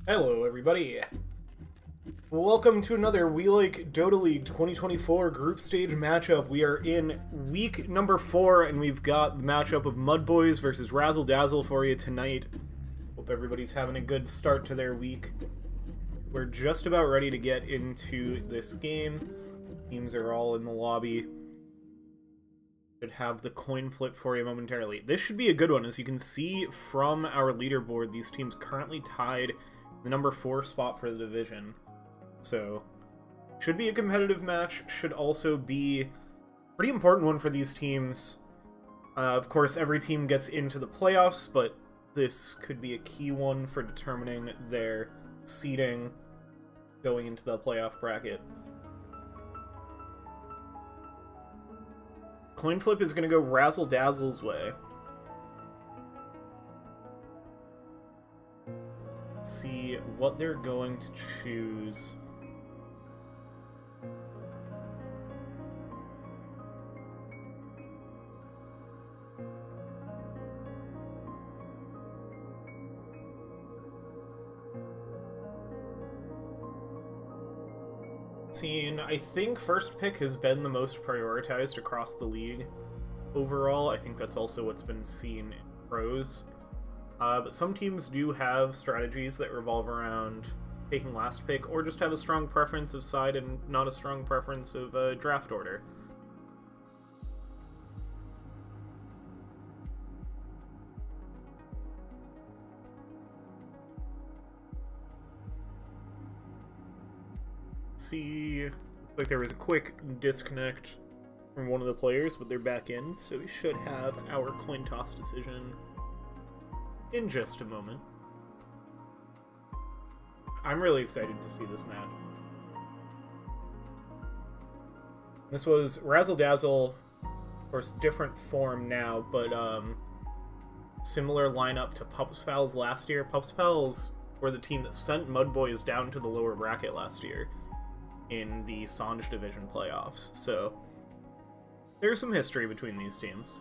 Hello, everybody. Welcome to another We Like Dota League 2024 group stage matchup. We are in week number 4, and we've got the matchup of MUDBOYS versus Razzil Dazzle for you tonight. Hope everybody's having a good start to their week. We're just about ready to get into this game. Teams are all in the lobby. Should have the coin flip for you momentarily. This should be a good one. As you can see from our leaderboard, these teams currently tied the number 4 spot for the division. So, should be a competitive match. Should also be a pretty important one for these teams. Of course, every team gets into the playoffs, but this could be a key one for determining their seeding going into the playoff bracket. Coin flip is going to go Razzil Dazzle's way. See what they're going to choose. I think first pick has been the most prioritized across the league overall. I think that's also what's been seen in pros. But some teams do have strategies that revolve around taking last pick, or just have a strong preference of side and not a strong preference of draft order. See, looks like there was a quick disconnect from one of the players, but they're back in, so we should have our coin toss decision in just a moment. I'm really excited to see this match. This was Razzil Dazzle, of course, different form now, but similar lineup to Pups Pals last year. Pups Pals were the team that sent MUDBOYS down to the lower bracket last year in the Sanj Division playoffs, so there's some history between these teams.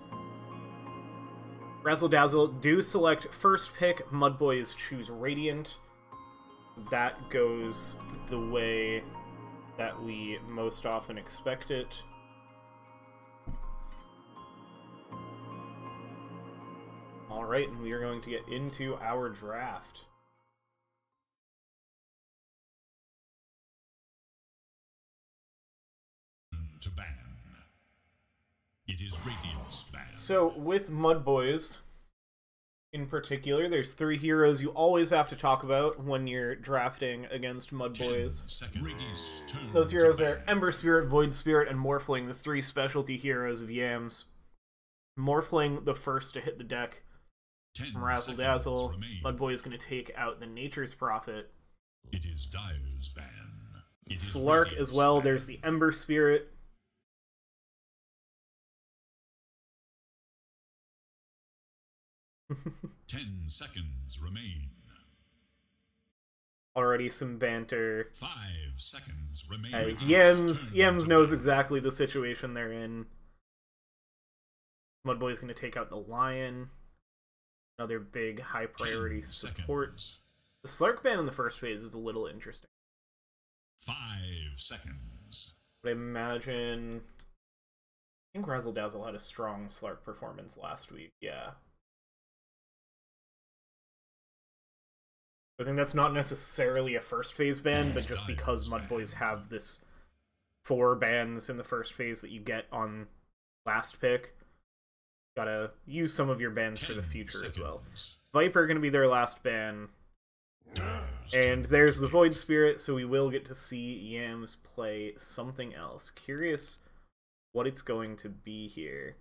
Razzil Dazzle do select first pick, MUDBOYS choose Radiant. That goes the way that we most often expect it. Alright, and we are going to get into our draft. To ban. It is Radiant's ban. So, with MUDBOYS, in particular, there's 3 heroes you always have to talk about when you're drafting against MUDBOYS. Those heroes are Ember Spirit, Void Spirit, and Morphling, the 3 specialty heroes of Yams. Morphling, the first to hit the deck from Razzil Dazzle. MUDBOYS is going to take out the Nature's Prophet. It is Dire's ban. Slark as well, there's the Ember Spirit. Ten seconds remain. Already some banter. 5 seconds remain. As Yems knows exactly the situation they're in. MUDBOYS is going to take out the Lion. Another big high priority support. The Slark ban in the first phase is a little interesting. 5 seconds. But I imagine... I think Razzil Dazzle had a strong Slark performance last week, yeah. I think that's not necessarily a first phase ban, but just because MUDBOYS have this 4 bans in the first phase that you get on last pick, gotta use some of your bans for the future as well. Viper gonna be their last ban. And there's the Void Spirit, so we will get to see Yams play something else. Curious what it's going to be here.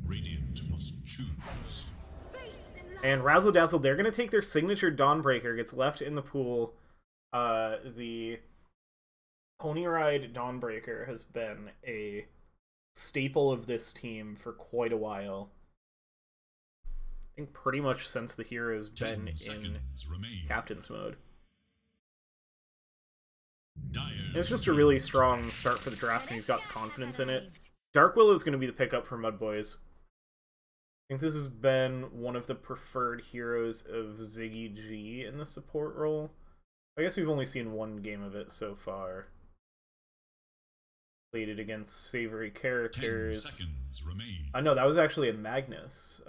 Radiant must choose. And Razzil Dazzle, they're going to take their signature Dawnbreaker, gets left in the pool. The Pony Ride Dawnbreaker has been a staple of this team for quite a while. I think pretty much since the hero's been in Captain's mode. It's just a really strong start for the draft, and you've got the confidence in it. Dark Willow is going to be the pickup for MUDBOYS. think this has been one of the preferred heroes of Ziggy G in the support role. I guess we've only seen one game of it so far. Played it against savory characters. 10 seconds remain. I know that was actually a Magnus.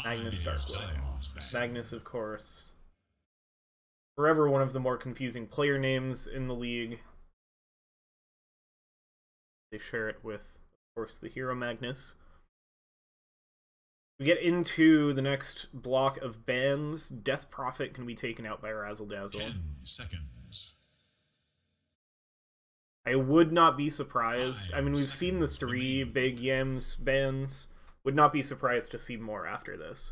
Magnus 5 Dark seconds. Magnus, of course. Forever one of the more confusing player names in the league. They share it with, of course, the hero Magnus. We get into the next block of bans. Death Prophet can be taken out by Razzil Dazzle. 10 seconds. I would not be surprised. 5 I mean, we've seen the 3 remaining. big Yams bans. Would not be surprised to see more after this.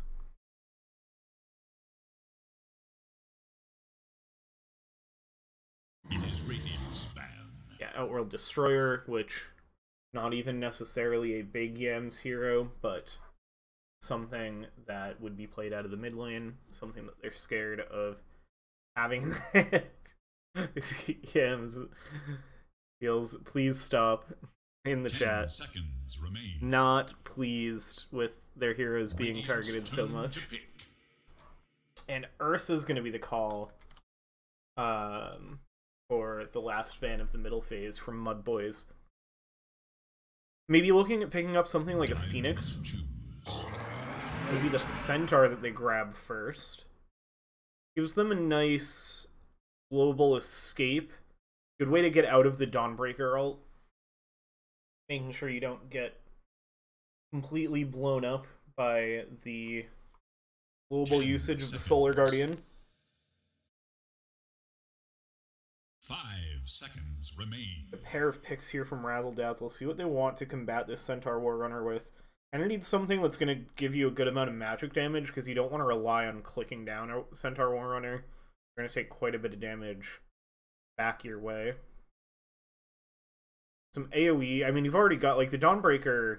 It is Radiant's ban. Yeah, Outworld Destroyer, which not even necessarily a big Yams hero, but something that would be played out of the mid lane, something that they're scared of having. Yams feels, please stop in the 10 chat. seconds remain. Not pleased with their heroes being Radiant's targeted so turn much. to pick. And Ursa's going to be the call for the last ban of the middle phase from MUDBOYS. Maybe looking at picking up something like a Phoenix. Choose. Would be the Centaur that they grab first. Gives them a nice global escape. Good way to get out of the Dawnbreaker ult. Making sure you don't get completely blown up by the global 10 usage of the seconds. Solar Guardian. 5 seconds remain. A pair of picks here from Razzil Dazzle. See what they want to combat this Centaur War Runner with. And it needs something that's going to give you a good amount of magic damage, because you don't want to rely on clicking down a Centaur War Runner. You're going to take quite a bit of damage back your way. Some AoE. I mean, you've already got, like, the Dawnbreaker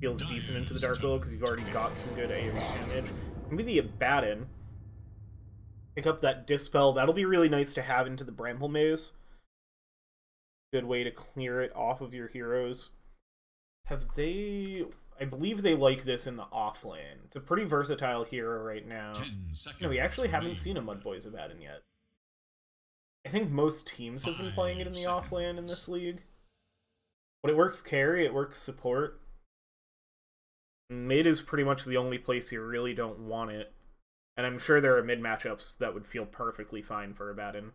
feels decent into the Dark Willow, because you've already got some good AoE damage. Maybe the Abaddon. Pick up that Dispel. That'll be really nice to have into the Bramble Maze. Good way to clear it off of your heroes. Have they... I believe they like this in the offlane. It's a pretty versatile hero right now. 10 seconds. No, we actually haven't remain. seen a MUDBOYS Abaddon yet. I think most teams have been playing it in the 5 offlane in seconds. this league. But it works carry, it works support. Mid is pretty much the only place you really don't want it. And I'm sure there are mid matchups that would feel perfectly fine for Abaddon.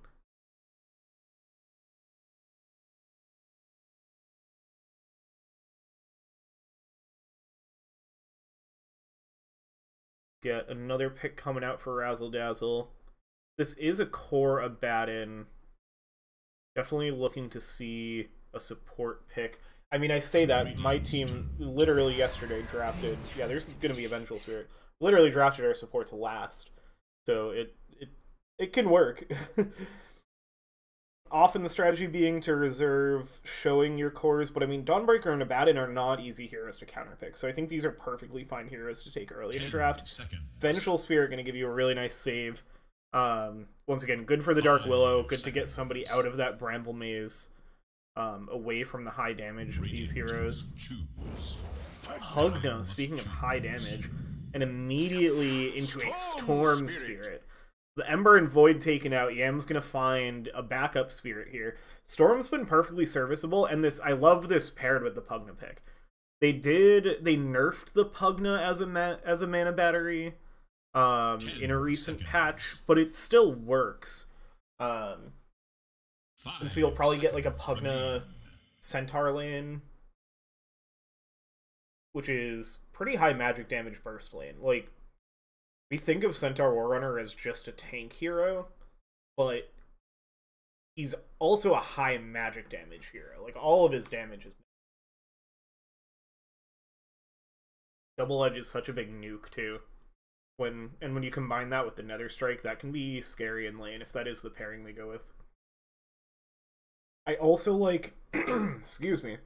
Get another pick coming out for Razzil Dazzle. This is a core Abaddon. Definitely looking to see a support pick. I mean, I say that, my team literally yesterday drafted... Yeah, there's going to be a Vengeful Spirit. Literally drafted our support to last. So it can work. Often the strategy being to reserve showing your cores, but I mean, Dawnbreaker and Abaddon are not easy heroes to counterpick, so I think these are perfectly fine heroes to take early in a 10 draft. seconds. Vengeful Spirit going to give you a really nice save. Once again, good for the Dark 5 Willow, good to get seconds. somebody out of that Bramble Maze, away from the high damage of these heroes. Choose. Pugna, speaking of high damage, and immediately into a Storm Spirit. The Ember and Void taken out, Yam's gonna find a backup Spirit here. Storm's been perfectly serviceable, and this, I love this paired with the Pugna pick. They nerfed the Pugna as a mana battery in a recent patch, but it still works. And so you'll probably get like a Pugna Centaur lane, which is pretty high magic damage burst lane. Like, we think of Centaur Warrunner as just a tank hero, but he's also a high magic damage hero. Like, all of his damage is... Double Edge is such a big nuke, too. When you combine that with the Nether Strike, that can be scary in lane, if that is the pairing they go with. I also like... excuse me.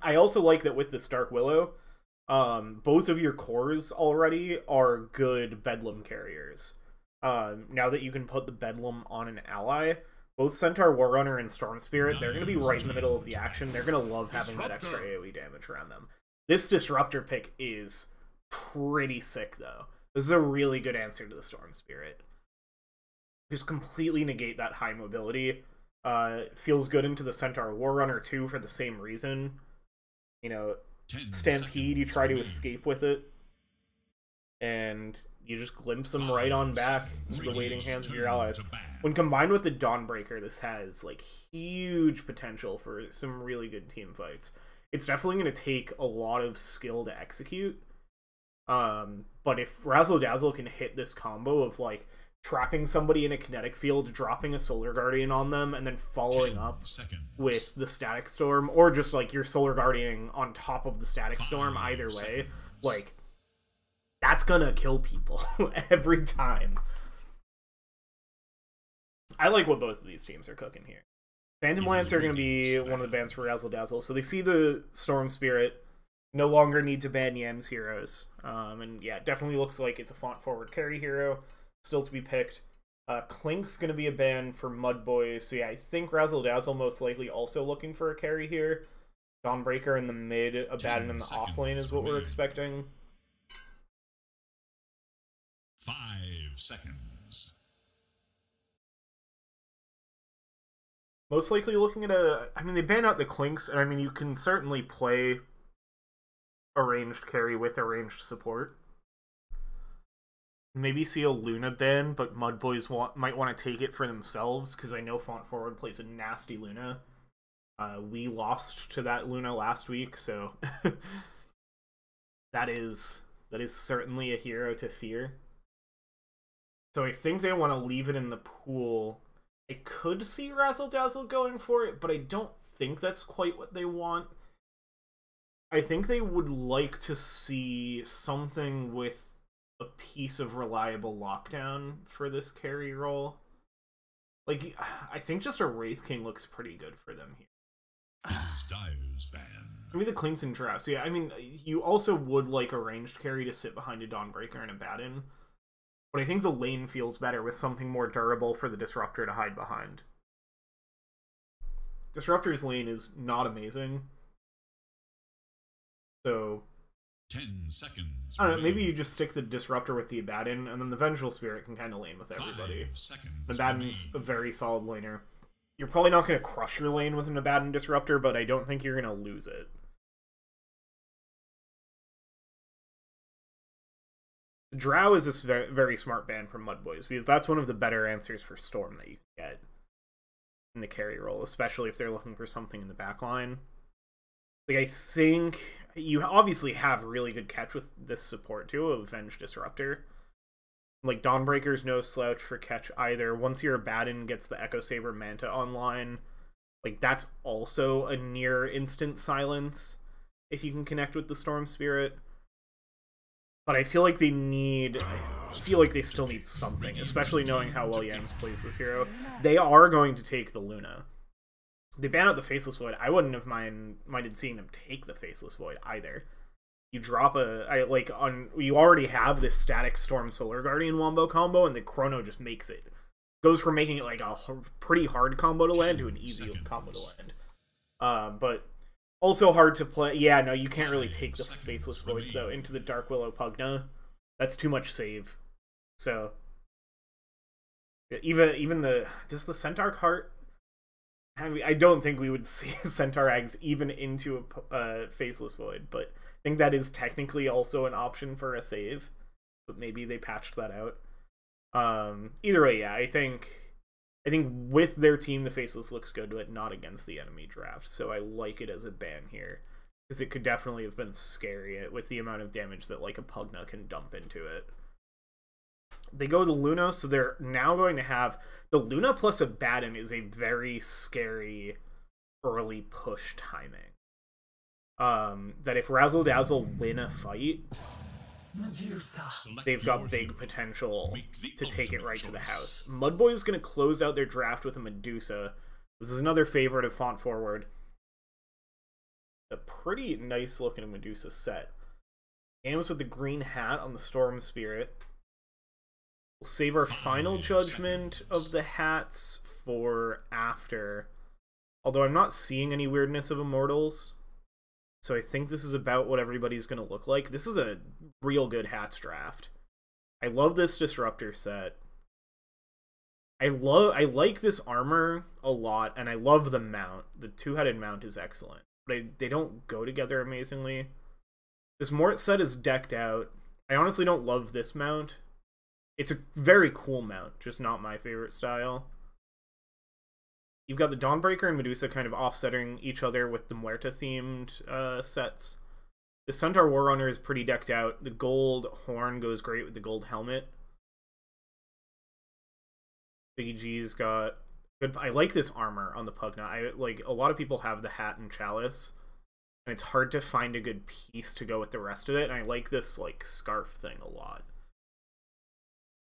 I also like that with this Dark Willow, both of your cores already are good Bedlam carriers. Now that you can put the Bedlam on an ally, both Centaur Warrunner and Storm Spirit, they're going to be right in the middle of the action. They're going to love having that extra AoE damage around them. This Disruptor pick is pretty sick, though. This is a really good answer to the Storm Spirit. Just completely negate that high mobility. Feels good into the Centaur War Runner, too, for the same reason. You know, Stampede, you try to escape with it. And you just glimpse them right on back into the waiting hands of your allies. When combined with the Dawnbreaker, this has, like, huge potential for some really good team fights. It's definitely going to take a lot of skill to execute. But if Razzil Dazzle can hit this combo of, like, trapping somebody in a kinetic field, dropping a Solar Guardian on them, and then following up with the Static Storm, or just, like, your Solar Guardian on top of the Static Storm, either way, like, that's gonna kill people every time. I like what both of these teams are cooking here. Phantom Lance are going to be one of the bans for Razzil Dazzle, so they see the Storm Spirit, no longer need to ban Yam's heroes. And yeah, it definitely looks like it's a font-forward carry hero, still to be picked. Clink's going to be a ban for MUDBOYS, so yeah, I think Razzil Dazzle most likely also looking for a carry here. Dawnbreaker in the mid, Abaddon in the off lane is what we're expecting. 5 seconds. Most likely looking at a... I mean, they ban out the Clinks, and I mean, you can certainly play a ranged carry with a ranged support. Maybe see a Luna ban, but MUDBOYS might want to take it for themselves, because I know Font Forward plays a nasty Luna. We lost to that Luna last week, so... that is certainly a hero to fear. So I think they want to leave it in the pool. I could see Razzil Dazzle going for it, but I don't think that's quite what they want. I think they would like to see something with a piece of reliable lockdown for this carry role. Like, I think just a Wraith King looks pretty good for them here. Dyer's ban. I mean, the Clinks and Drow. So yeah, I mean, you also would like a ranged carry to sit behind a Dawnbreaker and a Abaddon. But I think the lane feels better with something more durable for the Disruptor to hide behind. Disruptor's lane is not amazing. So... 10 seconds. I don't know, maybe you just stick the Disruptor with the Abaddon, and then the Vengeful Spirit can kind of lane with everybody. Abaddon's a very solid laner. You're probably not going to crush your lane with an Abaddon Disruptor, but I don't think you're going to lose it. Drow is this very, very smart ban from MUDBOYS, because that's one of the better answers for Storm that you can get in the carry role, especially if they're looking for something in the backline. Like, I think you obviously have really good catch with this support too, of Venge Disruptor. Like, Dawnbreaker's no slouch for catch either. Once your Abaddon gets the Echo Saber Manta online, like, that's also a near instant silence if you can connect with the Storm Spirit. But I feel like they still need something, especially knowing how well Yams plays this hero. They are going to take the Luna. They ban out the Faceless Void. I wouldn't have minded seeing them take the Faceless Void either. You drop you already have this static Storm Solar Guardian wombo combo, and the Chrono just makes it. Goes from making it like a pretty hard combo to land to an easy combo to land. But also hard to play. Yeah, no, you can't really take the Faceless Void, though, into the Dark Willow Pugna. That's too much save. So, even does the Centaur cart? I mean, I don't think we would see Centaur Eggs even into a Faceless Void, but I think that is technically also an option for a save. But maybe they patched that out. Either way, yeah, I think with their team, the Faceless looks good, but not against the enemy draft. So I like it as a ban here, because it could definitely have been scary with the amount of damage that like a Pugna can dump into it. They go the Luna, so they're now going to have the Luna plus Abaddon is a very scary early push timing. That if Razzil Dazzle win a fight, they've got big potential to take it right to the house. MUDBOYS is going to close out their draft with a Medusa. This is another favorite of Font Forward. A pretty nice looking Medusa set. Games with the green hat on the Storm Spirit. We'll save our final judgment of the hats for after. Although I'm not seeing any weirdness of Immortals. So I think this is about what everybody's going to look like. This is a real good hats draft. I love this disruptor set. I like this armor a lot, and I love the mount. The two-headed mount is excellent. But they don't go together amazingly. This Mort set is decked out. I honestly don't love this mount. It's a very cool mount, just not my favorite style. You've got the Dawnbreaker and Medusa kind of offsetting each other with the Muerta-themed sets. The Centaur Warrunner is pretty decked out. The gold horn goes great with the gold helmet. Biggie G's got good. I like this armor on the Pugna. Like, a lot of people have the hat and chalice, and it's hard to find a good piece to go with the rest of it. And I like this like scarf thing a lot.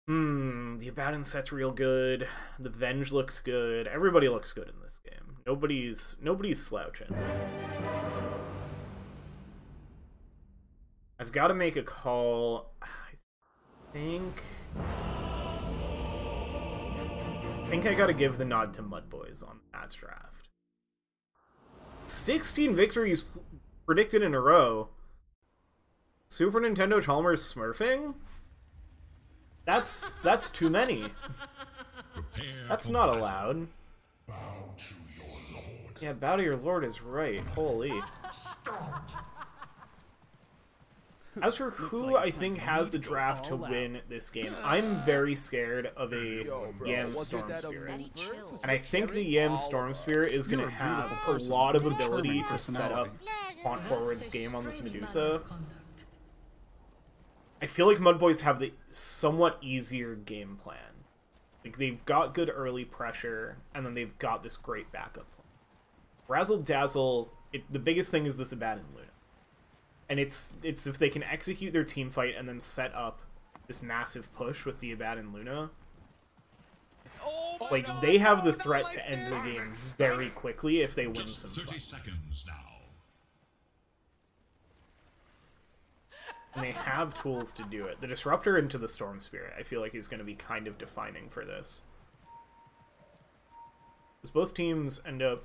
The Abaddon set's real good. The Venge looks good. Everybody looks good in this game. Nobody's slouching. I've got to make a call. I think I gotta give the nod to MUDBOYS on that draft. 16 victories predicted in a row. Super Nintendo Chalmers smurfing? That's too many. That's not allowed. Bow to your lord. Yeah, bow to your lord is right. Holy. As for who I think has the draft to win this game, I'm very scared of a Yam Storm Spirit. And I think the Yam Storm Spirit is going to have a lot of ability to set up Font Forward's game on this Medusa. I feel like MUDBOYS have the somewhat easier game plan. Like, they've got good early pressure, and then they've got this great backup plan. Razzil Dazzle, the biggest thing is this Abaddon Luna. And it's if they can execute their team fight and then set up this massive push with the Abaddon Luna. Like, they have the threat to end the game very quickly if they win some fights. 30 seconds now. And they have tools to do it. The Disruptor into the Storm Spirit, I feel like, is going to be kind of defining for this. Because both teams end up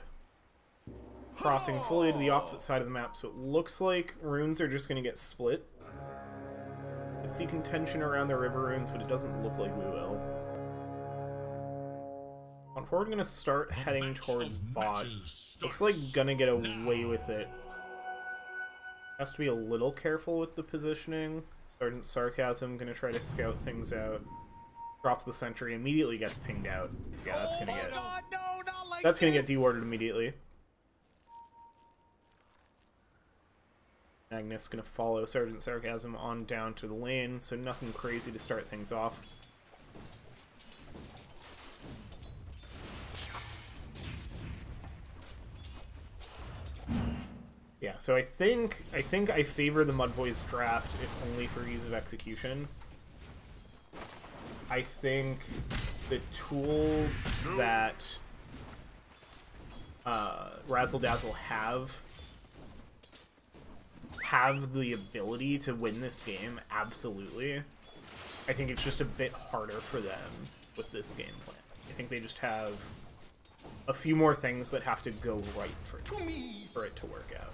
crossing fully to the opposite side of the map, so it looks like runes are just going to get split. I can see contention around the river runes, but it doesn't look like we will. On forward, going to start heading towards bot. Looks like gonna get away with it. Has to be a little careful with the positioning. Sergeant Sarcasm gonna try to scout things out. Drops the sentry, immediately gets pinged out. So yeah, that's gonna get dewarded immediately. Magnus gonna follow Sergeant Sarcasm on down to the lane, so nothing crazy to start things off. Yeah, so I think I favor the MUDBOYS draft, if only for ease of execution. I think the tools that Razzil Dazzle have the ability to win this game, absolutely. I think it's just a bit harder for them with this game plan. I think they just have a few more things that have to go right for it to work out.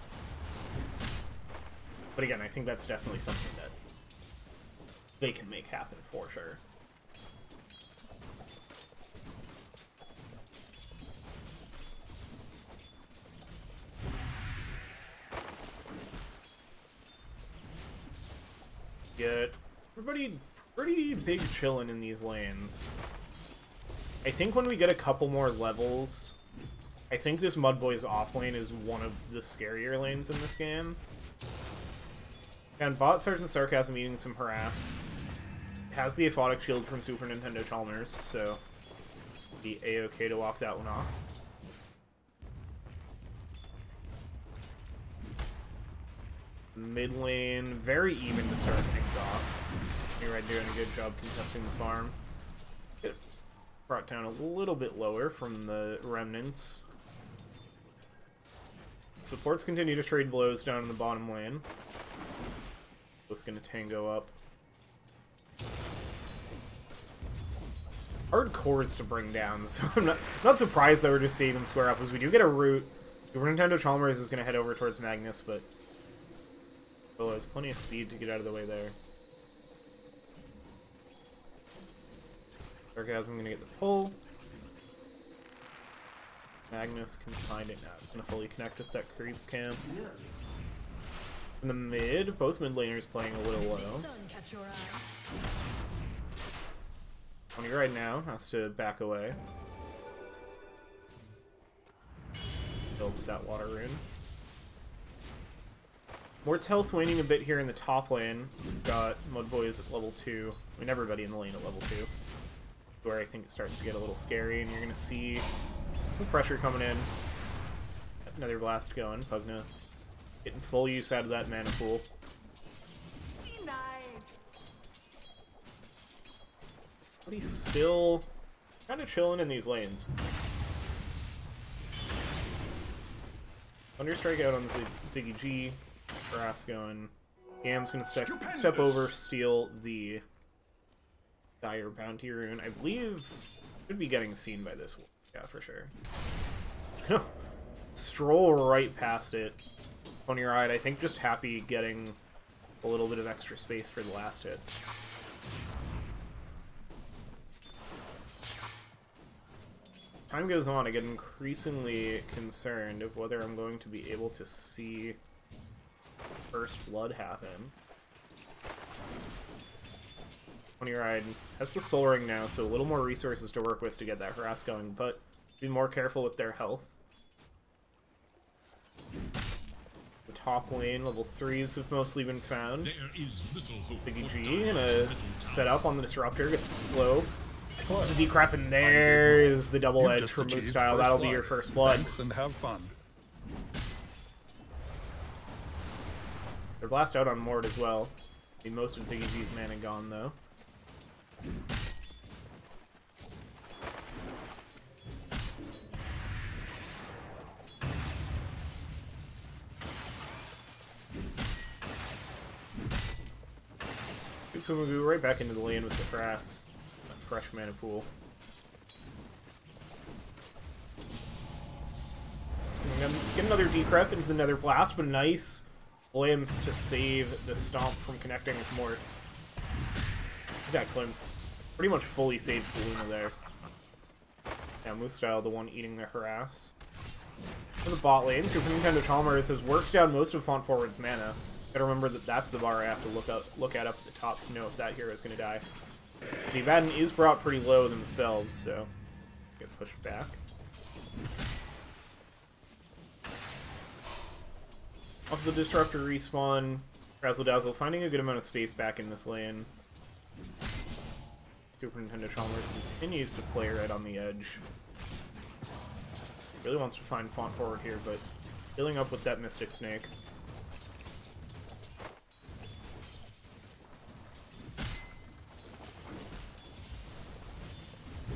But again, I think that's definitely something that they can make happen for sure. Get everybody pretty big chillin' in these lanes. I think when we get a couple more levels, I think this MUDBOYS off lane is one of the scarier lanes in this game. And bot Sergeant Sarcasm eating some harass. Has the Aphotic Shield from Super Nintendo Chalmers, so be a-okay to walk that one off. Mid lane, very even to start things off. You're right, doing a good job contesting the farm. Get brought down a little bit lower from the remnants. Supports continue to trade blows down in the bottom lane. Both gonna tango up. Hard cores to bring down, so I'm not surprised that we're just seeing them square up, as we do get a root. Super Nintendo Chalmers is gonna head over towards Magnus, but Oh, has plenty of speed to get out of the way there. Sarcasm gonna get the pull. Magnus can find it now. It's gonna fully connect with that creep camp. In the mid, both mid laners playing a little low. On your right now, has to back away. Build that water rune. Mort's health waning a bit here in the top lane. We've got MUDBOYS at level 2. I mean, everybody in the lane at level 2. Where I think it starts to get a little scary, and you're going to see some pressure coming in. Another blast going. Pugna getting full use out of that mana pool. But he's still kind of chilling in these lanes. Thunderstrike out on Ziggy G. Grass going. Yam's gonna step over, steal the Dire Bounty Rune. I believe should be getting seen by this one. Yeah, for sure. Stroll right past it. On your right, I think just happy getting a little bit of extra space for the last hits. Time goes on, I get increasingly concerned of whether I'm going to be able to see first blood happen. Pony Ride has the Soul Ring now, so a little more resources to work with to get that harass going, but be more careful with their health. The top lane, level 3s have mostly been found. Biggie G gonna set up on the Disruptor, gets the slow. The decrep, and there's the double edge from Moose Style. That'll be your first blood. Thanks and have fun. They're blast out on Mort as well. I mean, most of Ziggy G's mana gone though. Kumagu right back into the lane with the Frass. Fresh mana pool. Get another decrep into the Nether Blast, but nice glimpse to save the Stomp from connecting with Mort. That glimpse pretty much fully saves the Luna there. Yeah, Moose Style, the one eating the harass. For the bot lane, Super Nintendo Chalmers has worked down most of Font Forward's mana. Gotta remember that that's the bar I have to look at up at the top to know if that hero is gonna die. The Evadne is brought pretty low themselves, so get pushed back. Off the Disruptor respawn, Razzil Dazzle finding a good amount of space back in this lane. Super Nintendo Chalmers continues to play right on the edge. Really wants to find Font Forward here, but filling up with that Mystic Snake.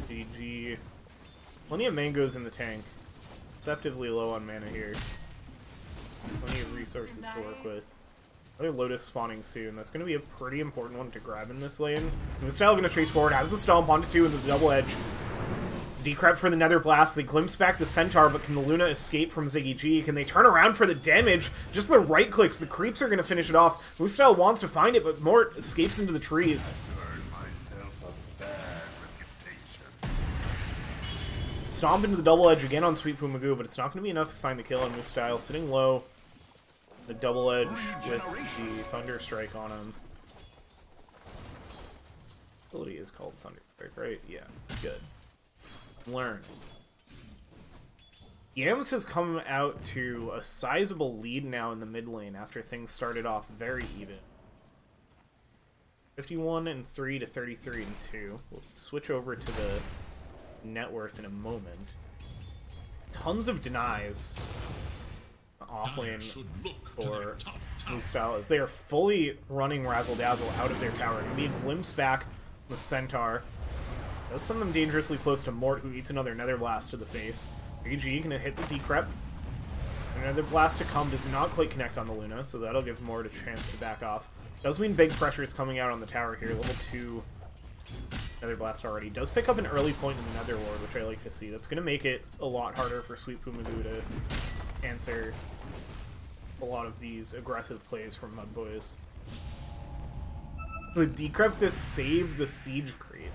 GG. Plenty of mangoes in the tank. Deceptively low on mana here. Plenty of resources to work with. Another Lotus spawning soon. That's going to be a pretty important one to grab in this lane. So Mustyle going to chase forward, has the Stomp onto 2 with the double edge. Decrep for the Nether Blast. They glimpse back the Centaur, but can the Luna escape from Ziggy G? Can they turn around for the damage? Just the right clicks. The creeps are going to finish it off. Mustyle wants to find it, but Mort escapes into the trees. Stomp into the double edge again on Sweet Pumagoo, but it's not going to be enough to find the kill on Moose Style. Sitting low, the double edge with the Thunder Strike on him. Ability is called Thunder Strike, right? Yeah, good. Learn. Yams has come out to a sizable lead now in the mid lane after things started off very even. 51-3 to 33-2. We'll switch over to the net worth in a moment. Tons of denies offlane for Moose Style as they are fully running Razzle Dazzle out of their tower. Gonna be a glimpse back with Centaur. Does send them dangerously close to Mort, who eats another Nether Blast to the face. AG gonna hit the Decrep. Another blast to come does not quite connect on the Luna, so that'll give Mort a chance to back off. Does mean big pressure is coming out on the tower here. Level 2 Nether Blast already. Does pick up an early point in the Nether Ward, which I like to see. That's going to make it a lot harder for Sweet Pumagoo to answer a lot of these aggressive plays from MUDBOYS. The decrypt to save the siege creep.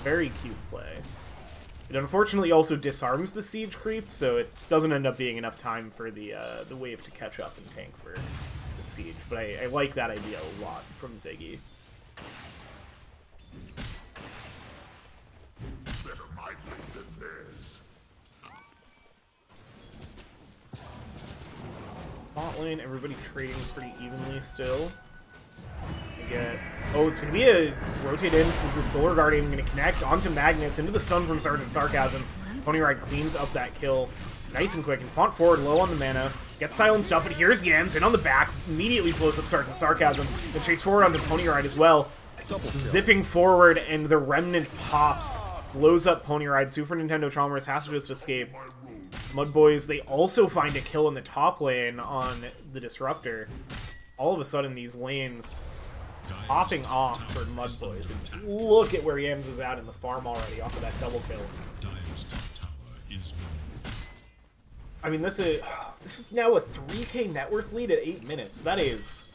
Very cute play. It unfortunately also disarms the siege creep, so it doesn't end up being enough time for the wave to catch up and tank for the siege. But I like that idea a lot from Ziggy. Better my lane than theirs. Bot lane, everybody trading pretty evenly still. Oh, it's going to be a rotate in from the Solar Guardian, going to connect onto Magnus, into the stun from Sergeant Sarcasm. Ponyride cleans up that kill nice and quick, and Font forward, low on the mana. Gets silenced up, but here's Yams, in on the back, immediately blows up Sergeant Sarcasm, then chase forward onto Ponyride as well. Zipping forward, and the Remnant pops, blows up Ponyride. Super Nintendo Chalmers has to just escape. MUDBOYS, they also find a kill in the top lane on the Disruptor. All of a sudden, these lanes popping off for MUDBOYS. And look at where Yams is at in the farm already off of that double kill. I mean, this is now a 3k net worth lead at 8 minutes. That is,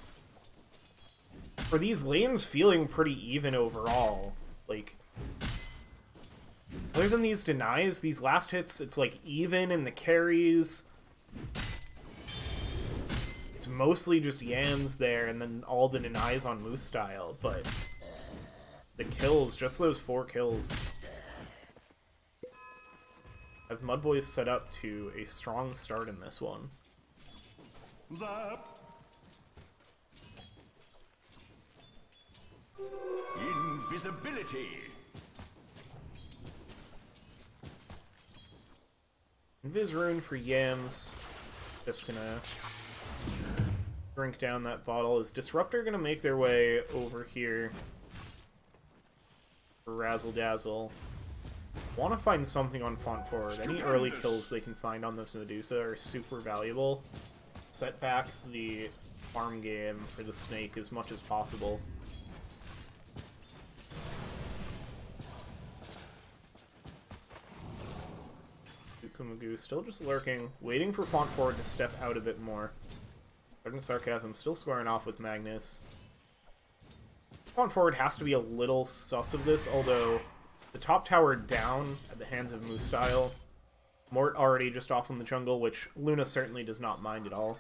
for these lanes, feeling pretty even overall. Like, other than these denies, these last hits, it's like even in the carries. It's mostly just Yams there, and then all the denies on Moose Style, but the kills, just those 4 kills, have MUDBOYS set up to a strong start in this one. Zap. Invisibility. Invis rune for Yams. Just gonna drink down that bottle. Is Disruptor gonna make their way over here for Razzil Dazzle? Want to find something on Font Forward. Any early kills they can find on this Medusa are super valuable. Set back the farm game for the Snake as much as possible. Magoo still just lurking, waiting for Font Forward to step out a bit more. Sergeant Sarcasm still squaring off with Magnus. Font Forward has to be a little sus of this, although the top tower down at the hands of Moose Style. Mort already just off in the jungle, which Luna certainly does not mind at all.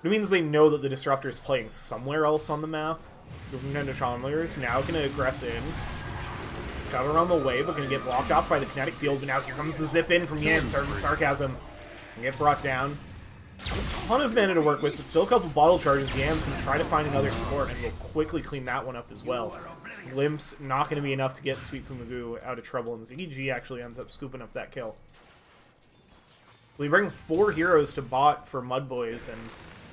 It means they know that the Disruptor is playing somewhere else on the map. So Nintendo Chalmers now going to aggress in. Shot around the way, but going to get blocked off by the kinetic field. But now here comes the zip in from Yams, starting with Sarcasm. And get brought down. A ton of mana to work with, but still a couple bottle charges. Yams going to try to find another support, and will quickly clean that one up as well. Glimpse not going to be enough to get Sweet Pumagoo out of trouble, and Ziggy G actually ends up scooping up that kill. We bring 4 heroes to bot for MUDBOYS and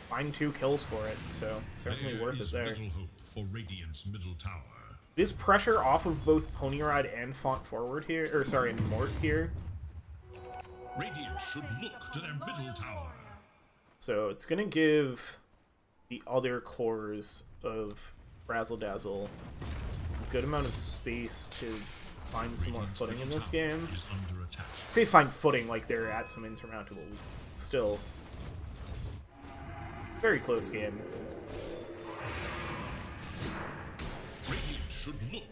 find 2 kills for it, so certainly worth it there. Little hope for Radiant's middle tower. Is pressure off of both Ponyride and Font Forward here, or sorry, and Mort here. Radiant should look to their middle tower. So it's gonna give the other cores of Razzil Dazzle a good amount of space to find some more footing in this game. Is under attack. Say find footing like they're at some insurmountable. Still, very close game.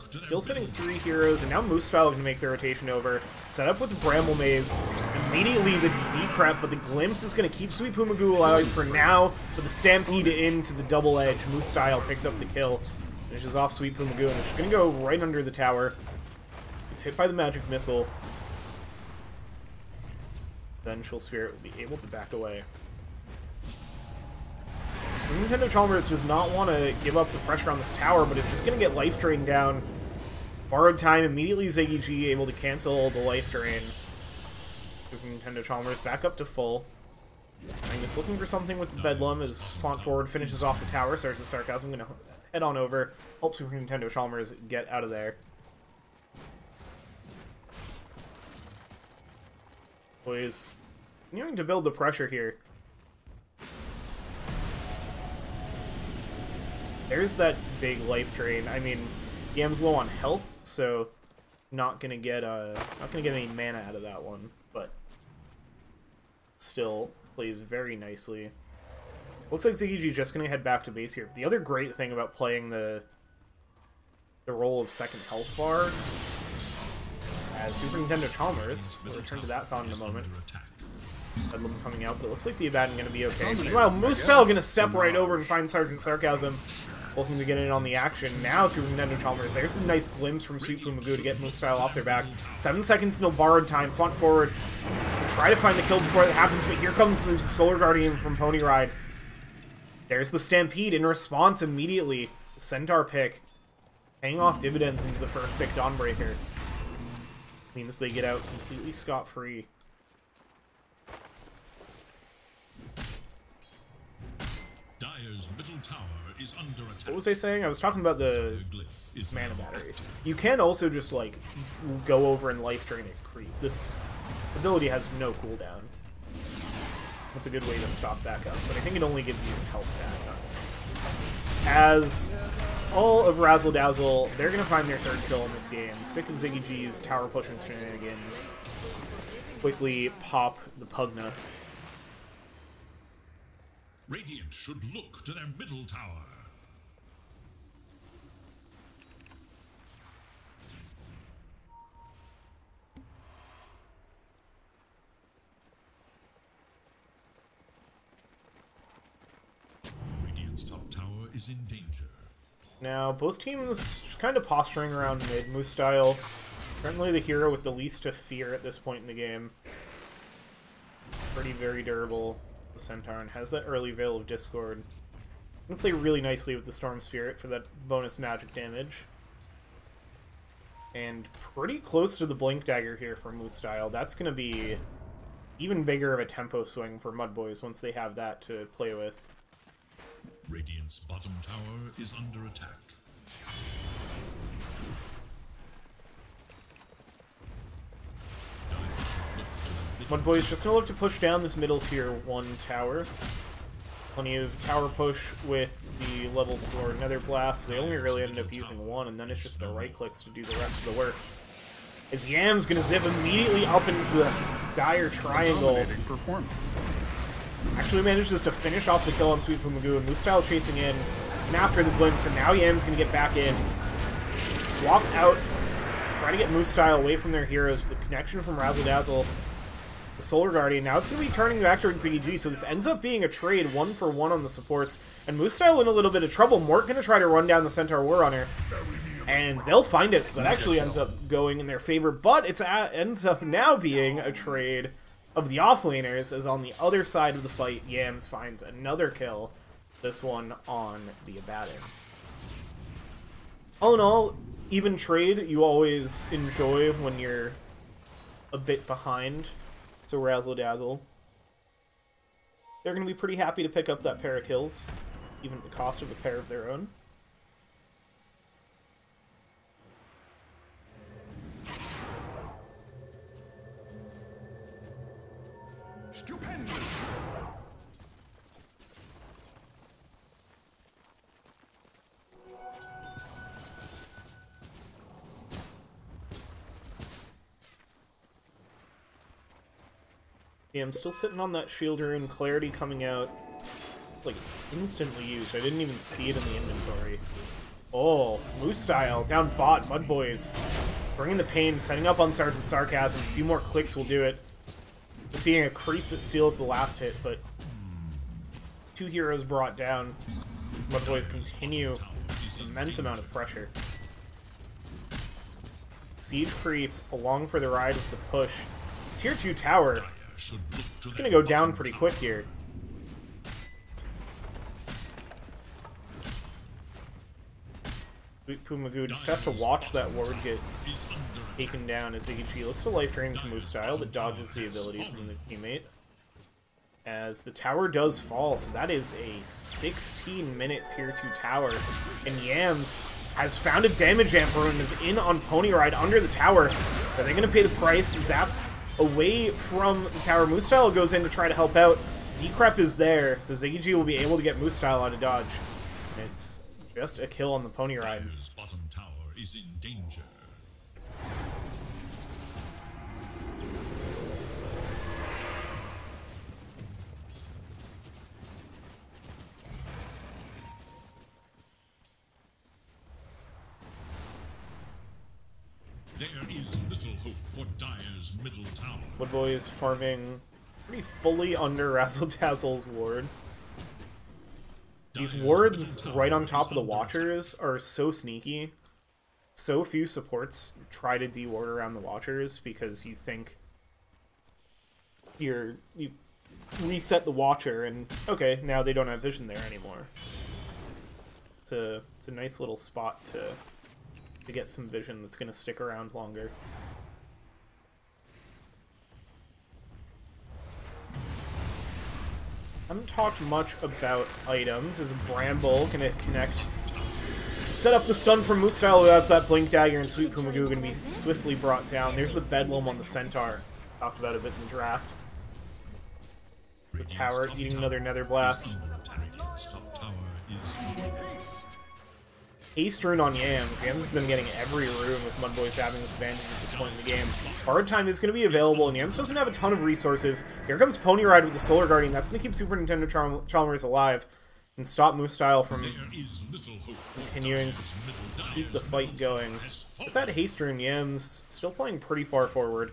Still sitting 3 heroes, and now Moose Style can make their rotation over. Set up with the Bramble Maze. Immediately the decrep, but the Glimpse is going to keep Sweet Pumagoo alive for now. But the Stampede into the double edge. Moose Style picks up the kill. Finishes off Sweet Pumagoo, and it's going to go right under the tower. It's hit by the magic missile. Vengeful Spirit will be able to back away. Nintendo Chalmers does not want to give up the pressure on this tower, but it's just going to get life drain down. Borrowed time, immediately Ziggy G able to cancel the life drain. Nintendo Chalmers back up to full. Magnus looking for something with the Bedlam as Font Forward finishes off the tower. Starts with Sarcasm, going to head on over. Help Super Nintendo Chalmers get out of there. Boys, continuing to build the pressure here. There's that big life drain. I mean, Yam's low on health, so not gonna get any mana out of that one. But still, plays very nicely. Looks like Ziggy G just going to head back to base here. The other great thing about playing the role of second health bar as Super Nintendo Chalmers, we'll return to that fountain in a moment. Bedlam coming out, but it looks like the Abaddon going to be okay. Meanwhile, Moose-Style going to step right over and find Sergeant Sarcasm, forcing to get in on the action. Now Super Nintendo Chalmers, there's the nice glimpse from Sweet Poo Magoo to get Moose-Style off their back. 7 seconds until borrowed time, front forward. Try to find the kill before that happens, but here comes the Solar Guardian from Pony Ride. There's the Stampede in response immediately. The Centaur pick, paying off dividends into the first pick Dawnbreaker. Means they get out completely scot-free. Dire's middle tower is under attack. What was I saying? I was talking about the mana battery. You can also just, like, go over and life drain it creep. This ability has no cooldown. That's a good way to stop back up, but I think it only gives you health back. As all of Razzil Dazzle, they're going to find their third kill in this game. Sick of Ziggy G's tower pushing shenanigans. Quickly pop the Pugna. Radiant should look to their middle tower. Radiant's top tower is in danger. Now, both teams kind of posturing around mid. Moose-Style, certainly the hero with the least to fear at this point in the game. Pretty very durable. The Centaur and has that early Veil of Discord. Gonna play really nicely with the Storm Spirit for that bonus magic damage. And pretty close to the Blink Dagger here for Moose-Style. That's gonna be even bigger of a tempo swing for MUDBOYS once they have that to play with. Radiant's bottom tower is under attack. MUDBOYS just gonna look to push down this middle tier 1 tower. Plenty of tower push with the level 4 Nether Blast. They only really ended up using one, and then it's just the right clicks to do the rest of the work. As Yam's gonna zip immediately up into the dire triangle. Actually manages to finish off the kill on Sweet Poo Magoo, and Moose-Style chasing in, and after the glimpse, and now Yam's gonna get back in. Swap out, try to get Moose-Style away from their heroes, but the connection from Razzil Dazzle, the Solar Guardian, now it's going to be turning back towards Ziggy G, so this ends up being a trade 1-for-1 on the supports, and Moose-Style in a little bit of trouble. Mort going to try to run down the Centaur War Runner, and they'll find it, so that actually ends up going in their favor, but it ends up now being a trade of the offlaners, as on the other side of the fight, Yams finds another kill, this one on the Abaddon. All in all, even trade you always enjoy when you're a bit behind. So Razzil Dazzle, they're going to be pretty happy to pick up that pair of kills, even at the cost of a pair of their own. Stupendous! Yeah, I'm still sitting on that shield rune. Clarity coming out, like, instantly used. I didn't even see it in the inventory. Oh, Moose-Style, down bot, MUDBOYS. Bringing the pain, setting up on Sergeant Sarcasm. A few more clicks will do it. It being a creep that steals the last hit, but two heroes brought down. MUDBOYS continue immense amount of pressure. Siege creep along for the ride with the push. This tier 2 tower, it's gonna go down pretty quick here. Sweet Poo Magoo just has to watch that ward get taken down as Ziggy G looks to life drain from Moose-Style, but dodges the ability from the teammate. As the tower does fall, so that is a 16-minute tier 2 tower. And Yams has found a damage amp rune and is in on Pony Ride under the tower. Are they going to pay the price? Zap away from the tower. Moose-Style goes in to try to help out. Decrep is there, so Ziggy G will be able to get Moose-Style out of dodge. It's just a kill on the Pony Ride. Dire's bottom tower is in danger. There is little hope for Dire's middle tower. MUDBOYS farming pretty fully under Razzil Dazzle's ward. These wards right on top of the Watchers are so sneaky. So few supports try to de-ward around the Watchers because you think you reset the Watcher and okay, now they don't have vision there anymore. It's a nice little spot to get some vision that's going to stick around longer. Haven't talked much about items. Is Bramble going to connect? Set up the stun from Moostyle who has that Blink Dagger, and Sweet Pumagoo going to be swiftly brought down. There's the Bedlam on the Centaur. Talked about a bit in the draft. The tower eating another Nether Blast. Haste rune on Yams. Yams has been getting every rune with MUDBOYS having this advantage at this point in the game. Hard Time is going to be available, and Yams doesn't have a ton of resources. Here comes Pony Ride with the Solar Guardian. That's going to keep Super Nintendo Chalmers alive and stop Moostyle from continuing to keep the fight going. With that Haste rune, Yams still playing pretty far forward.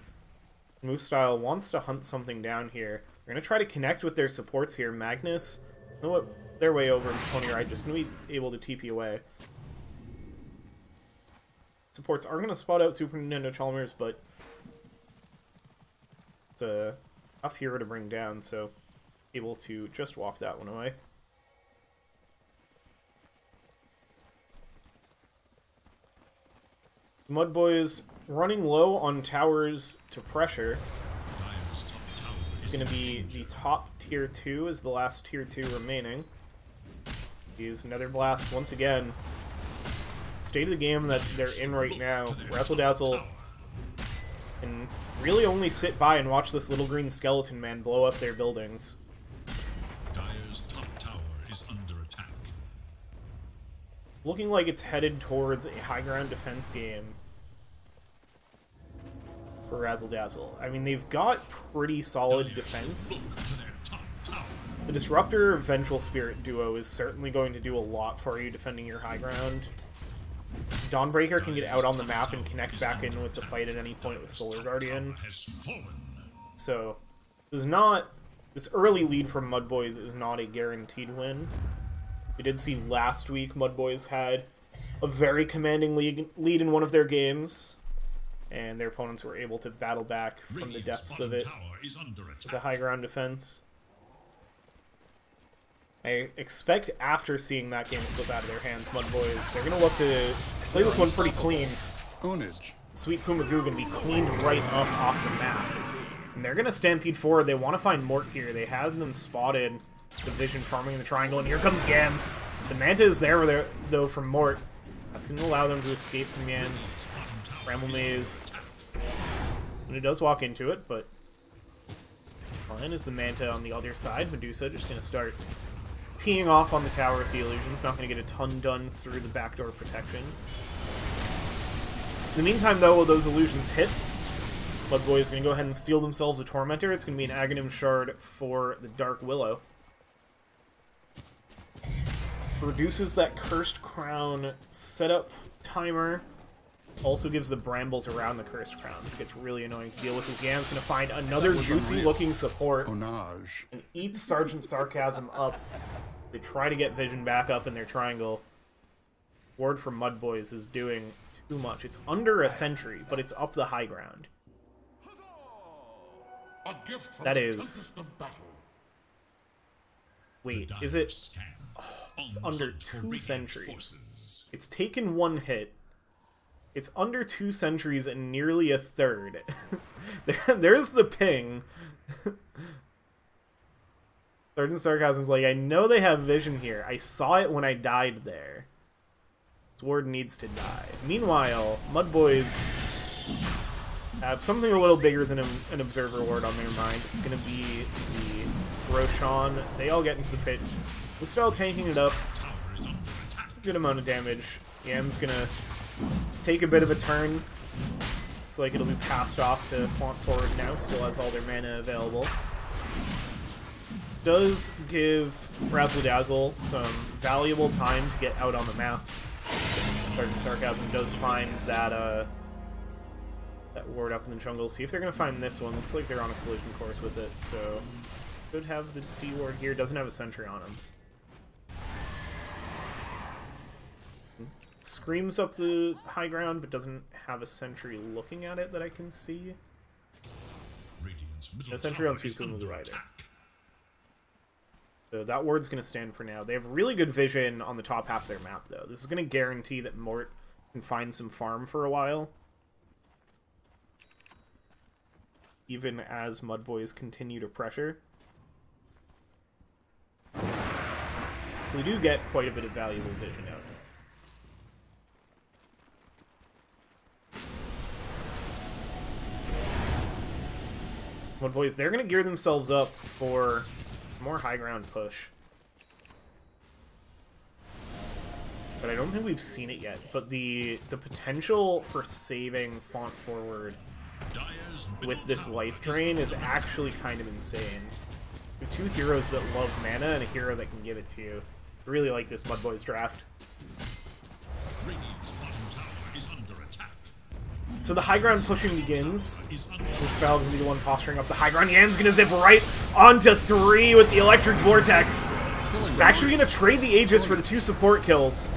Moostyle wants to hunt something down here. They're going to try to connect with their supports here. Magnus, you know what? They're way over. Pony Ride just going to be able to TP away. Supports are going to spot out Super Nintendo Chalmers, but it's a tough hero to bring down, so able to just walk that one away. MUDBOYS running low on towers to pressure. It's going to be the top tier 2 as the last tier 2 remaining. Use Nether Blast once again. State of the game that they're in right now. Razzil Dazzle can really only sit by and watch this little green skeleton man blow up their buildings. Dire's top tower is under attack. Looking like it's headed towards a high ground defense game for Razzil Dazzle. I mean, they've got pretty solid defense. The Disruptor Vengeful Spirit duo is certainly going to do a lot for you defending your high ground. Dawnbreaker can get out on the map and connect back in with the fight at any point with Solar Guardian. So, this early lead from MUDBOYS is not a guaranteed win. We did see last week MUDBOYS had a very commanding lead in one of their games, and their opponents were able to battle back from the depths of it with a high ground defense. I expect after seeing that game slip out of their hands, MUDBOYS, they're going to look to play this one pretty clean. Sweet Pumagoo going to be cleaned right up off the map. And they're going to stampede forward. They want to find Mort here. They had them spotted, the vision farming in the triangle, and here comes Yams. The Manta is there, though, from Mort. That's going to allow them to escape from Yams. Bramble Maze. And it does walk into it, but fine is the Manta on the other side. Medusa just going to start teeing off on the tower with the illusions. Not going to get a ton done through the backdoor protection. In the meantime, though, while those illusions hit, MUDBOYS is going to go ahead and steal themselves a Tormentor. It's going to be an Aghanim Shard for the Dark Willow. Reduces that Cursed Crown setup timer. Also gives the brambles around the Cursed Crown. It gets really annoying to deal with. As Yam's going to find another juicy-looking support and eats Sergeant Sarcasm up. They try to get vision back up in their triangle. Ward from MUDBOYS is doing too much. It's under a sentry, but it's up the high ground. That is... Wait, is it... Oh, it's under 2 sentries. It's taken 1 hit. It's under 2 sentries and nearly a third. There's the ping. Sergeant Sarcasm's like, I know they have vision here. I saw it when I died there. This ward needs to die. Meanwhile, MUDBOYS have something a little bigger than an Observer ward on their mind. It's going to be the Roshan. They all get into the pit. Moostyle tanking it up. It's a good amount of damage. Yam's going to take a bit of a turn. It's like it'll be passed off to flaunt forward now. Still has all their mana available. Does give Razzil Dazzle some valuable time to get out on the map. Sergeant Sarcasm does find that that ward up in the jungle. See if they're going to find this one. Looks like they're on a collision course with it, so should have the D ward here. Doesn't have a sentry on him. Screams up the high ground, but doesn't have a sentry looking at it that I can see. No sentry on Sweet Boom either. So that ward's going to stand for now. They have really good vision on the top half of their map, though. This is going to guarantee that Mort can find some farm for a while. Even as MUDBOYS continue to pressure. So they do get quite a bit of valuable vision out. MUDBOYS, they're going to gear themselves up for more high ground push. But I don't think we've seen it yet. But the potential for saving Font forward with this life drain is actually kind of insane. Two heroes that love mana and a hero that can give it to you. I really like this MUDBOYS draft. So the high ground pushing begins. Style is going to be the one posturing up the high ground. Yam's going to zip right onto 3 with the Electric Vortex. He's actually going to trade the Aegis for the 2 support kills.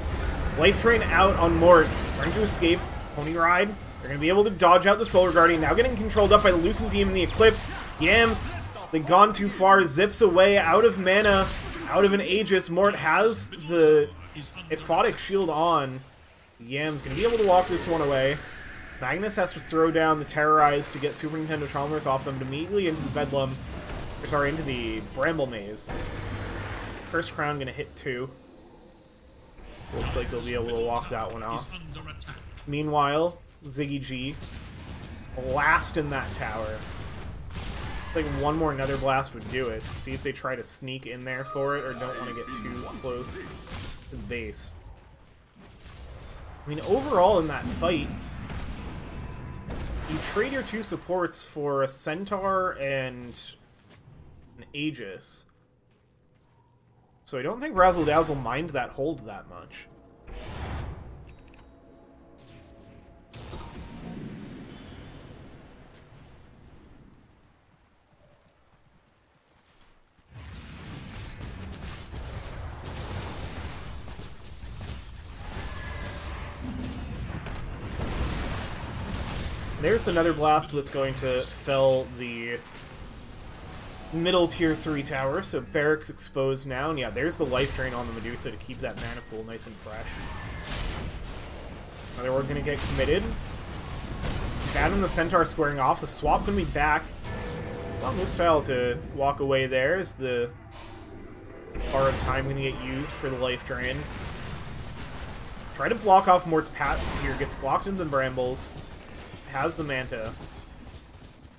Life Drain out on Mort. Trying to escape. Pony Ride. They're going to be able to dodge out the Solar Guardian. Now getting controlled up by the Lucent Beam and the Eclipse. Yams, they've gone too far. Zips away out of mana. Out of an Aegis. Mort has the Aphotic Shield on. Yam's going to be able to walk this one away. Magnus has to throw down the Terrorize to get Super Nintendo Chalmers off them immediately into the Bedlam. Or sorry, into the Bramble Maze. First Crown gonna hit 2. Looks like they'll be able to walk that one off. Meanwhile, Ziggy G, blast in that tower. I think one more Nether Blast would do it. See if they try to sneak in there for it or don't want to get too close to the base. I mean, overall in that fight, you trade your 2 supports for a Centaur and an Aegis. So I don't think Razzil Dazzle mined that hold that much. There's the Nether Blast that's going to fell the middle tier 3 tower, so Barracks exposed now, and yeah, there's the life drain on the Medusa to keep that mana pool nice and fresh. Another ward gonna get committed. Chad and the Centaur squaring off, the swap gonna be back. Not no style to walk away there, is the borrowed time gonna get used for the life drain. Try to block off Mort's path here, gets blocked into the brambles. Has the Manta.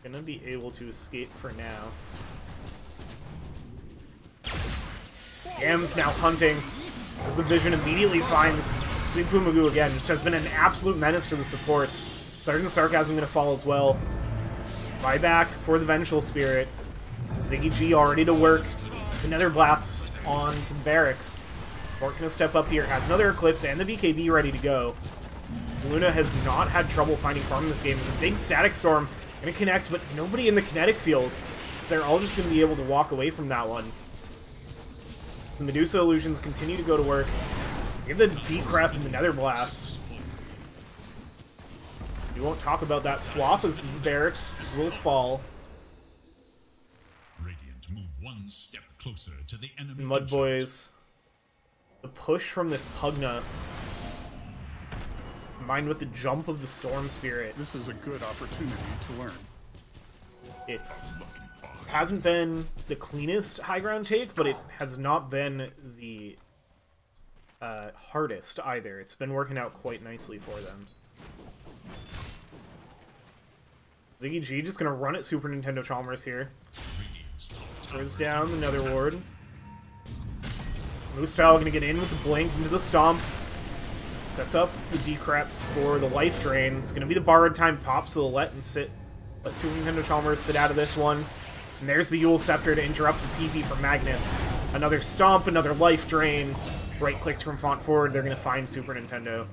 Gonna be able to escape for now. Yam's now hunting as the vision immediately finds Sweet Pumagu again. Just has been an absolute menace to the supports. Sergeant Sarcasm gonna fall as well. Buyback for the Vengeful Spirit. Ziggy G already to work. Another blast on to the Barracks. Mort gonna step up here, has another Eclipse and the BKB ready to go. Luna has not had trouble finding farm in this game. It's a big Static Storm. Gonna connect, but nobody in the kinetic field. They're all just gonna be able to walk away from that one. The Medusa illusions continue to go to work. Get the Decrep and the Nether Blast. We won't talk about that swap as the Barracks will fall. Radiant move one step closer to the enemy. MUDBOYS. The push from this Pugna, combined with the jump of the Storm Spirit. This is a good opportunity to learn. Hasn't been the cleanest high ground take, but it has not been the hardest either. It's been working out quite nicely for them. Ziggy G just gonna run at Super Nintendo Chalmers here. Throws down the Nether Ward. Moose Style gonna get in with the blink into the stomp. Sets up the Decrep for the life drain. It's gonna be the borrowed time pop, so they'll let Super Nintendo Chalmers sit out of this one. And there's the Yule Scepter to interrupt the TP from Magnus. Another stomp, another life drain. Right clicks from Font forward, they're gonna find Super Nintendo.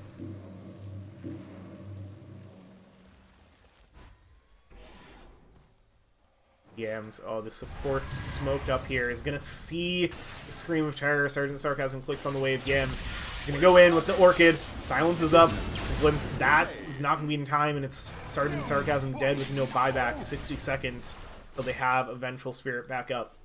Yams. Oh, the support's smoked up here. Is going to see the Scream of Terror. Sergeant Sarcasm clicks on the wave. Yams is going to go in with the Orchid. Silence is up. The glimpse. That is not going to be in time, and it's Sergeant Sarcasm dead with no buyback. 60 seconds till they have a Vengeful Spirit back up.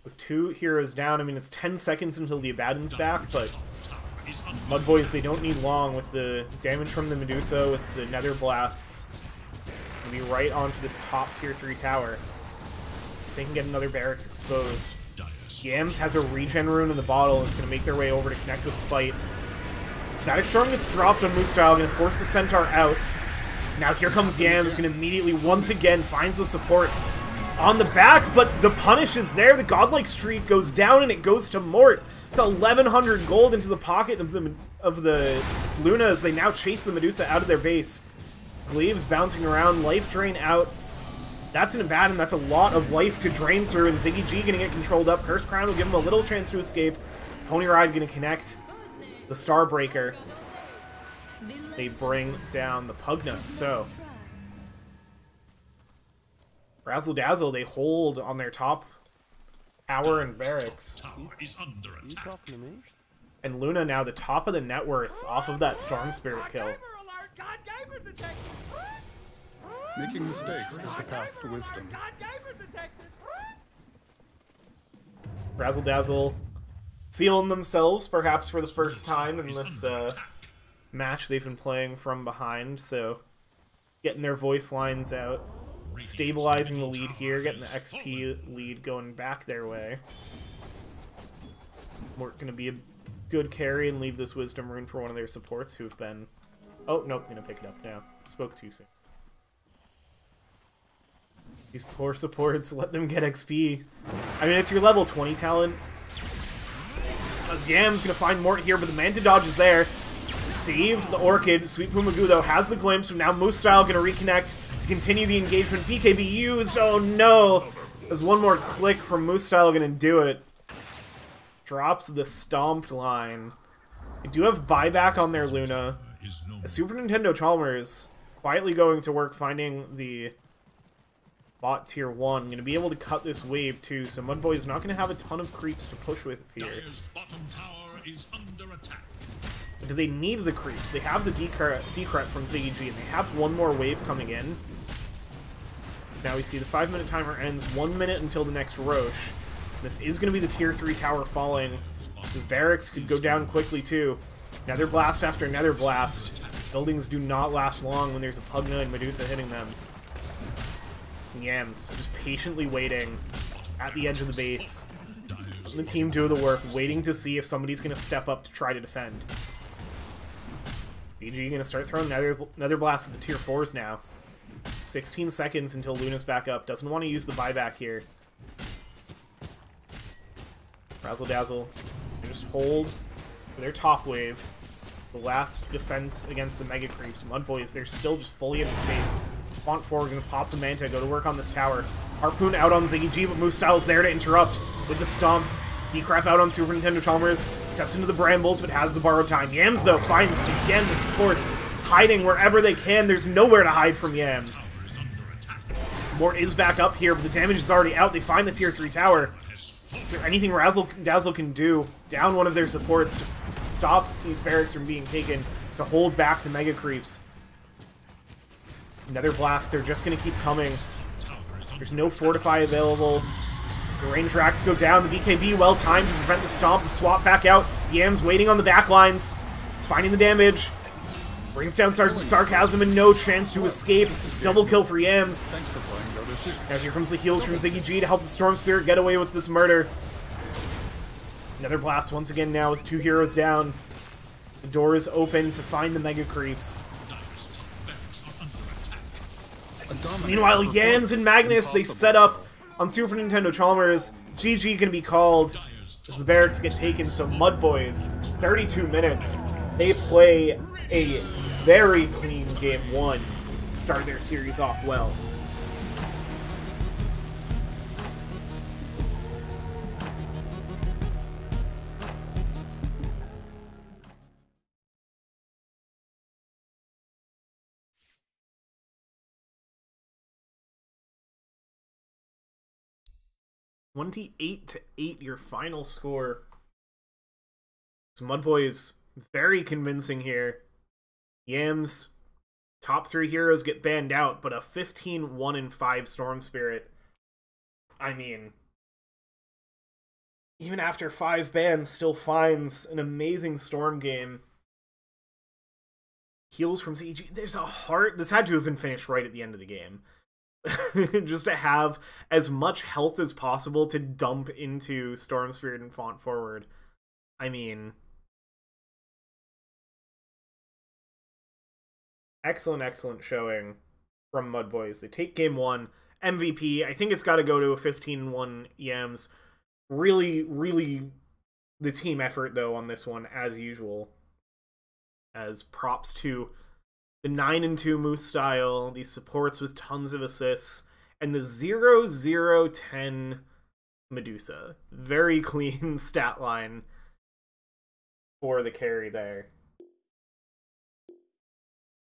With 2 heroes down, I mean, it's 10 seconds until the Abaddon's back, but MUDBOYS, they don't need long with the damage from the Medusa, with the Nether Blasts. Gonna be right onto this top tier 3 tower. If they can get another barracks exposed. Yams has a regen rune in the bottle and is going to make their way over to connect with the fight. Static Storm gets dropped on Moostyle, going to force the Centaur out. Now here comes Yams, going to immediately, once again, find the support on the back, but the punish is there. The godlike streak goes down and it goes to Mort. It's 1,100 gold into the pocket of the Luna as they now chase the Medusa out of their base. Glaive's bouncing around, life drain out. That's an Abaddon. That's a lot of life to drain through, and Ziggy G gonna get controlled up. Curse Crown will give him a little chance to escape. Pony Ride gonna connect the Starbreaker. They bring down the Pugna. So Razzil Dazzle, they hold on their top tower and barracks. And Luna now the top of the net worth off of that Storm Spirit kill. Making mistakes is the path to wisdom. Razzil Dazzle feeling themselves perhaps for the first time in this match they've been playing from behind, so getting their voice lines out. Stabilizing the lead here, getting the XP lead going back their way. We're going to be a good carry and leave this Wisdom Rune for one of their supports who've been... Oh, nope, I'm going to pick it up now. Spoke too soon. These poor supports, let them get XP. I mean, it's your level 20 talent. Yam's going to find Mort here, but the Manta Dodge is there. Saved the Orchid. Sweet Pumagu, though, has the glimpse, and now Moostyle going to reconnect. Continue the engagement. BKB used. Oh no! There's one more click from Moostyle gonna do it. Drops the stomped line. They do have buyback on their Luna. A Super Nintendo Chalmers quietly going to work finding the bot tier 1. Gonna be able to cut this wave too, so MUDBOYS not gonna have a ton of creeps to push with here. But do they need the creeps? They have the decret from Ziggy G, and they have one more wave coming in. Now we see the 5-minute timer ends, 1 minute until the next Roche. This is going to be the tier 3 tower falling. The barracks could go down quickly too. Nether Blast after Nether Blast. Buildings do not last long when there's a Pugna and Medusa hitting them. And Yams just patiently waiting at the edge of the base. Letting the team do the work, waiting to see if somebody's going to step up to try to defend. BG going to start throwing Nether Blast at the tier 4s now. 16 seconds until Luna's back up. Doesn't want to use the buyback here. Razzil Dazzle. They just hold for their top wave. The last defense against the Mega Creeps. MUDBOYS, they're still just fully in the space. Font 4 going to pop the Manta, go to work on this tower. Harpoon out on Ziggy G, but Moostyle's there to interrupt with the Stomp. Decrap out on Super Nintendo Chalmers. Steps into the Brambles, but has the borrowed time. Yams, though, finds, again, the supports hiding wherever they can. There's nowhere to hide from Yams. Mort is back up here, but the damage is already out. They find the tier 3 tower. Is there anything Razzil Dazzle can do? Down one of their supports to stop these barracks from being taken, to hold back the Mega Creeps. Nether Blast, they're just going to keep coming. There's no Fortify available. The range racks go down. The BKB well timed to prevent the stomp. The swap back out. Yams waiting on the back lines. Finding the damage. Brings down Sergeant Sarcasm and no chance to escape. Double kill for Yams. Thanks for playing Dota 2. Now here comes the heals from Ziggy G to help the Storm Spirit get away with this murder. Another blast once again now with 2 heroes down. The door is open to find the Mega Creeps. Meanwhile, Yams and Magnus, they set up on Super Nintendo Chalmers. GG gonna be called as the barracks get taken, so MUDBOYS, 32 minutes. They play a very clean game 1 to start their series off well. 28-8, your final score. So MUDBOYS, very convincing here. Yams, top 3 heroes get banned out, but a 15-1-5 Storm Spirit. I mean, even after 5 bans, still finds an amazing Storm game. Heals from CG. There's a heart. This had to have been finished right at the end of the game. Just to have as much health as possible to dump into Storm Spirit and Font Forward. I mean, excellent showing from MUDBOYS. They take game 1. MVP. I think it's got to go to a 15-1 Yams. Really the team effort, though, on this one, as usual. As props to the 9-2 Moose style, these supports with tons of assists, and the 0-0-10 Medusa. Very clean stat line for the carry there.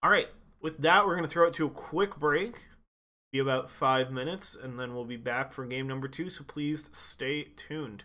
Alright, with that, we're going to throw it to a quick break. Be about 5 minutes, and then we'll be back for game number 2, so please stay tuned.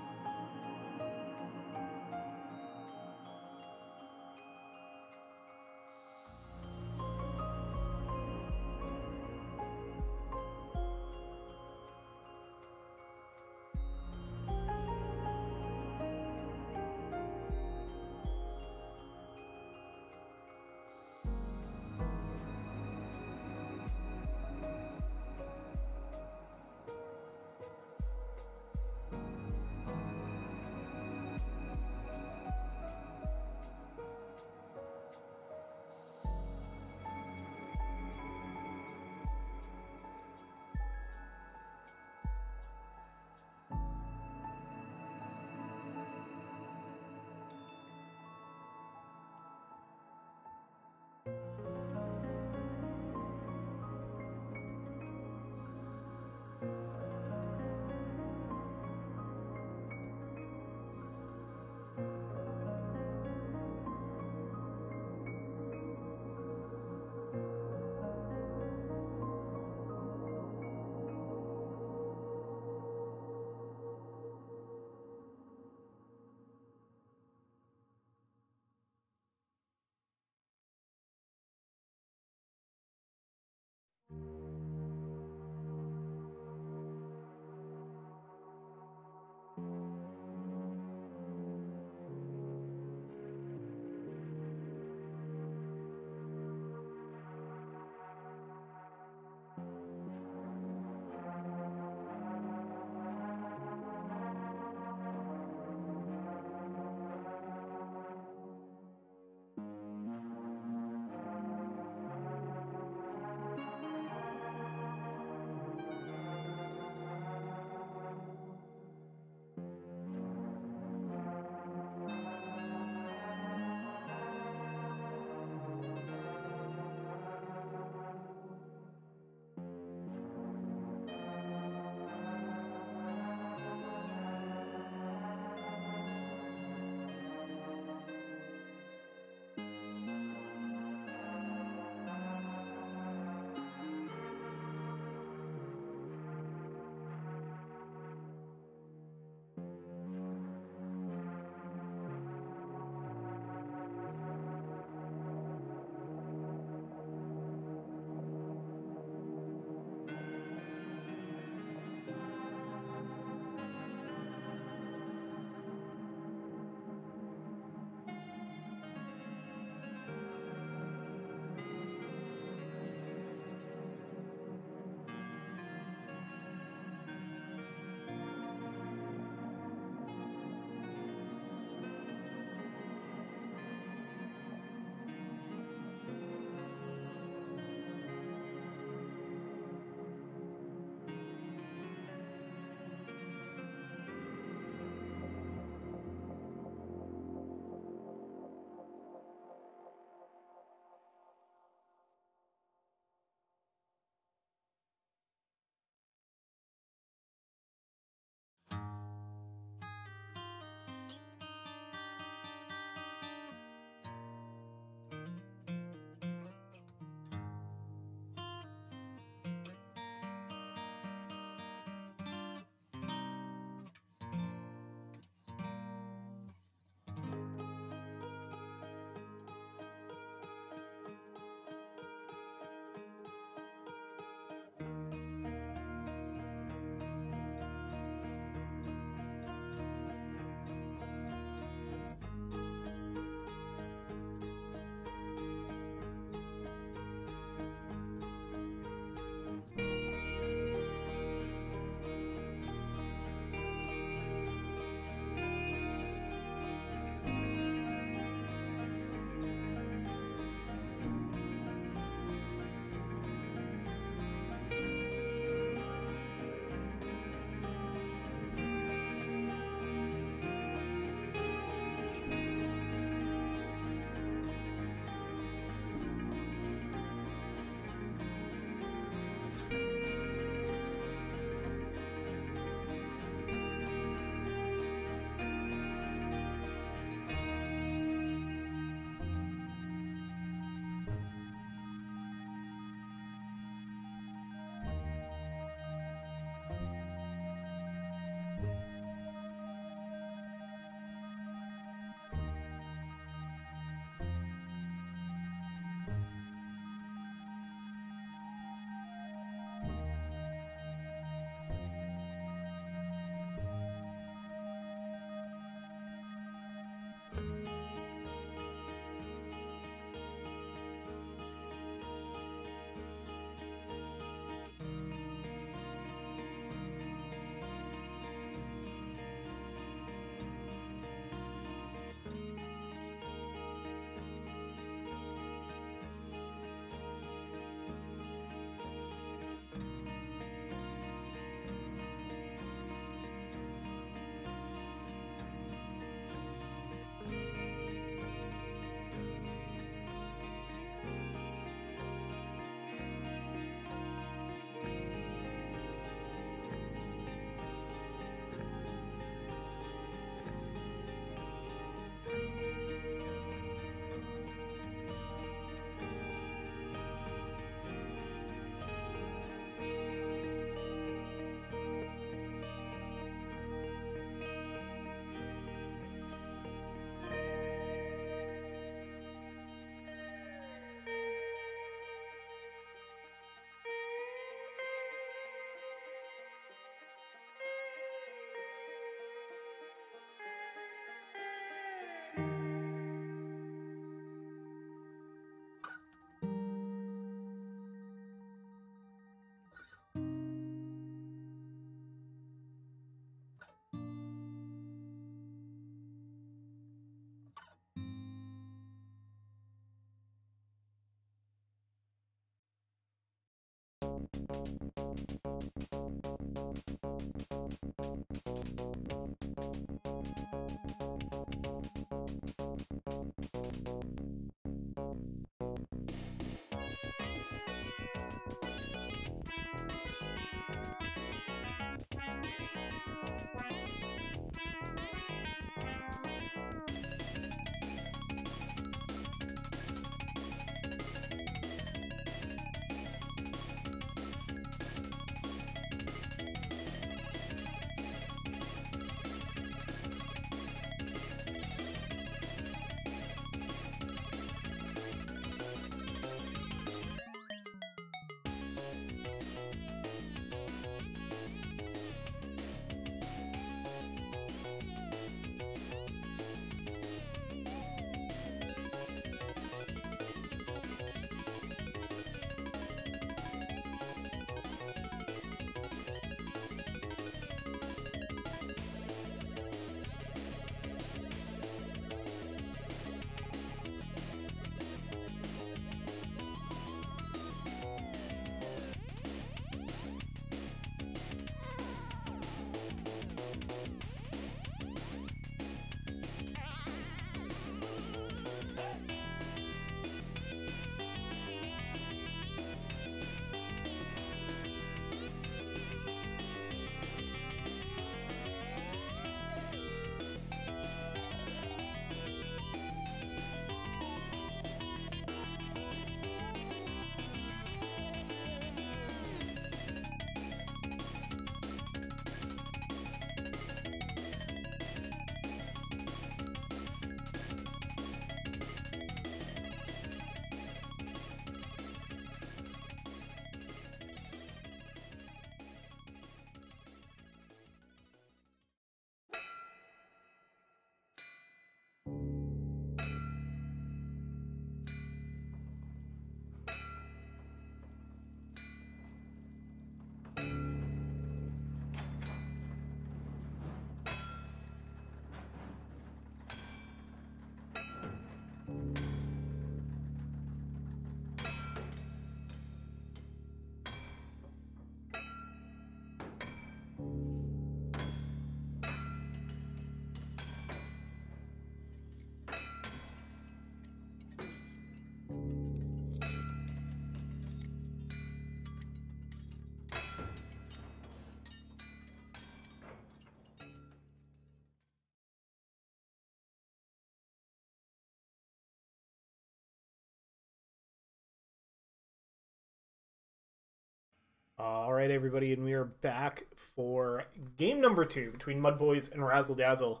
Alright, everybody, and we are back for game number 2 between MUDBOYS and Razzil Dazzle.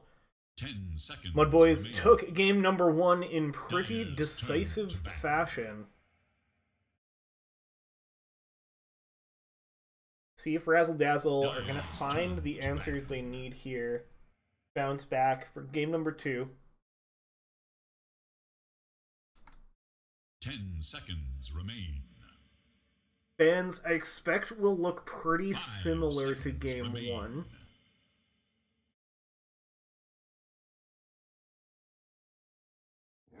10 seconds. MUDBOYS remaining. took game number 1 in pretty Dyer's decisive turn to bat. fashion. See if Razzil Dazzle are going to Dyer's find turn the to answers bat. they need here. Bounce back for game number 2. 10 seconds remain. Bans, I expect, will look pretty 5 similar to seconds game remain. 1.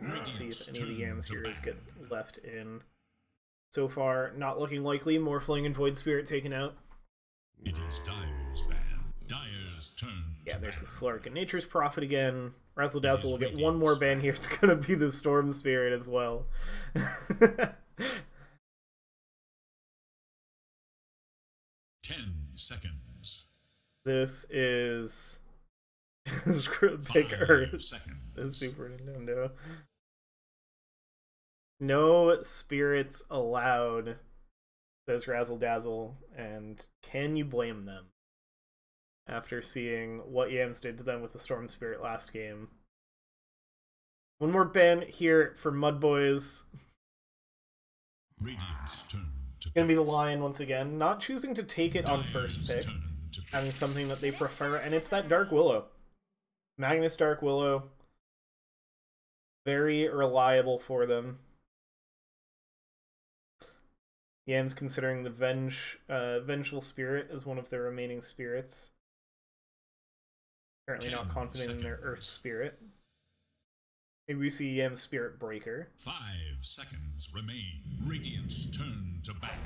Let's see if any of the yams here is get left in. So far, not looking likely. Morphling and Void Spirit taken out. It is Dyer's ban. Dyer's turn. Yeah, to there's the bat. Slurk and Nature's Prophet again. Razzil Dazzle will get Radiant's one more ban here. It's gonna be the Storm Spirit as well. 10 seconds. This is Big 5 Earth. seconds. The Super Nintendo. No spirits allowed, says Razzil Dazzle, and can you blame them? After seeing what Yams did to them with the Storm Spirit last game. One more ban here for MUDBOYS. Radiant's turn to Gonna be the Lion once again, not choosing to take it on first Dyer's pick, turn to bat. having something that they prefer, and it's that Dark Willow. Magnus Dark Willow. Very reliable for them. Yams considering the Vengeful Spirit as one of their remaining spirits. Apparently not 10 confident in their seconds. Earth Spirit. Maybe we see Yam's Spirit Breaker. 5 seconds remain. Radiant's turn to bat.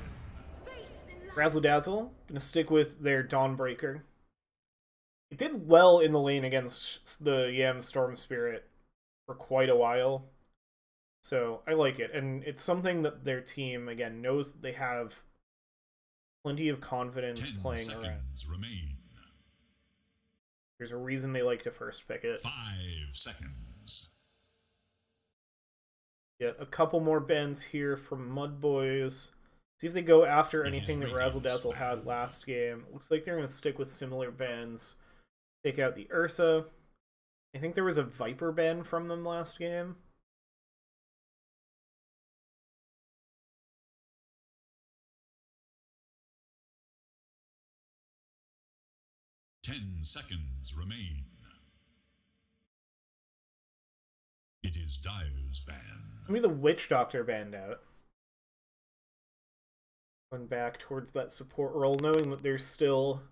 Razzle Dazzle, gonna stick with their Dawnbreaker. It did well in the lane against the Yam Storm Spirit for quite a while. So I like it. And it's something that their team, again, knows that they have plenty of confidence 10 playing around. seconds remain. There's a reason they like to first pick it. 5 seconds. Get a couple more bends here from MUDBOYS. See if they go after anything that Razzle Dazzle had last game. Looks like they're going to stick with similar bends. Take out the Ursa. I think there was a Viper bend from them last game. Ten seconds remain. It is Dyer's ban. Maybe the Witch Doctor band out. Going back towards that support role, knowing that there's still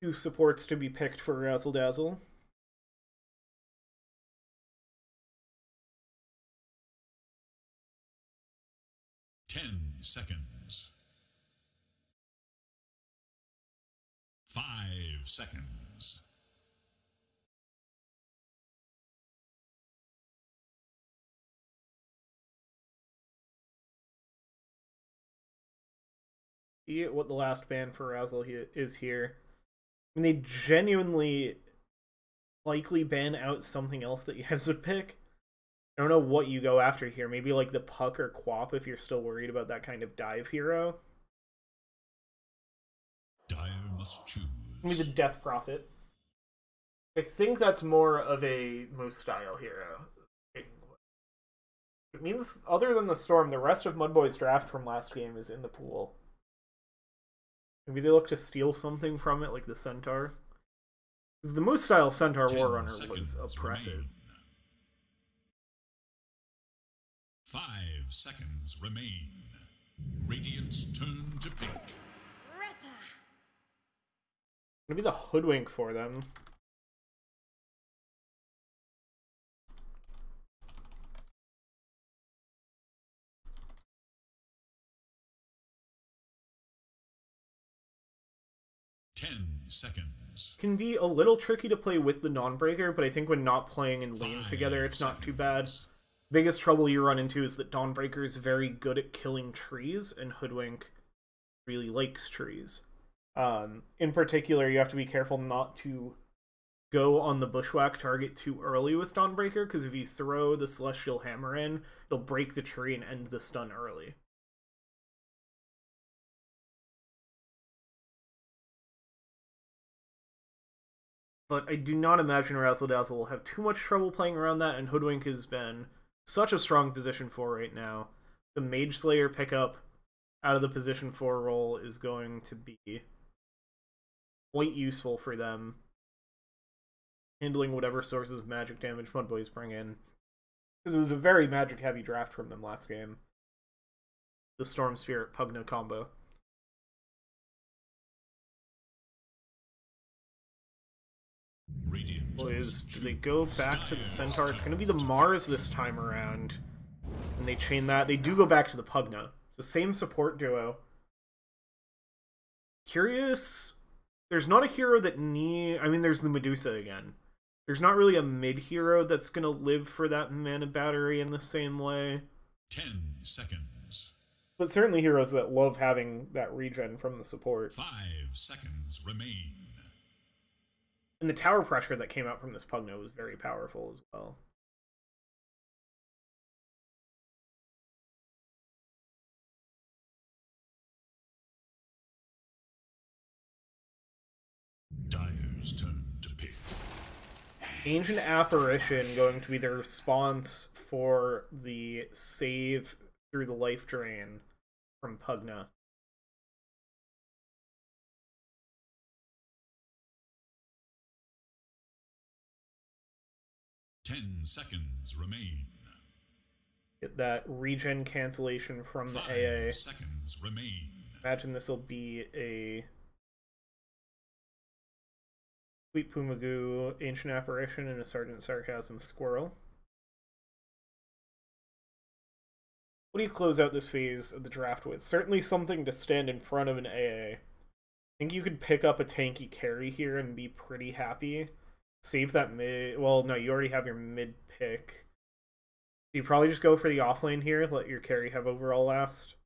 2 supports to be picked for Razzle Dazzle. Ten seconds. 5 seconds. See what the last ban for Razzle is here. I mean, they genuinely likely ban out something else that you guys would pick. I don't know what you go after here. Maybe like the Puck or Quap if you're still worried about that kind of dive hero. Dyer must choose. Maybe the Death Prophet. I think that's more of a Moose style hero. It means, other than the Storm, the rest of MUDBOY's draft from last game is in the pool. Maybe they look to steal something from it, like the Centaur. Because the Moose style Centaur 10 Warrunner was seconds oppressive. remain. 5 seconds remain. Radiant's turn to pink. Gonna be the Hoodwink for them. Ten seconds. Can be a little tricky to play with the Dawnbreaker, but I think when not playing in lane 5 together, it's not too bad. seconds. Biggest trouble you run into is that Dawnbreaker is very good at killing trees, and Hoodwink really likes trees. In particular, you have to be careful not to go on the Bushwhack target too early with Dawnbreaker, because if you throw the Celestial Hammer in, it'll break the tree and end the stun early. but I do not imagine Razzil Dazzle will have too much trouble playing around that, and Hoodwink has been such a strong position 4 right now. The Mage Slayer pickup out of the position 4 role is going to be quite useful for them, handling whatever sources of magic damage MUDBOYS bring in. Because it was a very magic-heavy draft from them last game. The Storm Spirit Pugna combo. Boys, do they go back to the Centaur? It's going to be the Mars this time around. And they chain that. They do go back to the Pugna. So same support duo. Curious. There's not a hero that I mean, there's the Medusa again. There's not really a mid-hero that's going to live for that mana battery in the same way. 10 seconds. But certainly heroes that love having that regen from the support. 5 seconds remain. And the tower pressure that came out from this Pugna was very powerful as well. Dire's turn to pick. Ancient Apparition going to be the response for the save through the life drain from Pugna. Ten seconds remain. Get that regen cancellation from the 5 AA. seconds remain. Imagine this will be a Sweet Pumagoo, Ancient Apparition, and a Sergeant Sarcasm Squirrel. What do you close out this phase of the draft with? Certainly something to stand in front of an AA. I think you could pick up a tanky carry here and be pretty happy. Save that mid... Well, no, you already have your mid pick. You probably just go for the offlane here, let your carry have overall last.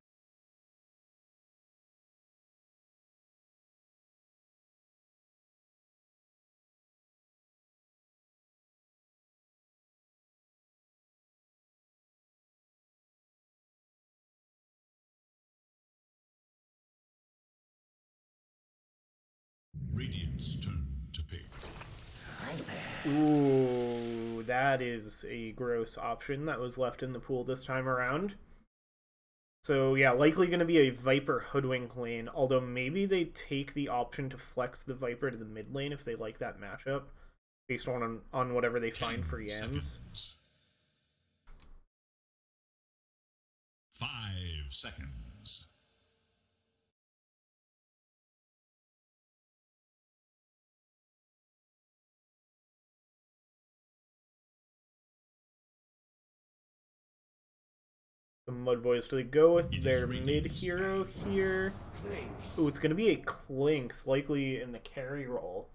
Radiant's turn to pick. Ooh, that is a gross option that was left in the pool this time around. So yeah, likely going to be a Viper Hoodwink lane, although maybe they take the option to flex the Viper to the mid lane if they like that matchup, based on whatever they find for Yams. 5 seconds. The MUDBOYS, do they go with their mid-hero here? Ooh, it's going to be a Clinks, likely in the carry role.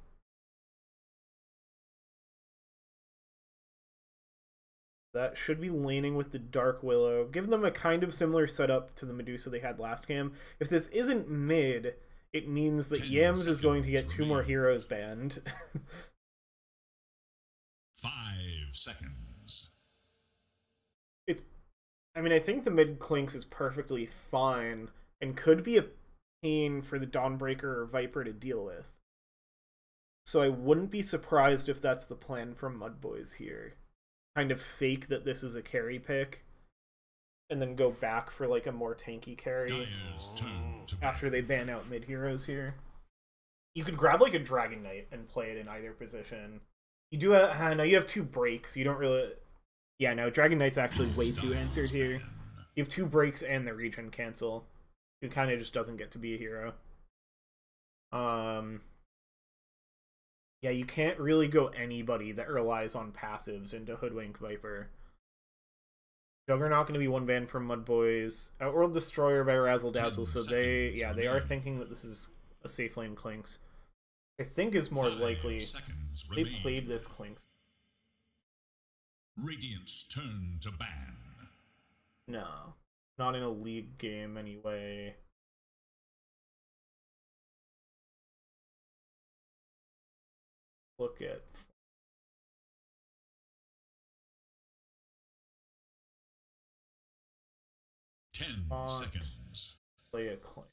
That should be laning with the Dark Willow. Give them a kind of similar setup to the Medusa they had last game. If this isn't mid, it means that Yams is going to get 2 more heroes banned. 5 seconds. I mean, I think the mid Clinks is perfectly fine and could be a pain for the Dawnbreaker or Viper to deal with. So I wouldn't be surprised if that's the plan from MUDBOYS here. Kind of fake that this is a carry pick, and then go back for like a more tanky carry after they ban out mid heroes here. You could grab like a Dragon Knight and play it in either position. You do now you have 2 breaks. You don't really... Yeah, no, Dragon Knight's actually way too answered here. You have 2 breaks and the regen cancel. Who kind of just doesn't get to be a hero. Yeah, you can't really go anybody that relies on passives into Hoodwink Viper. Juggernaut going to be 1 ban from MUDBOYS. Outworld Destroyer by Razzil Dazzle, so they are thinking that this is a safe lane Clinks. I think is more likely they played this Clinks. Radiant's turn to ban. No, not in a league game anyway. Look at 10 seconds. Play a Clink.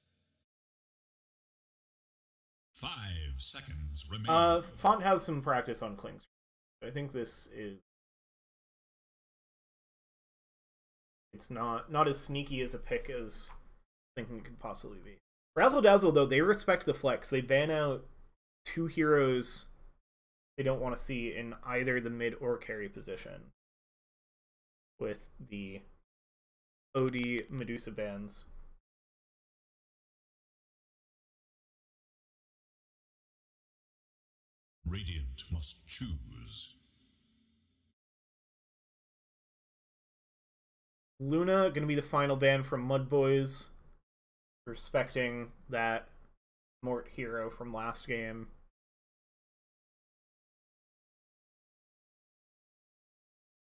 5 seconds remain. Font has some practice on Klings. I think this is... It's not as sneaky as a pick as thinking it could possibly be. Razzil Dazzle, though, they respect the flex. They ban out 2 heroes they don't want to see in either the mid or carry position with the OD Medusa bans. Radiant must choose. Luna gonna be the final ban from MUDBOYS, respecting that Mort hero from last game.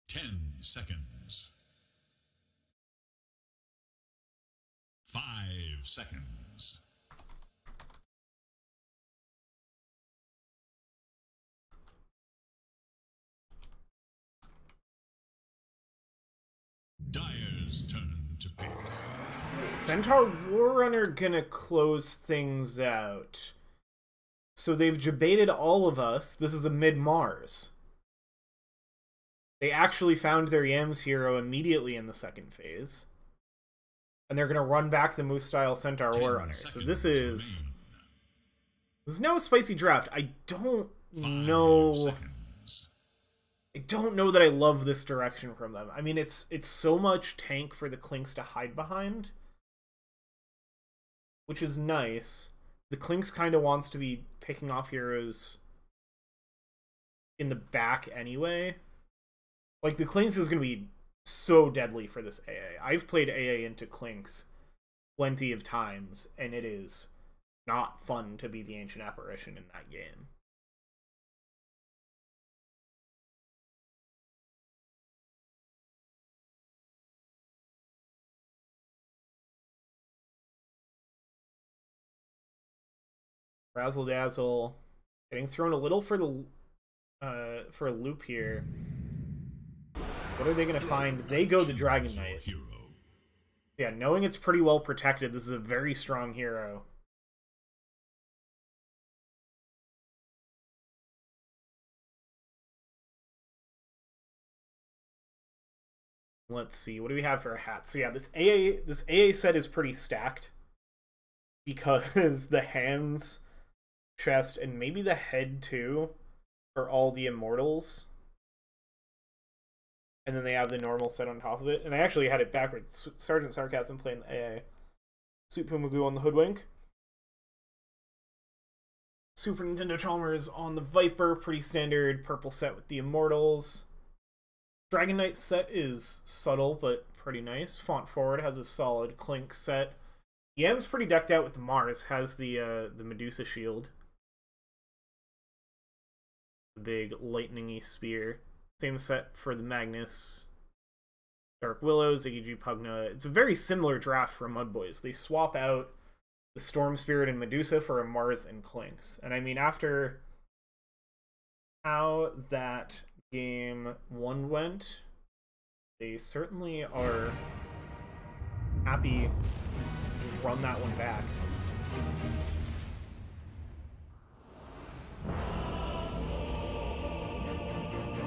Ten seconds. 5 seconds. Dire's turn to pick. Centaur Warrunner gonna close things out. So they've debated all of us. This is a mid-Mars. They actually found their Yams hero immediately in the second phase. And they're gonna run back the Moose-style Centaur Warrunner. So this is now a spicy draft. I don't know that I love this direction from them. I mean, it's so much tank for the Clinks to hide behind, which is nice. The Clinks kind of wants to be picking off heroes in the back anyway. Like, the Clinks is going to be so deadly for this AA. I've played AA into Clinks plenty of times, and it is not fun to be the Ancient Apparition in that game. Razzil Dazzle getting thrown a little for a loop here. What are they going to find? They go the Dragon Knight. Yeah, knowing it's pretty well protected, this is a very strong hero. Let's see, what do we have for a hat? So yeah, this AA set is pretty stacked because the hands, chest, and maybe the head too are all the immortals. And then they have the normal set on top of it. And I actually had it backwards. Sergeant Sarcasm playing the AA. Sweet Pumagoo on the Hoodwink. Super Nintendo Chalmers on the Viper. Pretty standard purple set with the Immortals. Dragon Knight set is subtle, but pretty nice. Font Forward has a solid Clink set. Yam's pretty decked out with the Mars. Has the Medusa shield. The big lightning-y spear. Same set for the Magnus, Dark Willow, Ziggy G Pugna. It's a very similar draft from MUDBOYS. They swap out the Storm Spirit and Medusa for a Mars and Clinks. And I mean, after how that game 1 went, they certainly are happy to run that one back.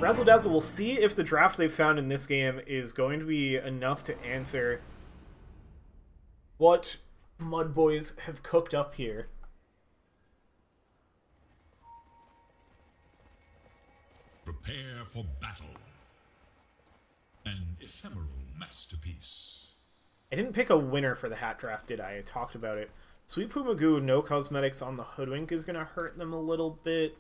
Razzil Dazzle, will see if the draft they've found in this game is going to be enough to answer what MUDBOYS have cooked up here. Prepare for battle. An ephemeral masterpiece. I didn't pick a winner for the hat draft, did I? I talked about it. Sweet Pumagoo, no cosmetics on the Hoodwink is going to hurt them a little bit.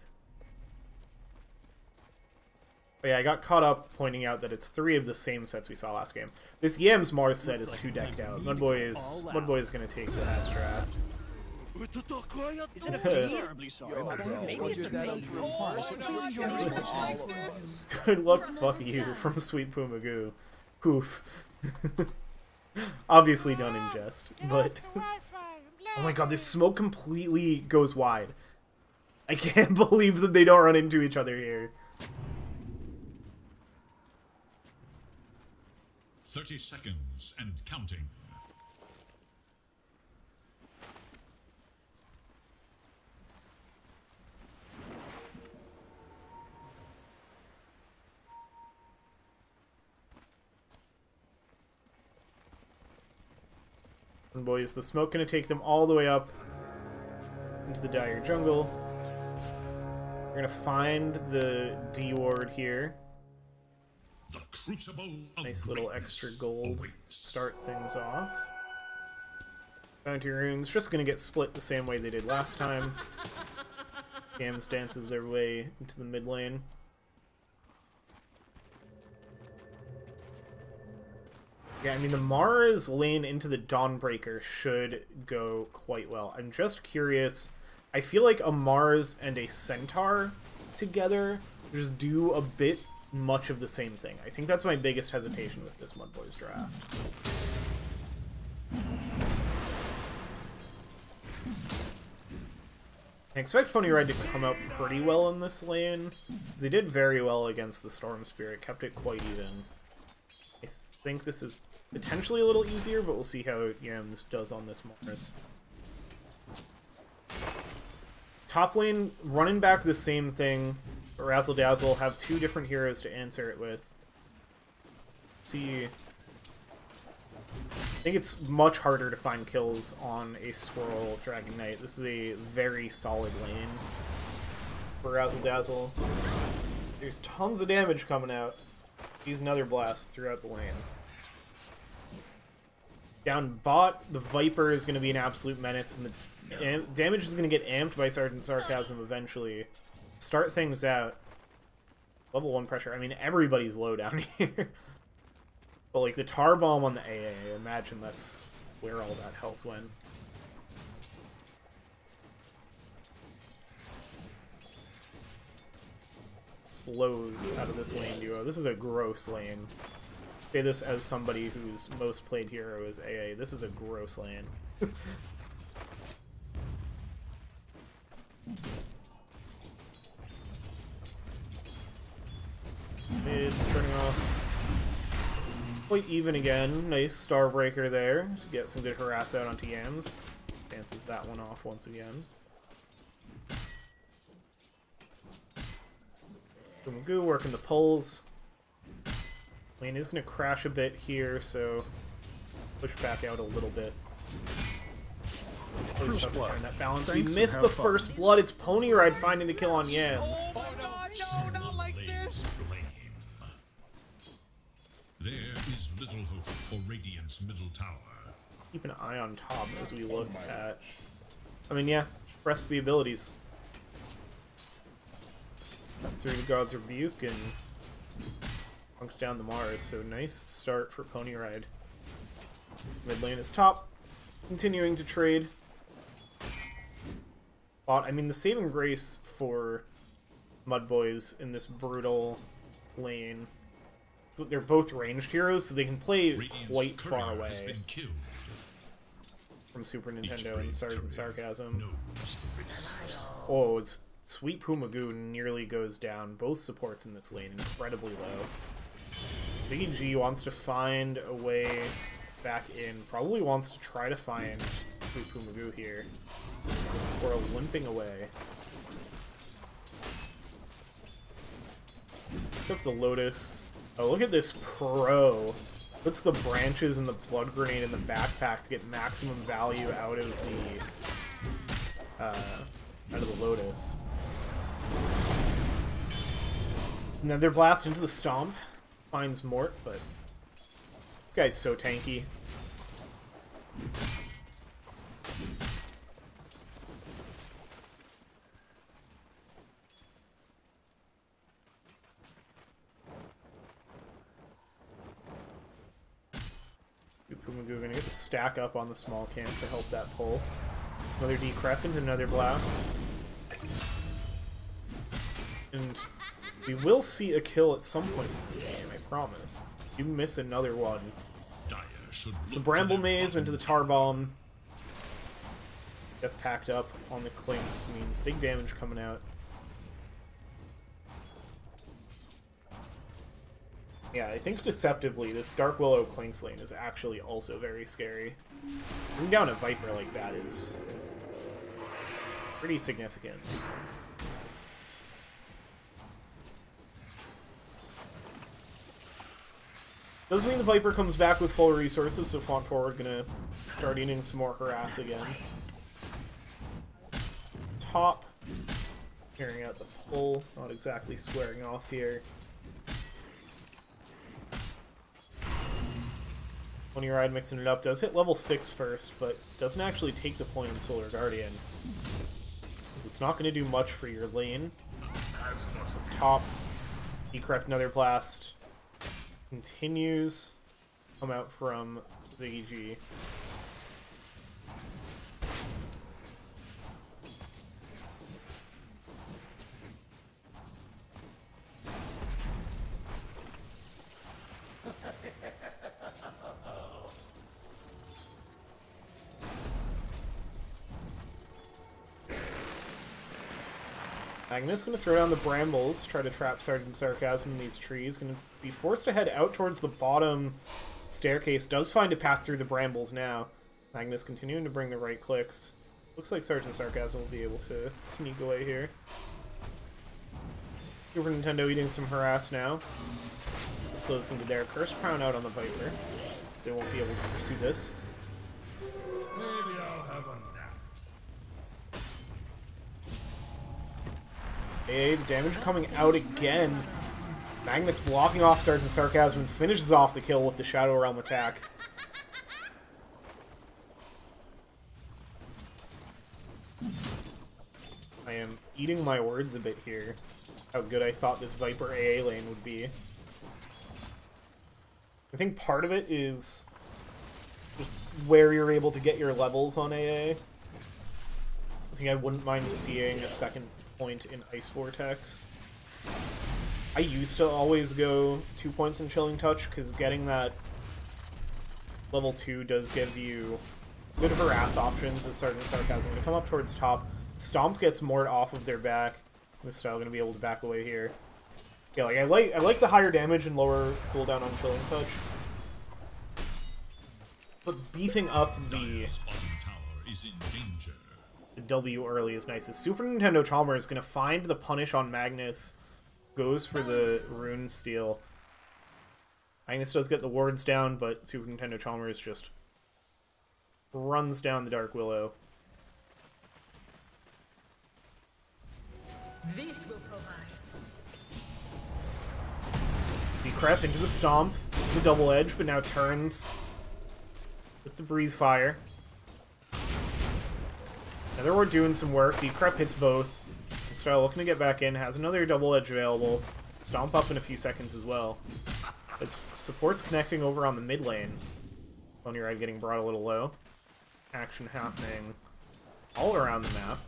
But yeah, I got caught up pointing out that it's 3 of the same sets we saw last game. This Yams Mars set is too decked out. MUDBOY is going to take the hat draft. Is it a terribly sorry? Maybe it's a bait. Good luck, fuck you, from Sweet Pumagoo. Poof. Obviously done in jest, but... Oh my god, this smoke completely goes wide. I can't believe that they don't run into each other here. 30 seconds and counting. Boys, the smoke gonna take them all the way up into the dire jungle. We're gonna find the D ward here. The crucible of Nice little extra gold. awaits. Start things off. Bounty runes just gonna get split the same way they did last time. Gams dances their way into the mid lane. Yeah, I mean, the Mars lane into the Dawnbreaker should go quite well. I'm just curious. I feel like a Mars and a Centaur together just do a bit much of the same thing. I think that's my biggest hesitation with this MUDBOYS draft. I expect Pony Ride to come out pretty well in this lane. They did very well against the Storm Spirit, kept it quite even. I think this is potentially a little easier, but we'll see how Yams does on this Mars. Top lane, running back the same thing. Razzil Dazzle, have two different heroes to answer it with. See, I think it's much harder to find kills on a Squirrel Dragon Knight. This is a very solid lane for Razzil Dazzle. There's tons of damage coming out. Use another blast throughout the lane. Down bot, the Viper is going to be an absolute menace, and the damage is going to get amped by Sergeant Sarcasm eventually. Start things out. Level 1 pressure. I mean, everybody's low down here. But, like, the Tar Bomb on the AA, I imagine that's where all that health went. Slows out of this lane duo. This is a gross lane. Say this as somebody whose most played hero is AA. This is a gross lane. Mid starting off quite even again. Nice Starbreaker there to get some good harass out onto Yams. Dances that one off once again. Magoo working the pulls. Lane is going to crash a bit here, so push back out a little bit. Always tough to find that balance. We missed the first blood. It's Pony Ride finding the kill on Yams. Oh no, not like this! There is little hope for Radiant's middle tower. Keep an eye on top as we look at... I mean, yeah, rest of the abilities. Through the God's Rebuke and punks down the Mars, so nice start for Pony Ride. Mid lane is top, continuing to trade. Bot, I mean, the saving grace for MUDBOYS in this brutal lane, they're both ranged heroes, so they can play Radiant's quite courier far has away been killed. from Super Each Nintendo and Radiant's Sergeant courier Sarcasm. knows the risks. Oh, it's Sweet Pumagoo nearly goes down. Both supports in this lane incredibly low. DG wants to find a way back in. Probably wants to try to find Sweet Pumagoo here. The Squirrel limping away. Picks up the Lotus. Oh, look at this pro. Puts the branches and the blood grenade in the backpack to get maximum value out of the Lotus. Another blast into the Stomp. Finds Mort, but this guy's so tanky. Pumagoo gonna get the stack up on the small camp to help that pull. Another decrep into another blast. And we will see a kill at some point in this game, I promise. You miss another one. Dire should The look Bramble to their Maze into the bottom Tar Bomb. Death packed up on the Clinks means big damage coming out. Yeah, I think deceptively, this Dark Willow Clinks lane is actually also very scary. Bring down a Viper like that is pretty significant. Doesn't mean the Viper comes back with full resources, so Font Forward gonna start eating some more harass again. Top. Carrying out the pull. Not exactly squaring off here. Pony Ride mixing it up. Does hit level 6 first, but doesn't actually take the point in Solar Guardian. It's not going to do much for your lane. Top. Decrypt another blast. Continues. Come out from Ziggy G. Magnus going to throw down the brambles, try to trap Sergeant Sarcasm in these trees. Going to be forced to head out towards the bottom staircase. Does find a path through the brambles now. Magnus continuing to bring the right clicks. Looks like Sergeant Sarcasm will be able to sneak away here. Super Nintendo eating some harass now. This slows him to there. Curse Crown out on the Viper. They won't be able to pursue this. Maybe I'll have a nap. The damage coming out again. Magnus blocking off Sergeant Sarcasm and finishes off the kill with the Shadow Realm attack. I am eating my words a bit here. How good I thought this Viper AA lane would be. I think part of it is just where you're able to get your levels on AA. I think I wouldn't mind seeing a second point in Ice Vortex. I used to always go 2 points in Chilling Touch, because getting that level 2 does give you good harass options as Sergeant Sarcasm. Going to come up towards top. Stomp gets moored off of their back. Moostyle going to be able to back away here. Yeah, like I like the higher damage and lower cooldown on Chilling Touch. But beefing up the W early is nice. As Super Nintendo Chalmers is going to find the punish on Magnus. Goes for the Rune Steel. Magnus does get the wards down, but Super Nintendo Chalmers just runs down the Dark Willow. This will provide. He crept into the Stomp, the Double Edge, but now turns with the Breathe Fire. Now they're doing some work. The Crep hits both. Style looking to get back in, has another Double Edge available. Stomp up in a few seconds as well. As support's connecting over on the mid lane. Pony Ride getting brought a little low. Action happening all around the map.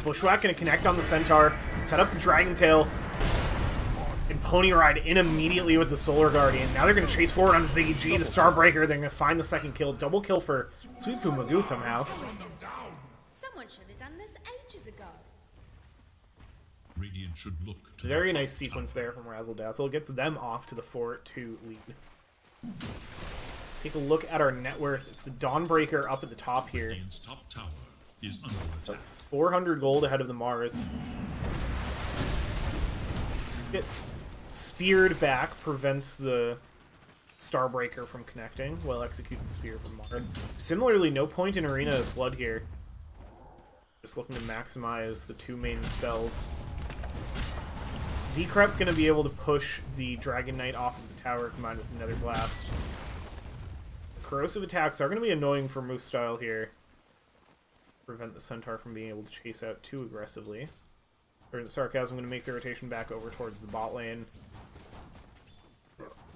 Bushwhack gonna connect on the Centaur, set up the Dragon Tail, and Pony Ride in immediately with the Solar Guardian. Now they're gonna chase forward on the Ziggy G, the Starbreaker. They're gonna find the second kill. Double kill for Sweet Poo Magoo somehow. Someone should have done this ages ago. Radiant should look to Very nice sequence there from Razzil Dazzle. Gets them off to the 4-2 lead. Take a look at our net worth. It's the Dawnbreaker up at the top here. Radiant's top tower is under attack. 400 gold ahead of the Mars. Get speared back, prevents the Starbreaker from connecting. Well executed spear from Mars. Similarly, no point in Arena of Blood here. Just looking to maximize the two main spells. Decrep gonna be able to push the Dragon Knight off of the tower combined with another blast. Corrosive attacks are gonna be annoying for Moose Style here. Prevent the Centaur from being able to chase out too aggressively. Or Sarcasm going to make the rotation back over towards the bot lane.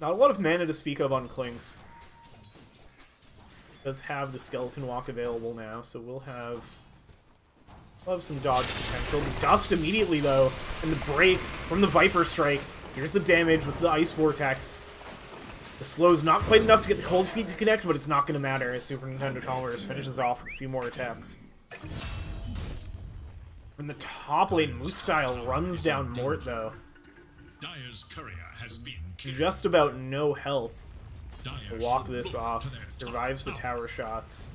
Not a lot of mana to speak of on Clinks. Does have the Skeleton Walk available now, so we'll have some dodge potential. The Dust immediately, though, and the break from the Viper Strike. Here's the damage with the Ice Vortex. The slow's not quite enough to get the Cold Feet to connect, but it's not going to matter as Super Nintendo Chalmers finishes off with a few more attacks. From the top lane, Moose Style runs down Mort, though. Dire's courier has been killed. Just about no health to Dire walk should this look off. to their top Survives the tower. tower shots.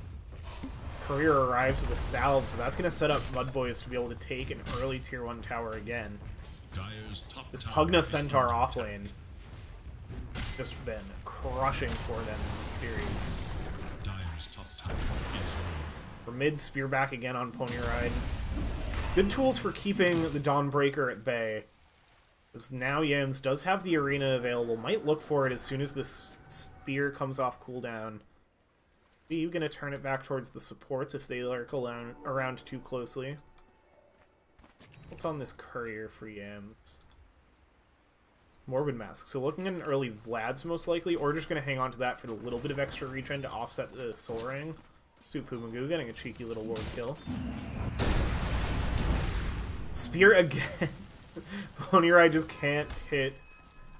Courier arrives with a salve, so that's going to set up MUDBOYS to be able to take an early tier 1 tower again. Dire's top This tower Pugna is Centaur under off attack. lane just been crushing for them in the series. Dire's top tower is ruined. For mid, spear back again on Pony Ride. Good tools for keeping the Dawnbreaker at bay. Because now Yams does have the arena available. Might look for it as soon as this spear comes off cooldown. Are you going to turn it back towards the supports if they lurk around too closely? What's on this courier for Yams? Morbid Mask. So looking at an early Vlad's most likely, or just going to hang on to that for the little bit of extra regen to offset the Soul Ring. Supu Magoo getting a cheeky little ward kill. Spear again. Pony Ride just can't hit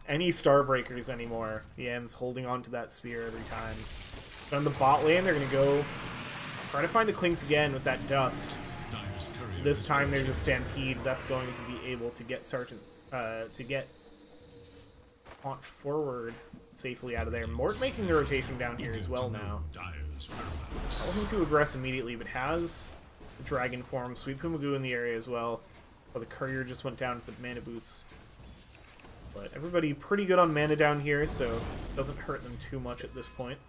any Starbreakers anymore. Yam's holding on to that spear every time. But on the bot lane, they're going to go try to find the Clinks again with that dust. Dire's courier This time there's a Stampede that's going to be able to get Sergeant, to get Font forward safely out of there. Mort making the rotation down here as well now. Dire's whereabouts. Not looking to aggress immediately, but has the Dragon form. Sweet Pumagoo in the area as well. Oh, the Courier just went down with the mana boots. But everybody pretty good on mana down here, so it doesn't hurt them too much at this point.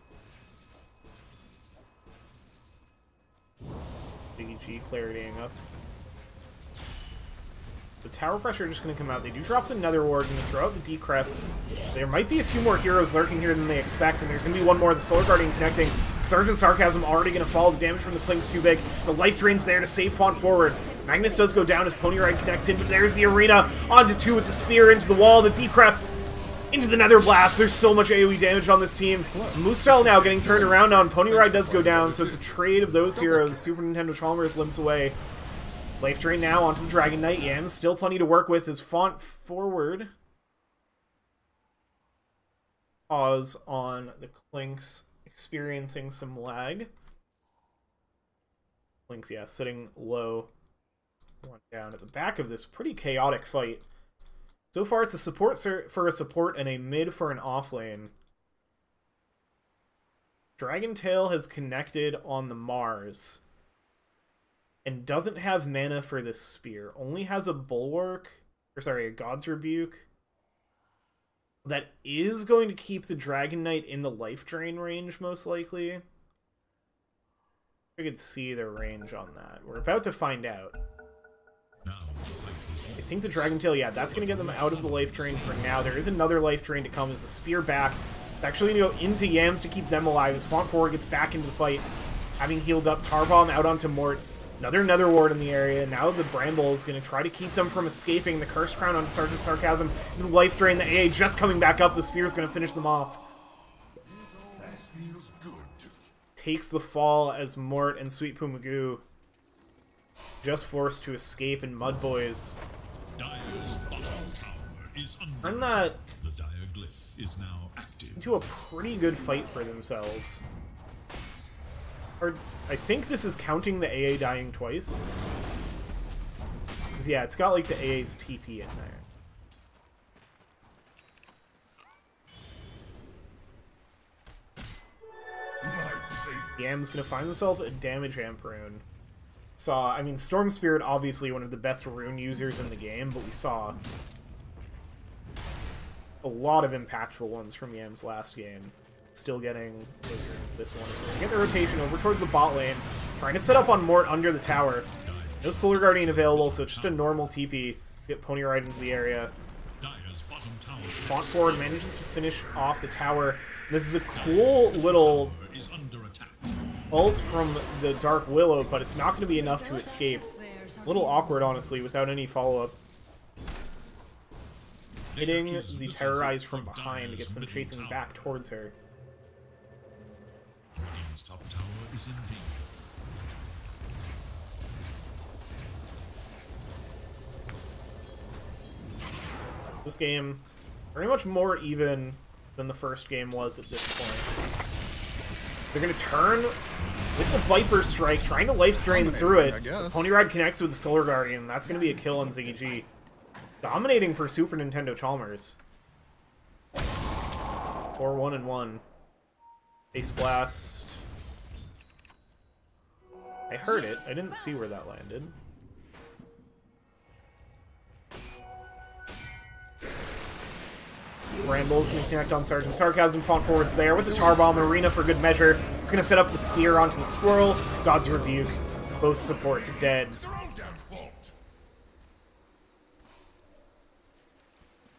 Biggie G claritying up. The tower pressure just going to come out. They do drop the Nether Ward and throw out the Decrep. There might be a few more heroes lurking here than they expect, and there's going to be one more. The Solar Guardian connecting. Sergeant Sarcasm already going to fall. The damage from the Clink's too big. The life drain's there to save Font forward. Magnus does go down as Pony Ride connects in, but there's the arena. Onto 2 with the spear into the wall. The Decrep into the Nether Blast. There's so much AoE damage on this team. Moostel now getting turned around on. Pony Ride does go down, so it's a trade of those heroes. Super Nintendo Chalmers limps away. Life Drain now onto the Dragon Knight. Yams still plenty to work with as Font forward. Pause on the Clinks experiencing some lag. Clinks, yeah, sitting low. One down at the back of this pretty chaotic fight. So far it's a support for a support and a mid for an off lane. Dragon Tail has connected on the Mars. And doesn't have mana for this spear. Only has a Bulwark, or sorry, a God's Rebuke. That is going to keep the Dragon Knight in the life drain range, most likely. I could see their range on that. We're about to find out. Now the fight is I think the Dragon Tail, yeah, that's going to get them out of the life drain for now. There is another life drain to come as the spear back. It's actually going to go into Yams to keep them alive as Font Forward gets back into the fight. Having healed up, Tarbomb out onto Mort. Another Nether Ward in the area. Now the Bramble is going to try to keep them from escaping. The Cursed Crown on Sergeant Sarcasm. The life drain, the AA just coming back up. The spear is going to finish them off. Takes the fall as Mort and Sweet Pumagoo just forced to escape, and MUDBOYS Dire's bottom tower is under turn that The Dire Glyph is now active. into a pretty good fight for themselves. Or, I think this is counting the AA dying twice. 'Cause, yeah, it's got like the AA's TP in there. Yam's gonna find himself a damage amp rune. I mean, Storm Spirit, obviously one of the best rune users in the game, but we saw a lot of impactful ones from Yam's last game. Still getting those runes this one. So we're gonna get the rotation over towards the bot lane, trying to set up on Mort under the tower. No Solar Guardian available, so it's just a normal TP to get Pony Ride into the area. Dire's bottom tower Font Forward manages to finish off the tower. This is a cool little is under attack. ult from the Dark Willow, but it's not going to be enough to escape. A little awkward, honestly, without any follow-up. Hitting the Terrorize from behind gets them chasing back towards her. Radiant's top tower is in danger. This game, very much more even than the first game was at this point. They're going to turn with the Viper Strike, trying to life drain through it. Pony Ride connects with the Solar Guardian. That's going to be a kill on Ziggy G. Dominating for Super Nintendo Chalmers. 4-1-1. Ace Blast. I heard it. I didn't see where that landed. Brambles going to connect on Sergeant Sarcasm. Font Forward's there with the Tar Bomb. Arena for good measure. It's going to set up the Spear onto the Squirrel. God's Rebuke. Both supports dead.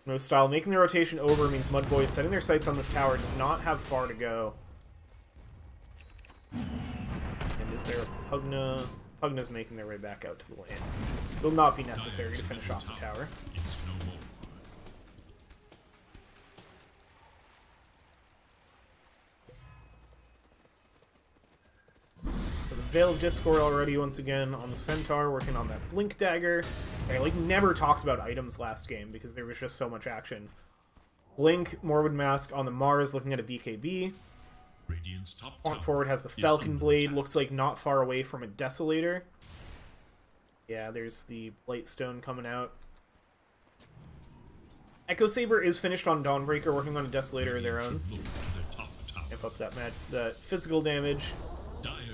No style. Making the rotation over means MUDBOYS setting their sights on this tower does not have far to go. And is there a Pugna? Pugna's making their way back out to the lane. Will not be necessary to finish off the tower. So the Veil of Discord already once again on the Centaur, working on that Blink Dagger. I like never talked about items last game because there was just so much action. Blink, Morbid Mask on the Mars, looking at a BKB. Font Forward has the Falcon Blade, looks like not far away from a Desolator. Yeah, there's the Blightstone coming out. Echo Saber is finished on Dawnbreaker, working on a Desolator of their own. Amp up that physical damage.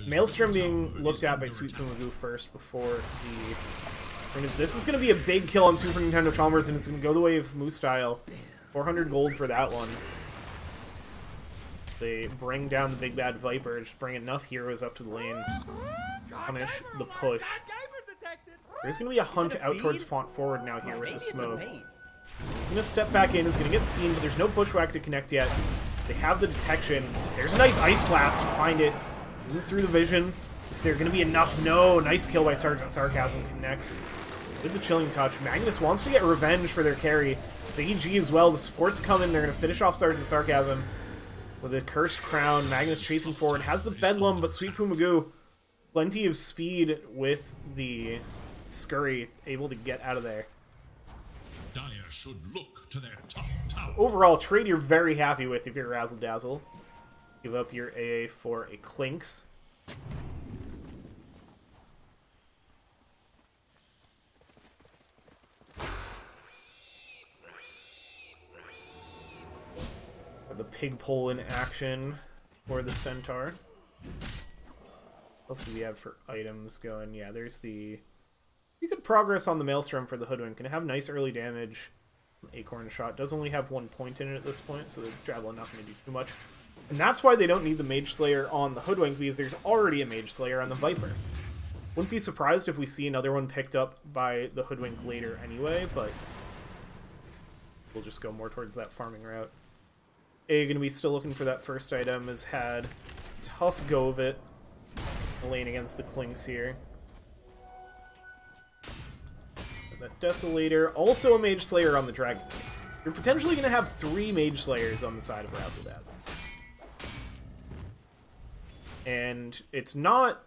Maelstrom being looked at by Sweet Pumagoo first before the... This is going to be a big kill on Super Nintendo Chalmers, and it's going to go the way of Moose Style. 400 gold for that one. They bring down the Big Bad Viper, just bring enough heroes up to the lane. Punish the push. There's going to be a hunt out towards Font Forward now here with the smoke. He's going to step back in, he's going to get seen, but there's no bushwhack to connect yet. They have the detection. There's a nice Ice Blast to find it. Move through the vision. Is there going to be enough? No! Nice kill by Sergeant Sarcasm. Connects with the Chilling Touch. Magnus wants to get revenge for their carry. ZG as well. The supports come in. They're going to finish off Sergeant Sarcasm with a Cursed Crown. Magnus chasing forward. Has the Bedlam, but Sweet Pumagoo, plenty of speed with the Scurry, able to get out of there. Dire should look to their top tower. Overall, trade you're very happy with if you're Razzil Dazzle. Give up your AA for a Clinks. The pig pole in action for the Centaur. What else do we have for items going? Yeah, there's the... You could progress on the Maelstrom for the Hoodwink. Can have nice early damage. Acorn Shot does only have 1 point in it at this point, so the Javelin not going to do too much. And that's why they don't need the Mage Slayer on the Hoodwink, because there's already a Mage Slayer on the Viper. Wouldn't be surprised if we see another one picked up by the Hoodwink later anyway, but we'll just go more towards that farming route. A going to be still looking for that first item, has had a tough go of it. The lane against the Clinks here. That Desolator, also a Mage Slayer on the Dragon. You're potentially going to have 3 Mage Slayers on the side of Razzil Dazzle. And it's not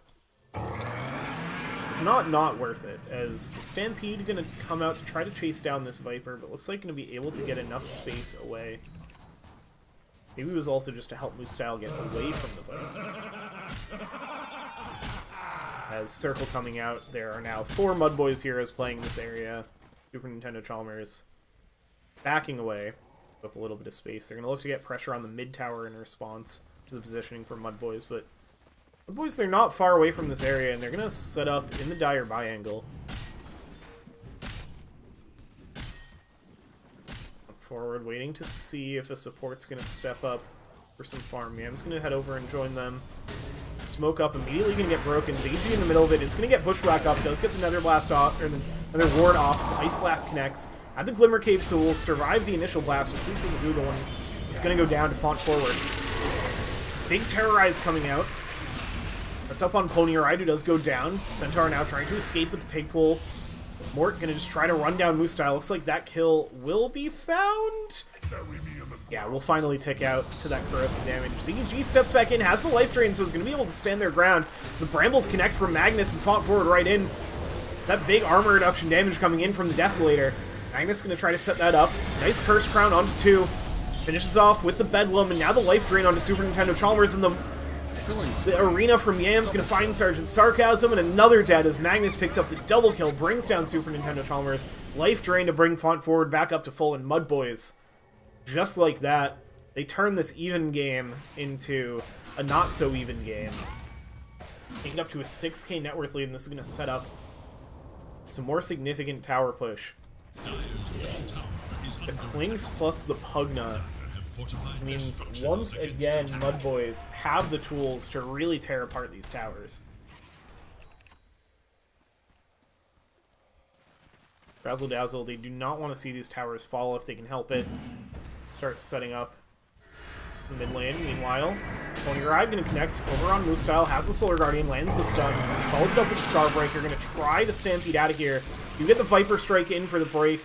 worth it, as the Stampede going to come out to try to chase down this Viper, but looks like going to be able to get enough space away. Maybe it was also just to help Moose Style get away from the Viper. As Circle coming out, there are now 4 MUDBOYS heroes playing in this area. Super Nintendo Chalmers backing away with a little bit of space. They're going to look to get pressure on the mid tower in response to the positioning for MUDBOYS, but MUDBOYS, they're not far away from this area, and they're going to set up in the Dire Biangle. Forward, waiting to see if a support's going to step up for some farm. Yeah, I'm just going to head over and join them. Smoke up, immediately going to get broken. ZG in the middle of it. It's going to get Bushwhack up. Does get the Nether Blast off, or the Nether Ward off. The Ice Blast connects. At the Glimmer Cape, so we'll survive the initial blast. We'll sweep the Google one. It's going to go down to Font Forward. Big Terrorize coming out. That's up on Pony Ride, who does go down. Centaur now trying to escape with the Pig Pole. Mort going to just try to run down Moose Style. Looks like that kill will be found. Yeah, we'll finally tick out to that corrosive damage. ZG steps back in, has the life drain, so is going to be able to stand their ground. The Brambles connect from Magnus and Font Forward right in. That big armor reduction damage coming in from the Desolator. Magnus going to try to set that up. Nice Curse Crown onto 2. Finishes off with the Bedlam, and now the life drain onto Super Nintendo Chalmers, and the arena from Yam's going to find Sergeant Sarcasm, and another dead as Magnus picks up the double kill, brings down Super Nintendo Chalmers. Life drain to bring Font Forward back up to full, and MUDBOYS, just like that, they turn this even game into a not-so-even game. Taking up to a 6k net worth lead, and this is going to set up some more significant tower push. The Clinks plus the Pugna means once again MUDBOYS have the tools to really tear apart these towers. Razzil Dazzle, they do not want to see these towers fall if they can help it. Start setting up the mid lane. Meanwhile, Tony Ride going to connect over on Moose Style, has the Solar Guardian, lands the stun, follows it up with the Starbreaker, going to try to stampede out of here. You get the Viper Strike in for the break.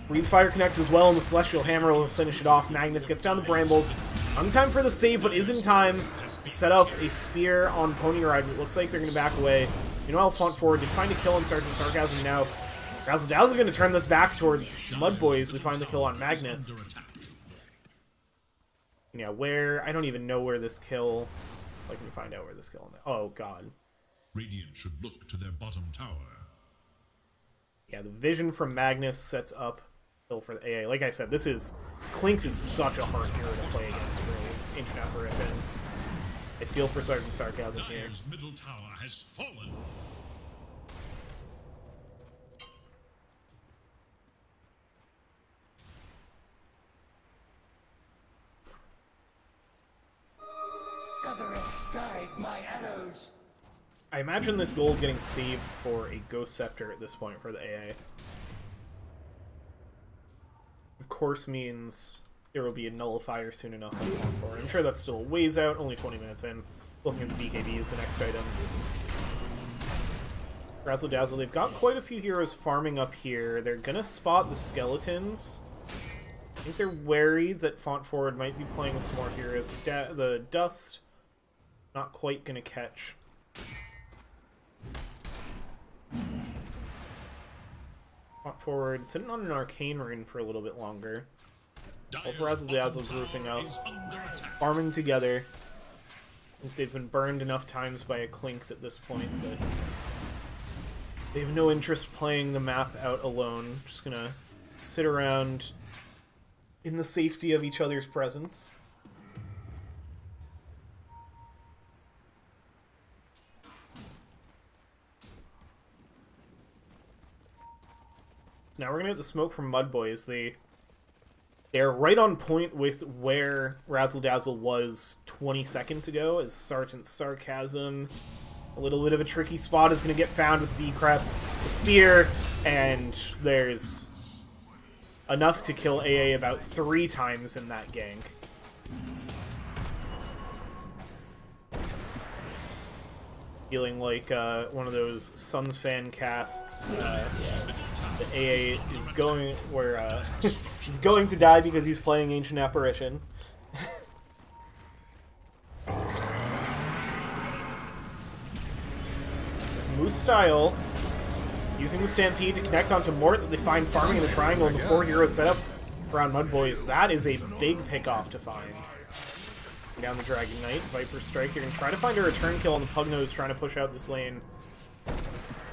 Breathe Fire connects as well, and the Celestial Hammer will finish it off. Magnus gets down the Brambles. On time for the save, but is in time to set up a spear on Pony Ride. It looks like they're going to back away. Meanwhile, Font Forward did find a kill on Sergeant Sarcasm now. Razzil Dazzle going to turn this back towards the MUDBOYS. They find the kill on Magnus. Yeah, where... I don't even know where this kill... I can find out where this kill... Oh, God. Radiant should look to their bottom tower. Yeah, the vision from Magnus sets up kill for the AA. Like I said, this is... Clinks is such a hard hero to play against for Ancient Apparition. I feel for Sergeant Sarcasm here. Dire's middle tower has fallen. Guide my arrows. I imagine this gold getting saved for a Ghost Scepter at this point for the AA. Of course means there will be a Nullifier soon enough. I'm sure that's still a ways out, only 20 minutes in. Looking at the BKB is the next item. Razzil Dazzle, they've got quite a few heroes farming up here. They're gonna spot the skeletons. I think they're wary that Font Forward might be playing with some more heroes. The Dust, not quite gonna catch. Font Forward, sitting on an Arcane Rune for a little bit longer. Both Razzil Dazzle grouping up, farming together. I think they've been burned enough times by a Clinks at this point that they have no interest playing the map out alone. Just gonna sit around in the safety of each other's presence. Now we're gonna get the smoke from MUDBOYS. They're right on point with where Razzil Dazzle was 20 seconds ago, as Sergeant Sarcasm. A little bit of a tricky spot is going to get found with Decrep, the spear, and there's enough to kill AA about 3 times in that gank. Feeling like one of those Suns fan casts. The AA is going where he's going to die because he's playing Ancient Apparition. Moose Style using the Stampede to connect onto Mort that they find farming in the triangle, and the 4 heroes set up around MUDBOYS. That is a big pickoff to find. Down the Dragon Knight, Viper Strike. They're going to try to find a return kill on the Pugnos trying to push out this lane.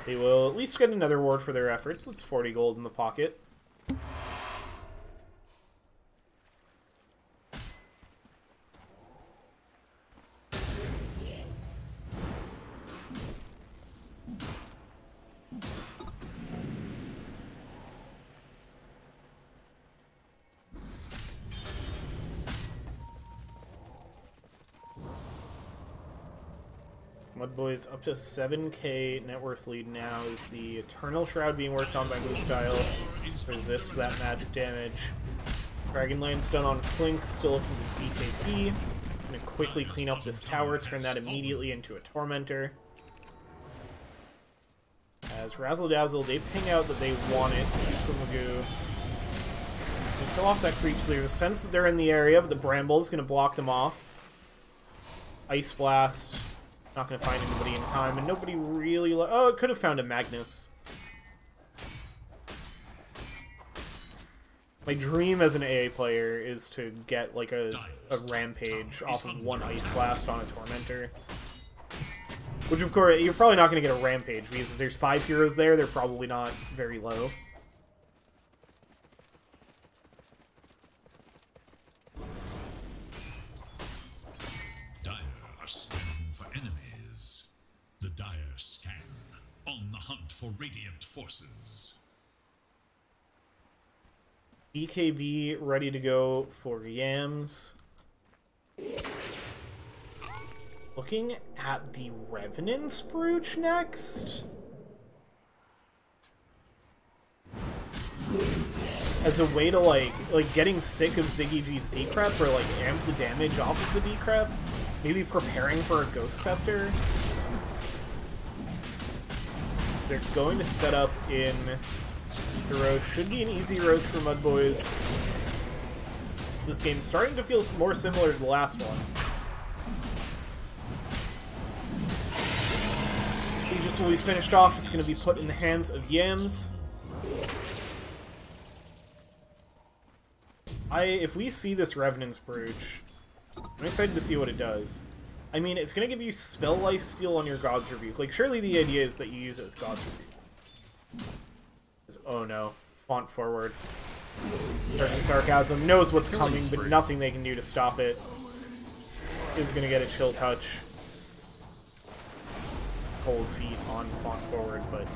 They will at least get another ward for their efforts. That's 40 gold in the pocket. MUDBOYS up to 7k net worth lead now. Is the Eternal Shroud being worked on by Moose Style. Resist that magic damage. Dragonlance done on Clink, still looking for BKB. Gonna quickly clean up this tower, turn that immediately into a Tormentor. As Razzil Dazzle, they ping out that they want it. Speak from Magoo. They kill off that creep, so there's a sense that they're in the area, but the Bramble's gonna block them off. Ice Blast. Not going to find anybody in time, and nobody really... Oh, it could have found a Magnus. My dream as an AA player is to get, like, a Rampage off of 1 Ice Blast on a Tormentor. Which, of course, you're probably not going to get a Rampage, because if there's 5 heroes there, they're probably not very low. The Dire scan, on the hunt for Radiant forces. BKB ready to go for Yams. Looking at the Revenant's Brooch next. As a way to like getting sick of Ziggy G's decrep, or like amp the damage off of the decrep. Maybe preparing for a Ghost Scepter. They're going to set up in the Roach. Should be an easy Roach for MUDBOYS. So this game's starting to feel more similar to the last one. Just when we finished off, it's going to be put in the hands of Yams. If we see this Revenant's Brooch, I'm excited to see what it does. I mean, it's going to give you spell lifesteal on your God's Rebuke. Like, surely the idea is that you use it with God's Rebuke. Oh no. Font forward. Certain Sarcasm knows what's coming, but nothing they can do to stop it. Is going to get a Chill Touch. Cold Feet on Font forward, but...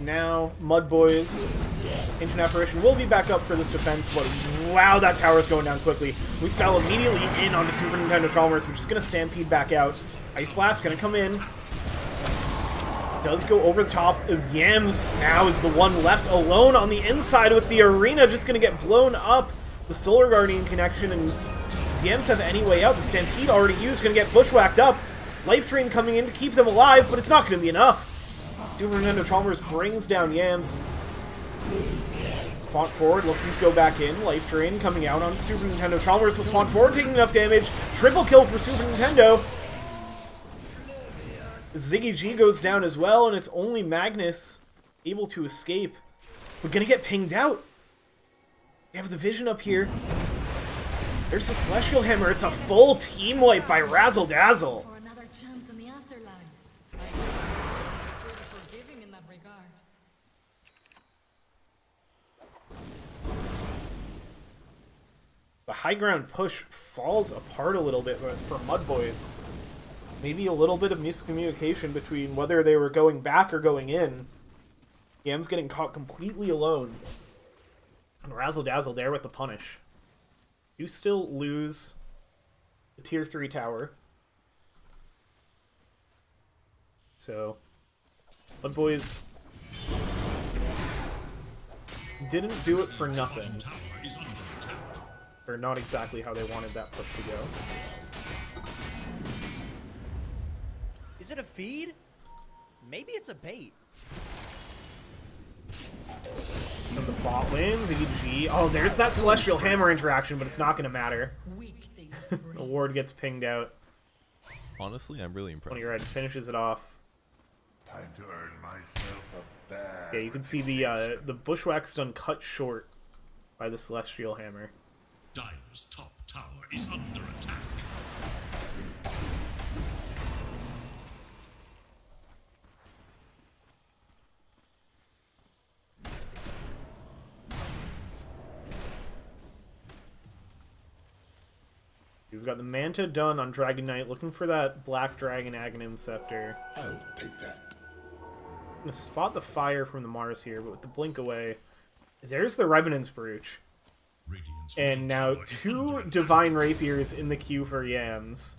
Now, MUDBOYS, Ancient Apparition will be back up for this defense, but wow, that tower's going down quickly. We style immediately in onto Super Nintendo Chalmers, which is going to stampede back out. Ice Blast going to come in. Does go over the top as Yams now is the one left alone on the inside with the arena just going to get blown up. The Solar Guardian connection, and does Yams have any way out? The Stampede already used, going to get bushwhacked up. Life Drain coming in to keep them alive, but it's not going to be enough. Super Nintendo Chalmers brings down Yams. Font forward, looking to go back in. Life Drain coming out on Super Nintendo Chalmers with Font forward taking enough damage. Triple kill for Super Nintendo. Ziggy G goes down as well, and it's only Magnus able to escape. We're gonna get pinged out. They have the vision up here. There's the Celestial Hammer. It's a full team wipe by Razzil Dazzle. For another chance in the afterlife. Forgiving in that regard. The high ground push falls apart a little bit for MUDBOYS. Maybe a little bit of miscommunication between whether they were going back or going in. Yam's getting caught completely alone. And Razzle Dazzle there with the punish. You still lose the tier 3 tower. So, MUDBOYS didn't do it for nothing. Or not exactly how they wanted that push to go. Is it a feed? Maybe it's a bait. From the bot lanes, EG. Oh, there's that Celestial Hammer interaction, but it's not going to matter. The ward gets pinged out. Honestly, I'm really impressed. When you're right, finishes it off. Time to earn myself a bag. Yeah, you can see the bushwhack stun cut short by the Celestial Hammer. Dire's top tower is under attack. We've got the Manta done on Dragon Knight, looking for that Black Dragon Aghanim Scepter. I'll take that. I'm gonna spot the fire from the Mars here, but with the blink away, there's the Revenant's Brooch. Radiant's And now tower is two under Divine Rapiers in the queue for Yams.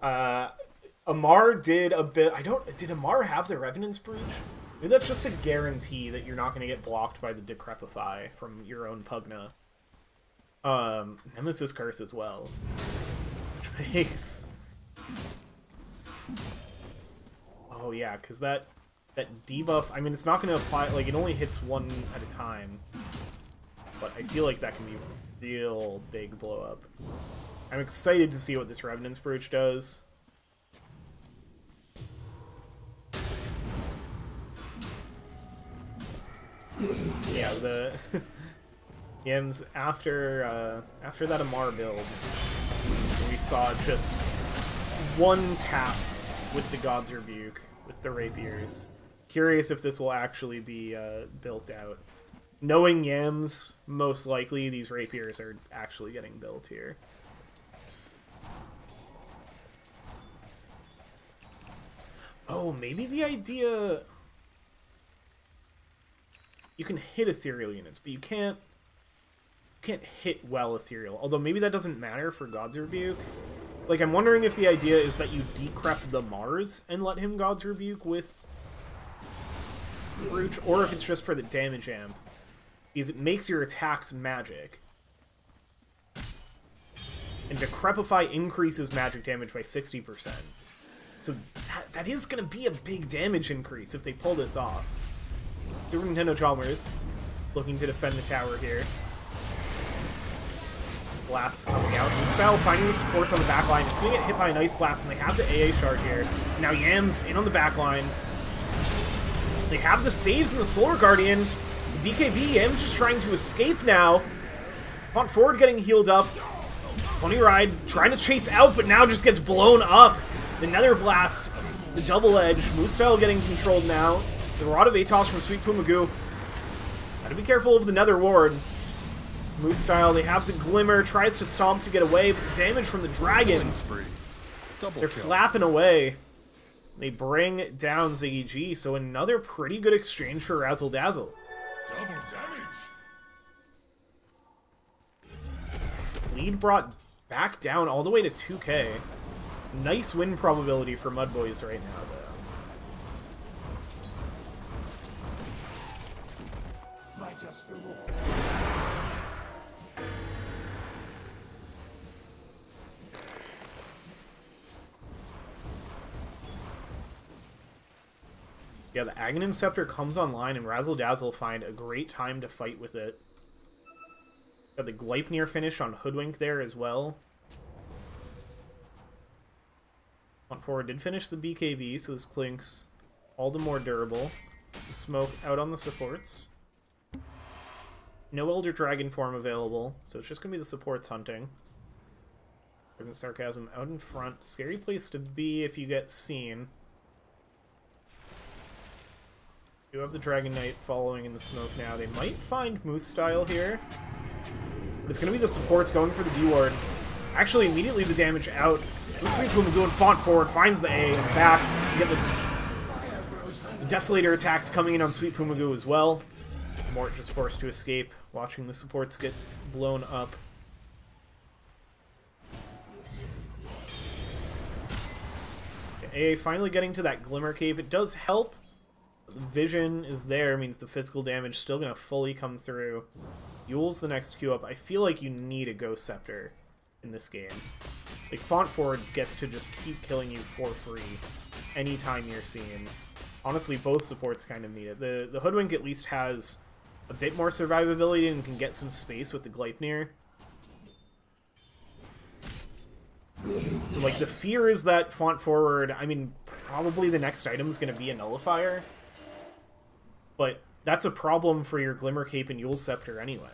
Amar did a bit... Did Amar have the Revenant's Brooch? Maybe that's just a guarantee that you're not going to get blocked by the Decrepify from your own Pugna. Nemesis Curse as well. Which makes... Oh yeah, because that debuff... I mean, it's not going to apply... Like, it only hits one at a time. But I feel like that can be a real big blow-up. I'm excited to see what this Revenant's Brooch does. Yeah, the... Yams, after that Amar build, we saw just one tap with the God's Rebuke, with the Rapiers. Curious if this will actually be built out. Knowing Yams, most likely these rapiers are actually getting built here. Oh, maybe the idea... You can hit ethereal units, but you can't hit well ethereal. Although maybe that doesn't matter for God's Rebuke. Like, I'm wondering if the idea is that you decrep the Mars and let him God's Rebuke with Brooch, or if it's just for the damage amp. Because it makes your attacks magic. And Decrepify increases magic damage by 60%. So that is going to be a big damage increase if they pull this off. Super Nintendo Chalmers looking to defend the tower here. Blasts coming out. Style finding the supports on the back line. It's going to get hit by an Ice Blast, and they have the AA shard here. Now Yams in on the back line. They have the saves in the Solar Guardian. BKB, Yams just trying to escape now. Font Forward getting healed up. Pony Ride trying to chase out, but now just gets blown up. The Nether Blast, the Double Edge. Moostyle getting controlled now. The Rod of Atos from Sweet Pumagoo. Gotta be careful of the Nether Ward. Moostyle, they have the Glimmer, tries to stomp to get away, but the damage from the dragons, they're flapping away. They bring down Ziggy G, so another pretty good exchange for Razzil Dazzle. Double damage. Lead brought back down all the way to 2k. Nice win probability for MUDBOYS right now, though. Yeah, the Aghanim Scepter comes online, and Razzil Dazzle find a great time to fight with it. Got the Gleipnir finish on Hoodwink there as well. On forward did finish the BKB, so this Clink's all the more durable. The smoke out on the supports. No Elder Dragon form available, so it's just going to be the supports hunting. Sarcasm out in front. Scary place to be if you get seen. You have the Dragon Knight following in the smoke now. They might find Moose Style here. But it's going to be the supports going for the D-Ward. Actually, immediately the damage out. Sweet Pumagoo and Font Forward finds the A and back. You get the Desolator attacks coming in on Sweet Pumagoo as well. Mort just forced to escape, watching the supports get blown up. Okay, AA finally getting to that Glimmer Cape. It does help. The vision is there, means the physical damage still going to fully come through. Yule's the next queue up. I feel like you need a Ghost Scepter in this game. Like, Font Forward gets to just keep killing you for free anytime you're seen. Honestly, both supports kind of need it. The Hoodwink at least has a bit more survivability and can get some space with the Gleipnir. Like, the fear is that Font Forward, I mean, probably the next item is going to be a Nullifier. But that's a problem for your Glimmer Cape and Yule's Scepter anyway.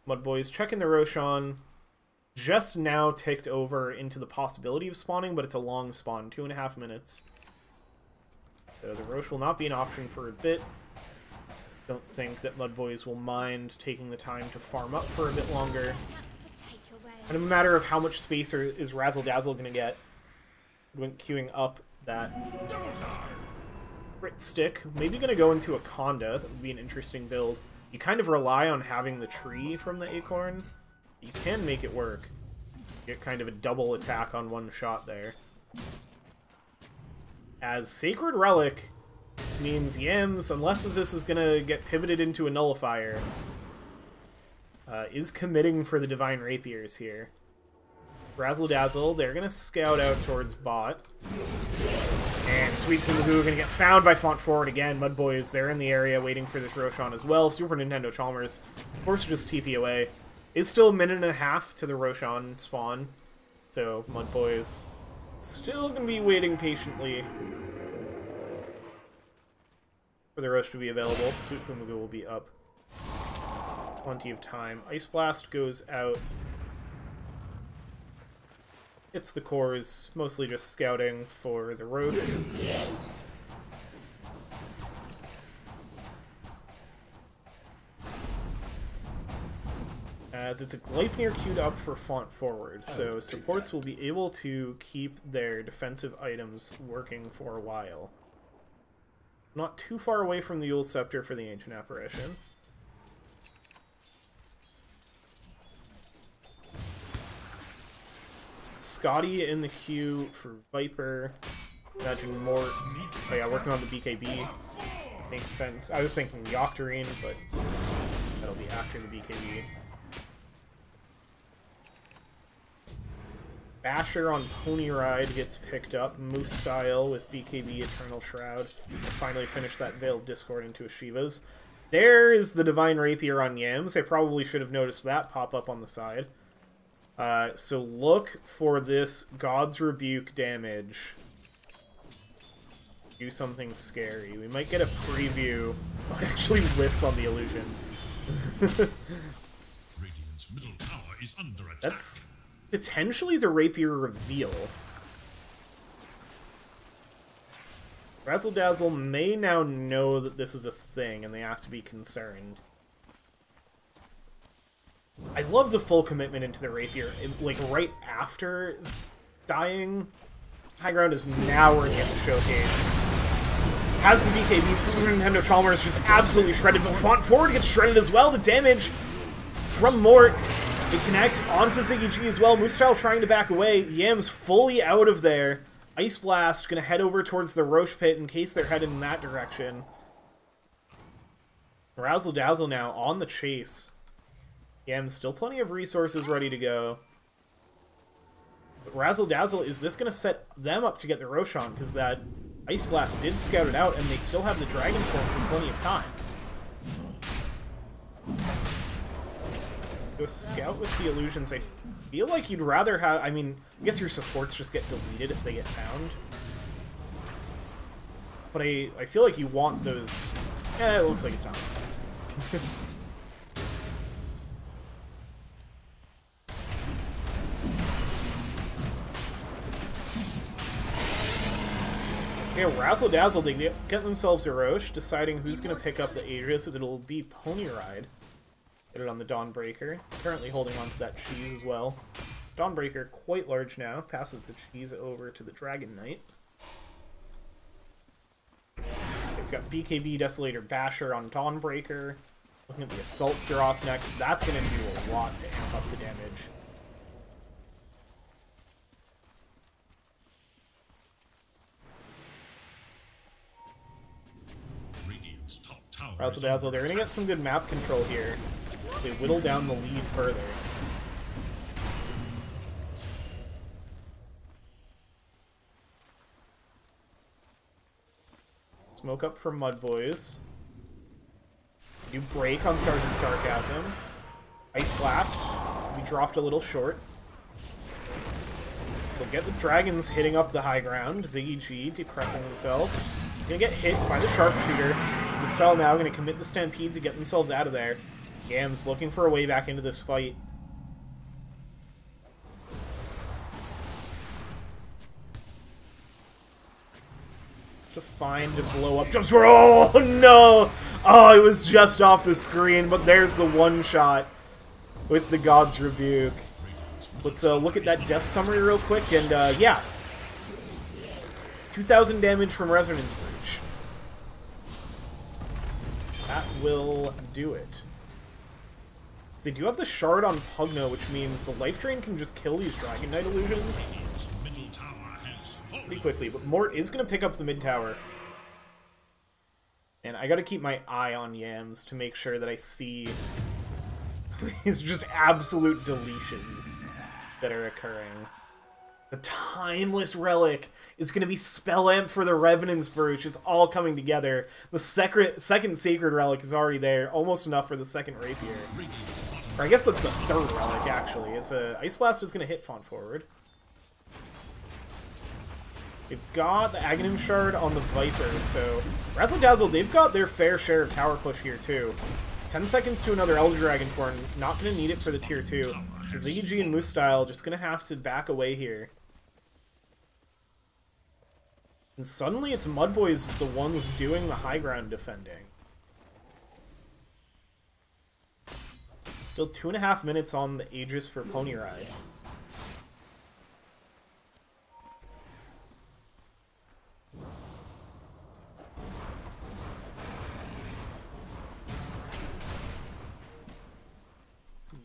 MUDBOYS checking the Roshan. Just now ticked over into the possibility of spawning, but it's a long spawn, 2.5 minutes. So the Rosh will not be an option for a bit. Don't think that MUDBOYS will mind taking the time to farm up for a bit longer. And a matter of how much space is Razzil Dazzle going to get. Went queuing up that Crit Stick. Maybe going to go into a Conda. That would be an interesting build. You kind of rely on having the tree from the Acorn. You can make it work. Get kind of a double attack on one shot there. As Sacred Relic means Yams, unless this is going to get pivoted into a Nullifier, is committing for the Divine Rapiers here. Razzil Dazzle, they're going to scout out towards bot. And Sweet Pumagoo going to get found by Font Forward again. MUDBOYS, they're in the area waiting for this Roshan as well. Super Nintendo Chalmers, forced to just TP away. It's still a minute and a half to the Roshan spawn. So MUDBOYS still going to be waiting patiently for the Rosh to be available. Sweet Pumagoo will be up. Plenty of time. Ice Blast goes out. It's the cores, mostly just scouting for the road. As it's a Gleipnir queued up for font forward, so supports will be able to keep their defensive items working for a while. Not too far away from the Yule Scepter for the Ancient Apparition. Scotty in the queue for Viper. Imagine more. Oh yeah, working on the BKB. Makes sense. I was thinking the Octarine, but that'll be after the BKB. Basher on Pony Ride gets picked up, Moose style with BKB Eternal Shroud. We'll finally finish that Veiled Discord into a Shiva's. There is the Divine Rapier on Yams. I probably should have noticed that pop up on the side. So look for this God's Rebuke damage. Do something scary. We might get a preview. Oh, it actually whiffs on the illusion. Radiant's middle tower is under attack. That's potentially the Rapier reveal. Razzil Dazzle may now know that this is a thing and they have to be concerned. I love the full commitment into the Rapier. Like, right after dying, High Ground is now where in the showcase. Has the BKB, Super Nintendo Chalmers just absolutely shredded, but Font Forward gets shredded as well. The damage from Mort, it connects onto Ziggy G as well. Moostyle trying to back away. Yam's fully out of there. Ice Blast gonna head over towards the Roche Pit in case they're headed in that direction. Razzil Dazzle now on the chase. Yam's still plenty of resources ready to go. But Razzil Dazzle, is this going to set them up to get the Roshan? Because that Ice Blast did scout it out, and they still have the Dragon Form for plenty of time. Go scout with the illusions. I feel like you'd rather have... I mean, I guess your supports just get deleted if they get found. But I feel like you want those... it looks like it's not. Yeah, Razzle Dazzle, they get themselves a Roche, deciding who's going to pick up the Aegis. It'll be Pony Ride. Get it on the Dawnbreaker. Currently holding on to that cheese as well. Dawnbreaker quite large now. Passes the cheese over to the Dragon Knight. They've got BKB Desolator Basher on Dawnbreaker. Looking at the Assault Dross next. That's going to do a lot to amp up the damage. Razzle Dazzle, they're going to get some good map control here. They whittle down the lead further. Smoke up for MUDBOYS. Do break on Sergeant Sarcasm. Ice Blast. We dropped a little short. We'll get the dragons hitting up the high ground. Ziggy G decreping himself. He's going to get hit by the Sharpshooter. Moostyle now going to commit the Stampede to get themselves out of there. Yam's looking for a way back into this fight. To find to blow up jumps for... Oh no! Oh, it was just off the screen, but there's the one shot with the God's Rebuke. Let's look at that death summary real quick, and yeah. 2,000 damage from Resonance Breach. That will do it. They do have the Shard on Pugno, which means the Life Drain can just kill these Dragon Knight illusions pretty quickly. But Mort is going to pick up the mid tower. And I got to keep my eye on Yams to make sure that I see these just absolute deletions that are occurring. The Timeless Relic is going to be Spell Amp for the Revenant's Brooch. It's all coming together. The second Sacred Relic is already there. Almost enough for the second Rapier. Or I guess that's the third Relic, actually. It's a Ice Blast is going to hit Font Forward. They've got the Aghanim Shard on the Viper, so Razzle Dazzle, they've got their fair share of tower push here, too. 10 seconds to another Elder Dragon Form. Not going to need it for the tier 2. Ziggy G and Moose Style just going to have to back away here. And suddenly it's MUDBOYS the ones doing the high ground defending. Still 2.5 minutes on the Aegis for Pony Ride.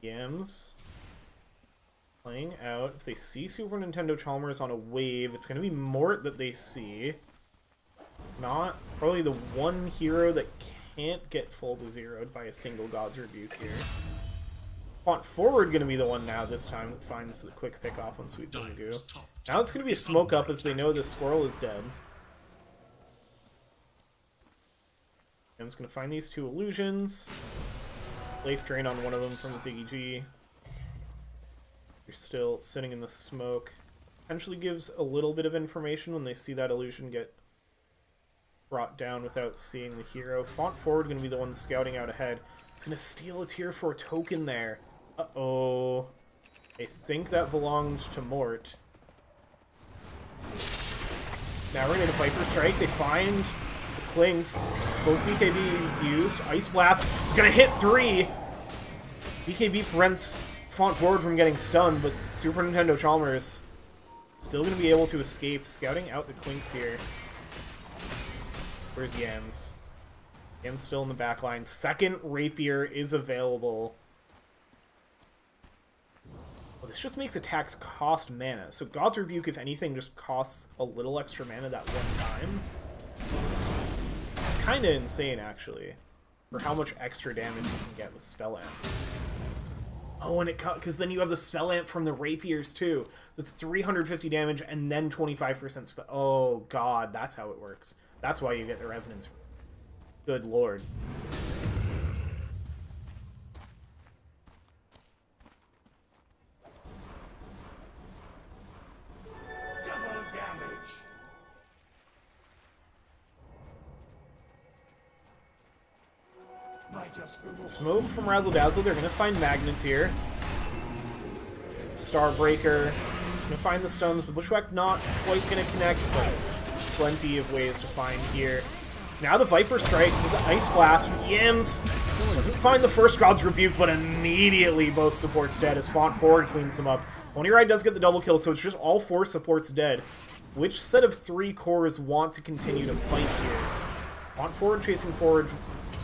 Yams playing out. If they see Super Nintendo Chalmers on a wave, it's going to be Mort that they see. Not probably the one hero that can't get full to zeroed by a single God's Rebuke here. Font Forward going to be the one now this time that finds the quick pick off on Sweet Bungu. Now it's going to be a smoke up as they know the squirrel is dead. I'm just going to find these two illusions. Life Drain on one of them from Ziggy G. You're still sitting in the smoke. Potentially gives a little bit of information when they see that illusion get brought down without seeing the hero. Font Forward going to be the one scouting out ahead. It's going to steal a tier 4 token there. Uh-oh. I think that belonged to Mort. Now we're going to Viper Strike. They find the Clinks. Both BKBs used. Ice Blast. It's going to hit 3. BKB prevents Font Forward from getting stunned, but Super Nintendo Chalmers still going to be able to escape. Scouting out the Clinks here. Where's Yams? Yams still in the back line. Second Rapier is available. Well, this just makes attacks cost mana. So God's Rebuke, if anything, just costs a little extra mana that one time. Kinda insane, actually, for how much extra damage you can get with Spell Amp. Oh, and it cut, because then you have the Spell Amp from the Rapiers, too. So it's 350 damage and then 25% spell. Oh, God, that's how it works. That's why you get the Revenants. Good lord. Double damage. Smoke from Razzil Dazzle. They're going to find Magnus here. Starbreaker. Going to find the stuns. The Bushwhack not quite going to connect, but plenty of ways to find here. Now the Viper Strike with the Ice Blast from Yams. Doesn't find the first God's Rebuke, but immediately both supports dead as Font Forward cleans them up. Pony Ride does get the double kill, so it's just all 4 supports dead. Which set of 3 cores want to continue to fight here? Font Forward chasing forward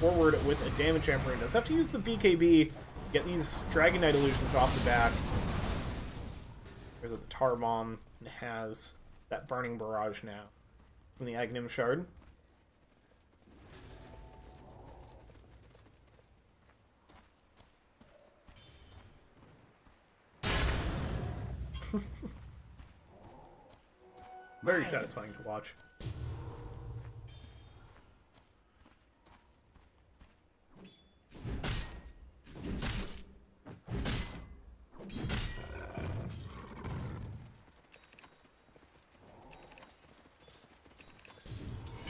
with a damage hamper. Does have to use the BKB, get these Dragon Knight illusions off the back. There's a Tar Bomb and has that Burning Barrage now from the Aghanim Shard. Very satisfying to watch.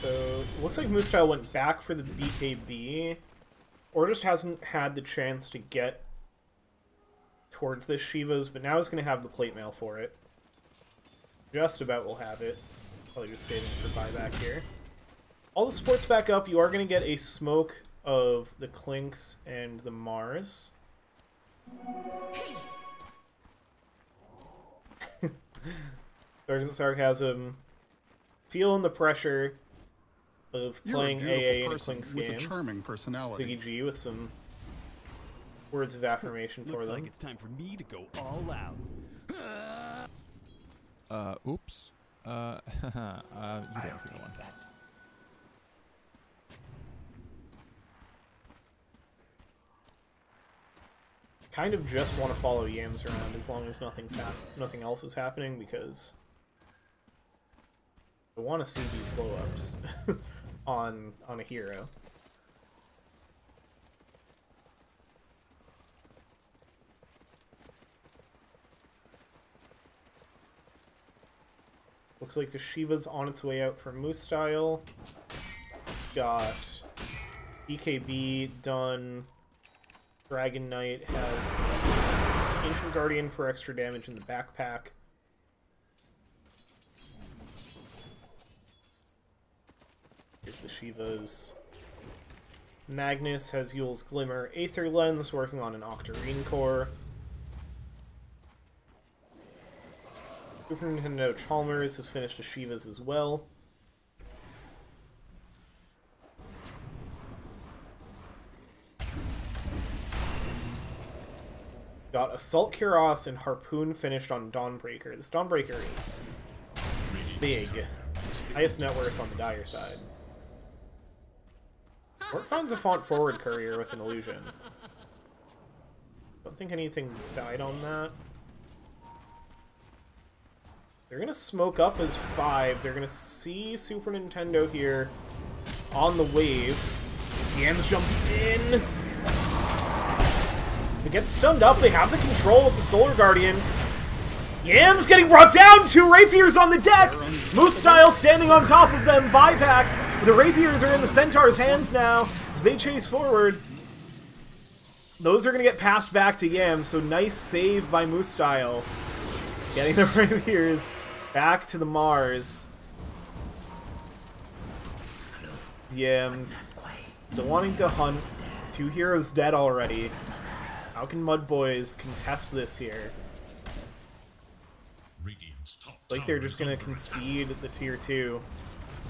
So, it looks like Moostyle went back for the BKB, or just hasn't had the chance to get towards this Shiva's, but now it's going to have the plate mail for it. Just about will have it. Probably just saving for buyback here. All the supports back up. You are going to get a smoke of the Clinks and the Mars. Sarcasm. Feeling the pressure of playing AA in a Clinks game. With a charming personality. Biggie G with some words of affirmation for them. Looks like it's time for me to go all out. Oops. You didn't see the one. Kind of just want to follow Yams around as long as nothing else is happening, because I want to see these blow-ups on a hero. Looks like the Shiva's on its way out for Moose Style. Got BKB done. Dragon Knight has the Ancient Guardian for extra damage in the backpack. Here's the Shivas. Magnus has Yule's Glimmer Aether Lens, working on an Octarine core. Super Nintendo Chalmers has finished a Shivas as well. Got Assault Kuros and Harpoon finished on Dawnbreaker. This Dawnbreaker is big. Highest net worth on the Dire side. Or finds a font forward courier with an illusion. Don't think anything died on that. They're gonna smoke up as 5. They're gonna see Super Nintendo here on the wave. Diams jumps in. It gets stunned up. They have the control with the Solar Guardian. Yams getting brought down. 2 rapiers on the deck. Moose Style standing on top of them. Buyback. The rapiers are in the Centaur's hands now as they chase forward. Those are going to get passed back to Yams, so nice save by Moose Style. Getting the rapiers back to the Mars. Yams still wanting to hunt. 2 heroes dead already. How can MUDBOYS contest this here? Like they're just going to concede the tier 2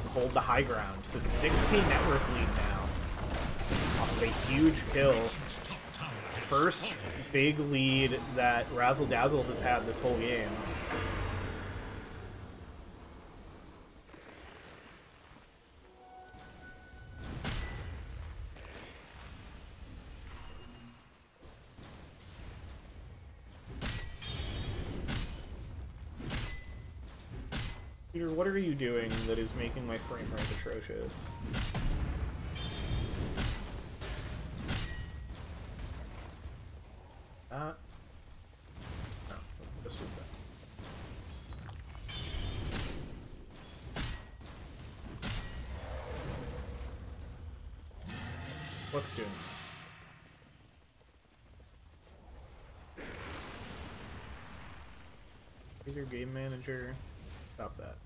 and hold the high ground. So 6k net worth lead now. Off of a huge kill. First big lead that Razzil Dazzle has had this whole game. Peter, what are you doing that is making my frame rate atrocious? No, just as bad. What's doing? Is your game manager? Stop that.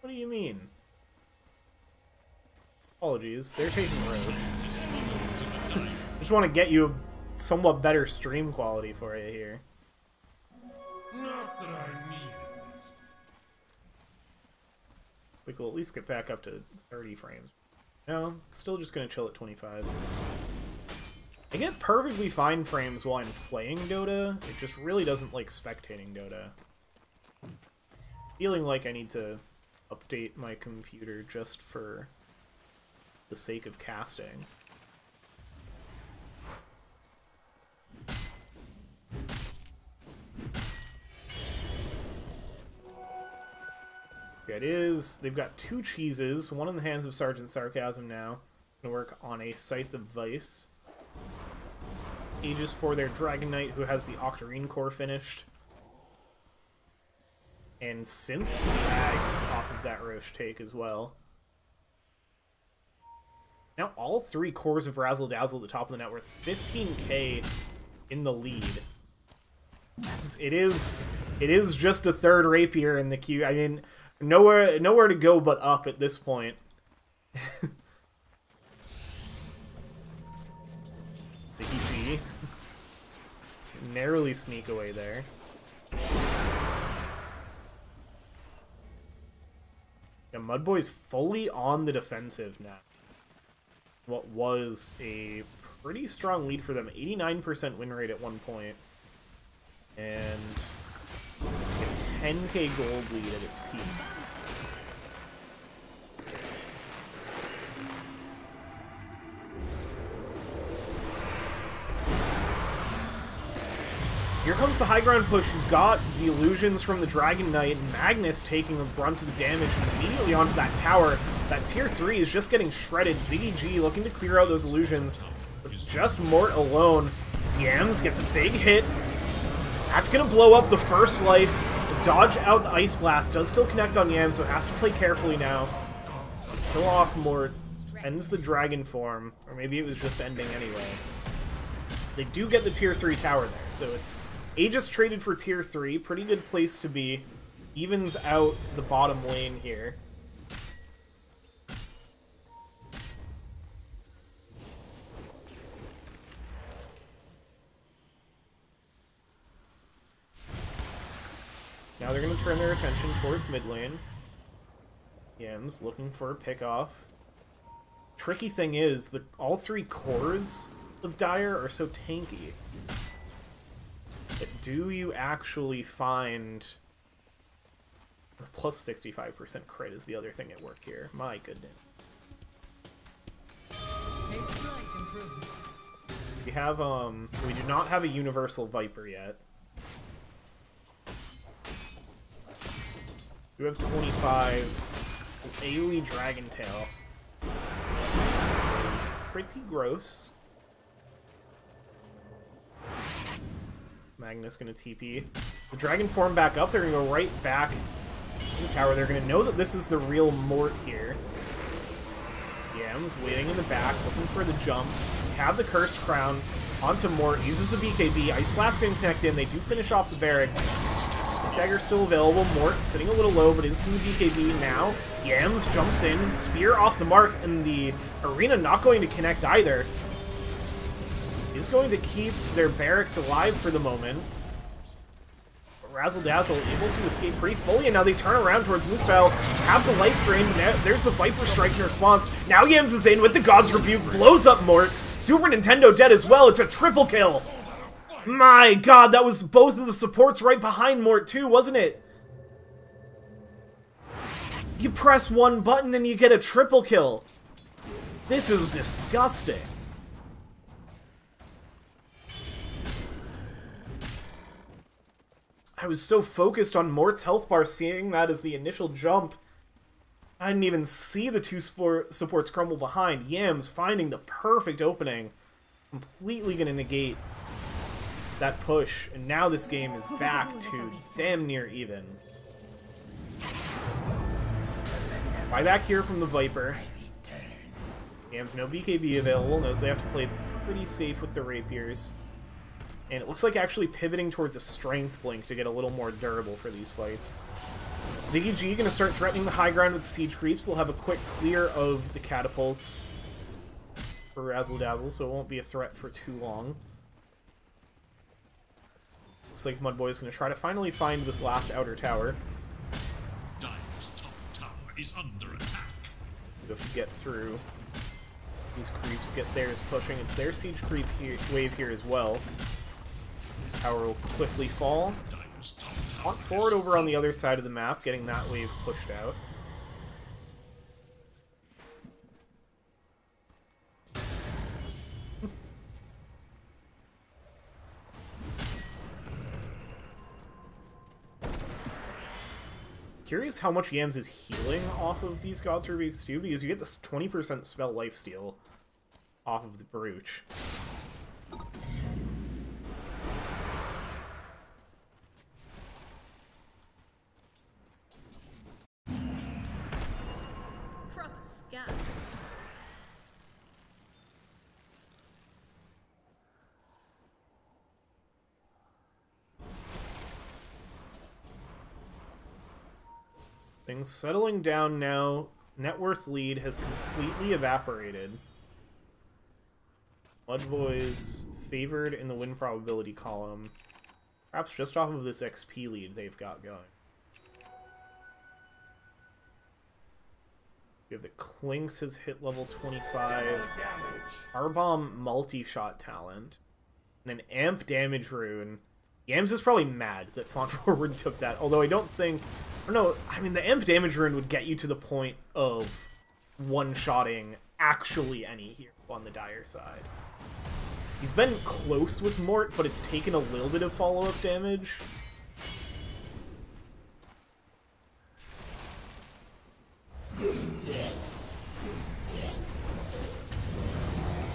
What do you mean? Apologies, they're taking Roach. Just want to get you a somewhat better stream quality for you here. Not that I need it. We could at least get back up to 30 frames. No, still just gonna chill at 25. I get perfectly fine frames while I'm playing Dota. It just really doesn't like spectating Dota. Feeling like I need to update my computer just for the sake of casting. Yeah, it is. They've got 2 cheeses, one in the hands of Sergeant Sarcasm now. Gonna work on a Scythe of Vice. Aegis for their Dragon Knight, who has the Octarine core finished. And Synth drags off of that Roche take as well. Now all 3 cores of Razzil Dazzle at the top of the net worth, 15k in the lead. It is just a 3rd rapier in the queue. I mean, nowhere to go but up at this point. CG. Narrowly sneak away there. Yeah, MUDBOYS fully on the defensive now. What was a pretty strong lead for them. 89% win rate at one point. And a 10k gold lead at its peak. Here comes the high ground push. You've got the illusions from the Dragon Knight. Magnus taking the brunt of the damage immediately onto that tower. That tier 3 is just getting shredded. ZDG looking to clear out those illusions. With just Mort alone. Diams gets a big hit. That's going to blow up the first life. Dodge out the Ice Blast. Does still connect on Yams, so has to play carefully now. Kill off Mort. Ends the dragon form. Or maybe it was just ending anyway. They do get the tier 3 tower there, so it's Aegis traded for tier 3. Pretty good place to be. Evens out the bottom lane here. they're going to turn their attention towards mid lane. Yams looking for a pick-off. Tricky thing is that all three cores of Dire are so tanky. But do you actually find... Plus 65% crit is the other thing at work here. My goodness. A slight improvement. We have, we do not have a Universal Viper yet. We have 25 AoE Dragon Tail. It's pretty gross. Magnus gonna TP. The Dragon form back up, they're gonna go right back to the tower. They're gonna know that this is the real Mort here. Yams waiting in the back, looking for the jump. Have the Cursed Crown onto Mort, uses the BKB. Ice Blast can connect in, they do finish off the barracks. Dagger's still available. Mort sitting a little low, but is in the BKB now. Yams jumps in, spear off the mark, and the arena not going to connect either. Is going to keep their barracks alive for the moment. But Razzil Dazzle able to escape pretty fully, and now they turn around towards Moonstyle, have the life drain. Now there's the Viper Strike in response. Now Yams is in with the God's Rebuke, blows up Mort. Super Nintendo dead as well. It's a triple kill. My god, that was both of the supports right behind Mort too, wasn't it? You press one button and you get a triple kill. This is disgusting. I was so focused on Mort's health bar, seeing that as the initial jump. I didn't even see the two supports crumble behind. Yams finding the perfect opening. Completely going to negate that push, and now this game is back to damn near even. Buyback here from the Viper. Yams no BKB available, knows they have to play pretty safe with the rapiers. And it looks like actually pivoting towards a strength blink to get a little more durable for these fights. Ziggy G going to start threatening the high ground with siege creeps. They'll have a quick clear of the catapults for Razzil Dazzle, so it won't be a threat for too long. Looks like MUDBOYS is going to try to finally find this last outer tower. Dire's top tower is under attack. If we get through these creeps, get theirs pushing. It's their siege creep here, wave here as well. This tower will quickly fall. Dire's top tower Walk forward over on the other side of the map, getting that wave pushed out. Curious how much Yams is healing off of these God's Rebukes too, because you get this 20% spell lifesteal off of the Brooch. Proper scats. Things settling down now. Net worth lead has completely evaporated. MUDBOYS favored in the win probability column. Perhaps just off of this XP lead they've got going. We have the Clinks has hit level 25. R-Bomb multi-shot talent. And an Amp damage rune. Yams is probably mad that Font Forward took that, although I don't think... Or no, I mean, the Amp damage rune would get you to the point of one-shotting actually any hero on the Dire side. He's been close with Mort, but it's taken a little bit of follow-up damage.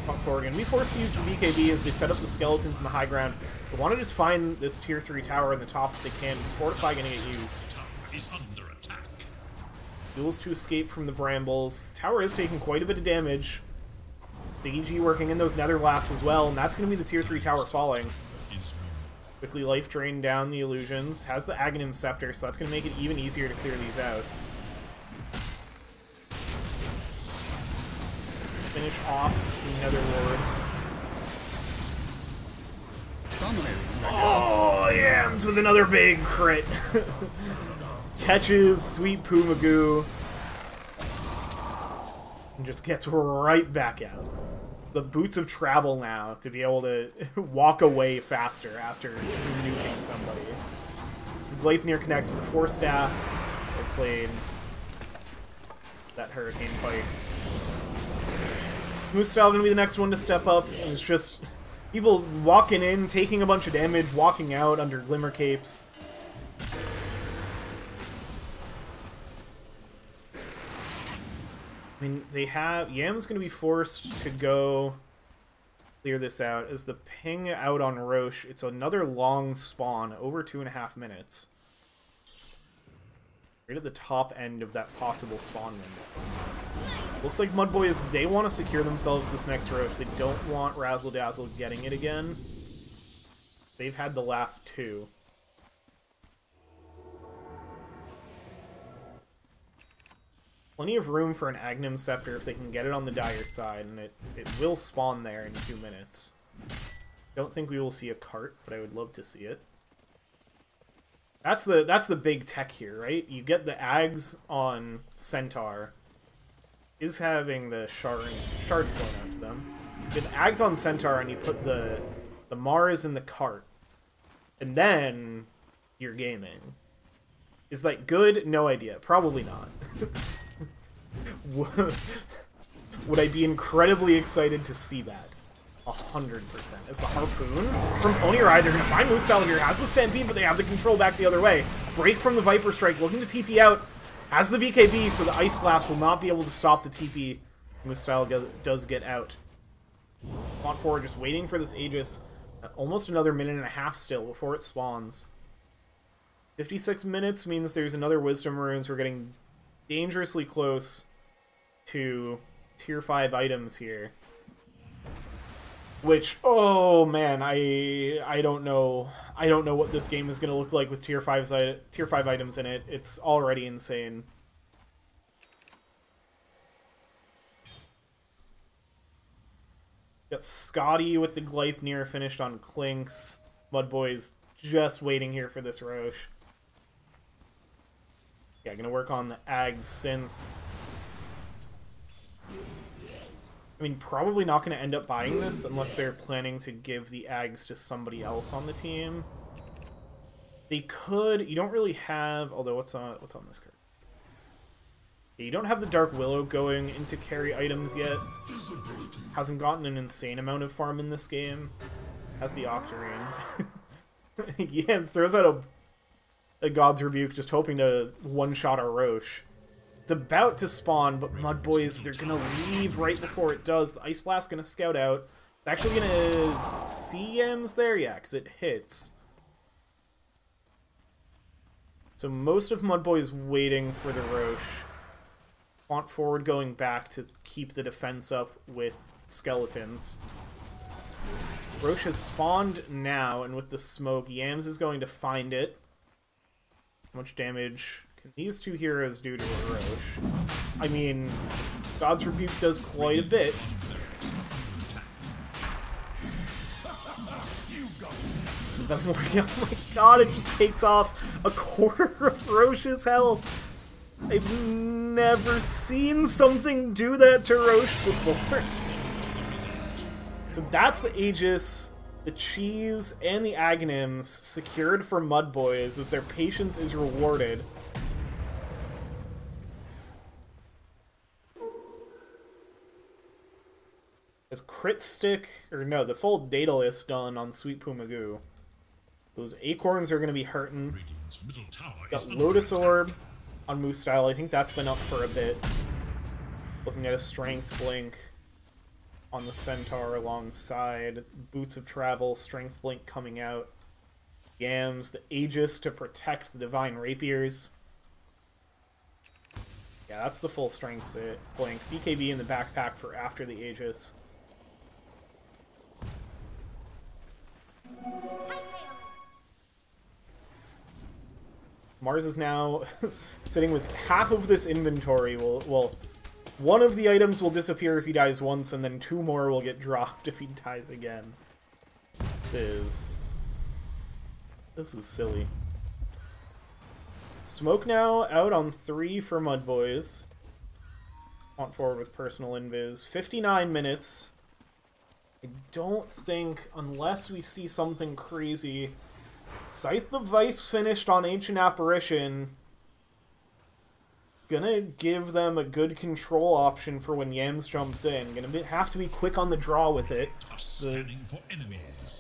Font Forward going to be forced to use the BKB as they set up the skeletons in the high ground. They want to just find this tier 3 tower in the top if they can. Fortify going to get used. is under attack. Duels to escape from the brambles. Tower is taking quite a bit of damage. DG working in those nether blasts as well, and that's going to be the tier 3 tower falling. Quickly life drain down the illusions. Has the Aghanim Scepter, so that's going to make it even easier to clear these out. Finish off the Nether Lord. Dominating. Oh, Yams with another big crit. Catches Sweet Poo Magoo. And just gets right back out. The boots of travel now to be able to walk away faster after nuking somebody. Gleipnir connects with the Force Staff. They played that Hurricane Pike. Moose-style gonna be the next one to step up. And it's just people walking in, taking a bunch of damage, walking out under Glimmer Capes. I mean, they have... Yam's going to be forced to go clear this out. As the ping out on Roche, it's another long spawn, over 2.5 minutes. Right at the top end of that possible spawn window. Looks like MUDBOYS, they want to secure themselves this next Roche. They don't want Razzil Dazzle getting it again. They've had the last two. Plenty of room for an Aghanim Scepter if they can get it on the Dire side, and it will spawn there in 2 minutes. Don't think we will see a cart, but I would love to see it. That's the big tech here, right? You get the Ags on Centaur. Is having the shard flown out to them. You get the Ags on Centaur, and you put the Mars in the cart. And then you're gaming. Is that good? No idea. Probably not. Would I be incredibly excited to see that? 100%. As the Harpoon from Pony Ride, they're going to find Moose-style here. Has the Stampede, but they have the control back the other way. Break from the Viper Strike, looking to TP out. Has the BKB, so the Ice Blast will not be able to stop the TP. Moose-style does get out. On forward, just waiting for this Aegis. Almost another 1.5 minutes still before it spawns. 56 minutes means there's another Wisdom Runes. We're getting dangerously close to tier 5 items here. Which, oh man, I don't know. I don't know what this game is going to look like with tier 5 items in it. It's already insane. Got Scotty with the Gleipnir finished on Clinks. MUDBOYS just waiting here for this Roche. Yeah, gonna work on the Ag Synth. I mean, probably not gonna end up buying this unless they're planning to give the Ags to somebody else on the team. They could. You don't really have. Although, what's on this card? Yeah, you don't have the Dark Willow going into carry items yet. Hasn't gotten an insane amount of farm in this game. Has the Octarine. Yeah, throws out a God's Rebuke, just hoping to one-shot our Roche. It's about to spawn, but MUDBOYS, they're gonna leave right before it does. The Ice Blast's gonna scout out. It's actually gonna see Yams there? Yeah, because it hits. So most of MUDBOYS waiting for the Roche. Want forward going back to keep the defense up with skeletons. Roche has spawned now, and with the smoke, Yams is going to find it. How much damage can these two heroes do to a Roche? I mean, God's Rebuke does quite a bit. Oh my god, it just takes off a quarter of Roche's health. I've never seen something do that to Roche before. So that's the Aegis, the Cheese, and the Aghanims secured for MUDBOYS as their patience is rewarded. As Crit Stick, or no, the full Daedalus done on Sweet Poo Magoo. Those Acorns are going to be hurting. Got Lotus Orb on Moose-style. I think that's been up for a bit. Looking at a Strength Blink on the Centaur alongside. Boots of Travel, Strength Blink coming out. Yams, the Aegis to protect the Divine Rapiers. Yeah, that's the full Strength Blink. BKB in the backpack for after the Aegis. Mars is now sitting with half of this inventory. Well, one of the items will disappear if he dies once, and then 2 more will get dropped if he dies again. This This is silly. Smoke now out on 3 for MUDBOYS. On forward with personal invis. 59 minutes. I don't think, unless we see something crazy... Scythe the Vice finished on Ancient Apparition. Gonna give them a good control option for when Yams jumps in. Gonna have to be quick on the draw with it. The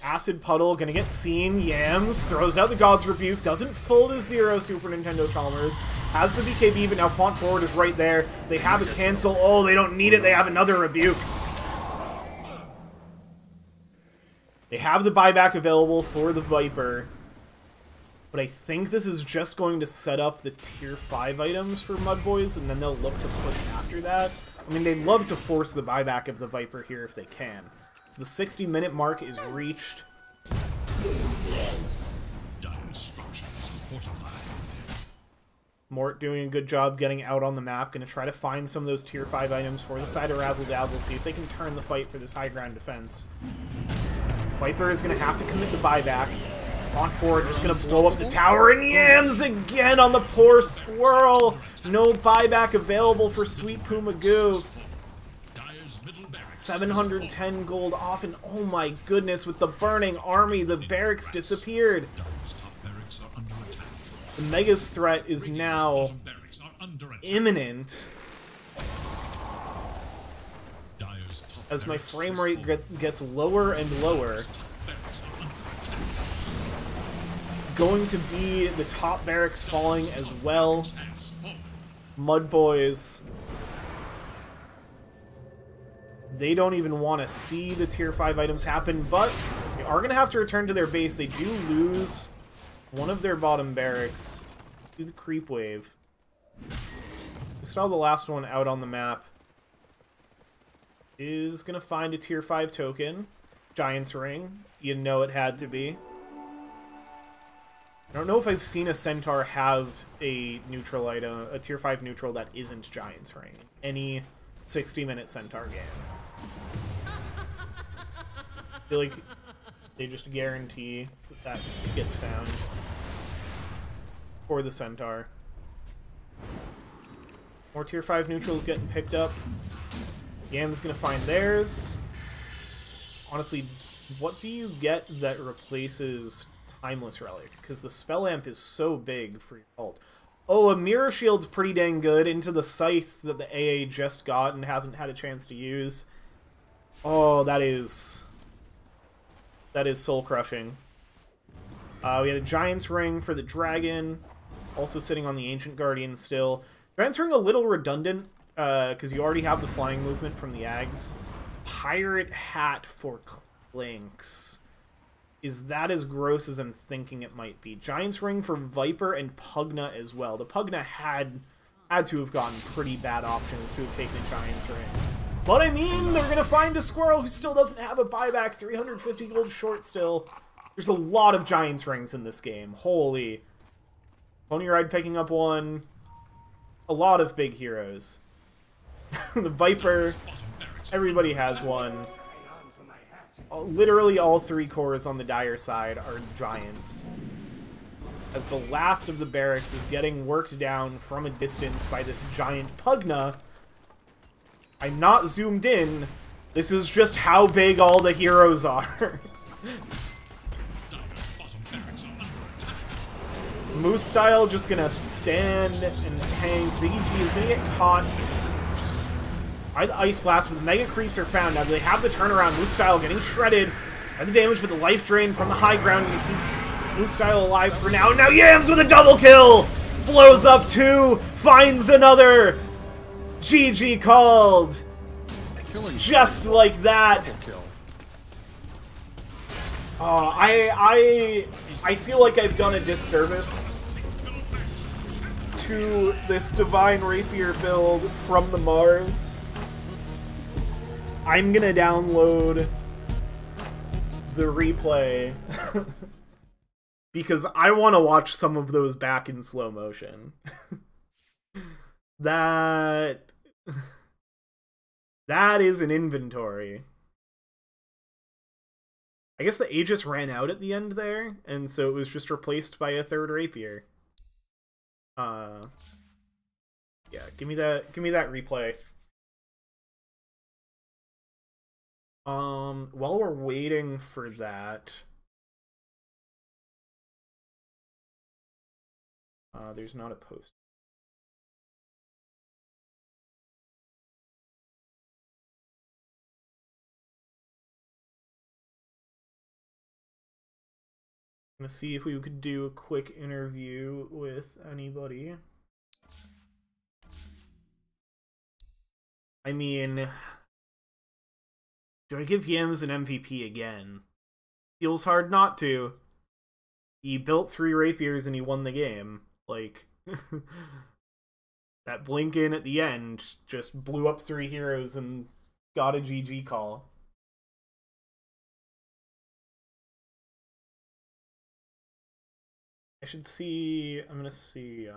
Acid Puddle gonna get seen. Yams throws out the God's Rebuke. Doesn't full to 0 Super Nintendo Chalmers. Has the BKB, but now Font Forward is right there. They have a cancel. Oh, they don't need it. They have another Rebuke. They have the buyback available for the Viper. But I think this is just going to set up the tier 5 items for MUDBOYS, and then they'll look to push after that. I mean, they'd love to force the buyback of the Viper here if they can. So the 60-minute mark is reached. Mort doing a good job getting out on the map. Going to try to find some of those tier 5 items for the side of Razzil Dazzle, see if they can turn the fight for this high ground defense. Viper is going to have to commit the buyback. On forward, just gonna blow up the tower, and Yams again on the poor Squirrel! No buyback available for Sweet Puma Goo. 710 gold off, and oh my goodness, with the burning army, the barracks disappeared. The Mega's threat is now imminent. As my frame rate gets lower and lower. Going to be the top barracks falling as well. MUDBOYS. They don't even want to see the tier 5 items happen, but they are going to have to return to their base. They do lose one of their bottom barracks to the creep wave. We saw the last one out on the map. Is going to find a tier 5 token. Giant's Ring. You know it had to be. I don't know if I've seen a Centaur have a neutral item, a tier 5 neutral that isn't Giant's Ring. Any 60-minute Centaur game. I feel like they just guarantee that gets found for the Centaur. More tier 5 neutrals getting picked up. Yam's gonna find theirs. Honestly, what do you get that replaces Timeless Relic? Because the Spell Amp is so big for your ult. Oh, a Mirror Shield's pretty dang good into the Scythe that the AA just got and hasn't had a chance to use. Oh, that is soul-crushing. We had a Giant's Ring for the Dragon, also sitting on the Ancient Guardian still. Giant's Ring a little redundant, because you already have the flying movement from the Ags. Pirate Hat for Clinks. Is that as gross as I'm thinking it might be? Giant's Ring for Viper and Pugna as well. The Pugna had to have gotten pretty bad options to have taken a Giant's Ring. But I mean, they're going to find a Squirrel who still doesn't have a buyback. 350 gold short still. There's a lot of Giant's Rings in this game. Holy. Pony Ride picking up one. A lot of big heroes. The Viper. Everybody has one. Literally all 3 cores on the Dire side are Giants. As the last of the barracks is getting worked down from a distance by this giant Pugna. I'm not zoomed in. This is just how big all the heroes are. Moose Style just gonna stand and tank. Ziggy G is gonna get caught by the Ice Blast, but the Mega Creeps are found. Now they have the turnaround. Moose Style getting shredded by the damage, but the life drain from the high ground to keep Moose Style alive for now. Now Yams with a double kill! Blows up 2, finds another! GG called! Just like that! I feel like I've done a disservice to this Divine Rapier build from the Mars. I'm gonna download the replay because I want to watch some of those back in slow motion. That is an inventory. I guess the Aegis ran out at the end there, and so it was just replaced by a third rapier. Yeah, give me that replay. While we're waiting for that, there's not a post. I'm gonna see if we could do a quick interview with anybody. I mean, do I give Yams an MVP again? Feels hard not to. He built 3 rapiers and he won the game. Like, that blink in at the end just blew up 3 heroes and got a GG call. I should see, I'm gonna see,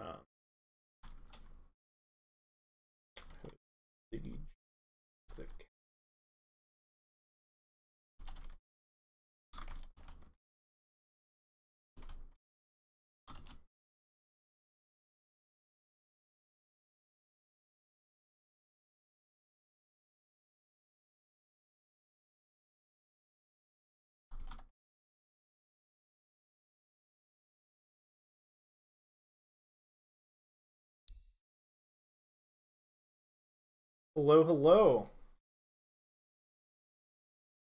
hello, hello.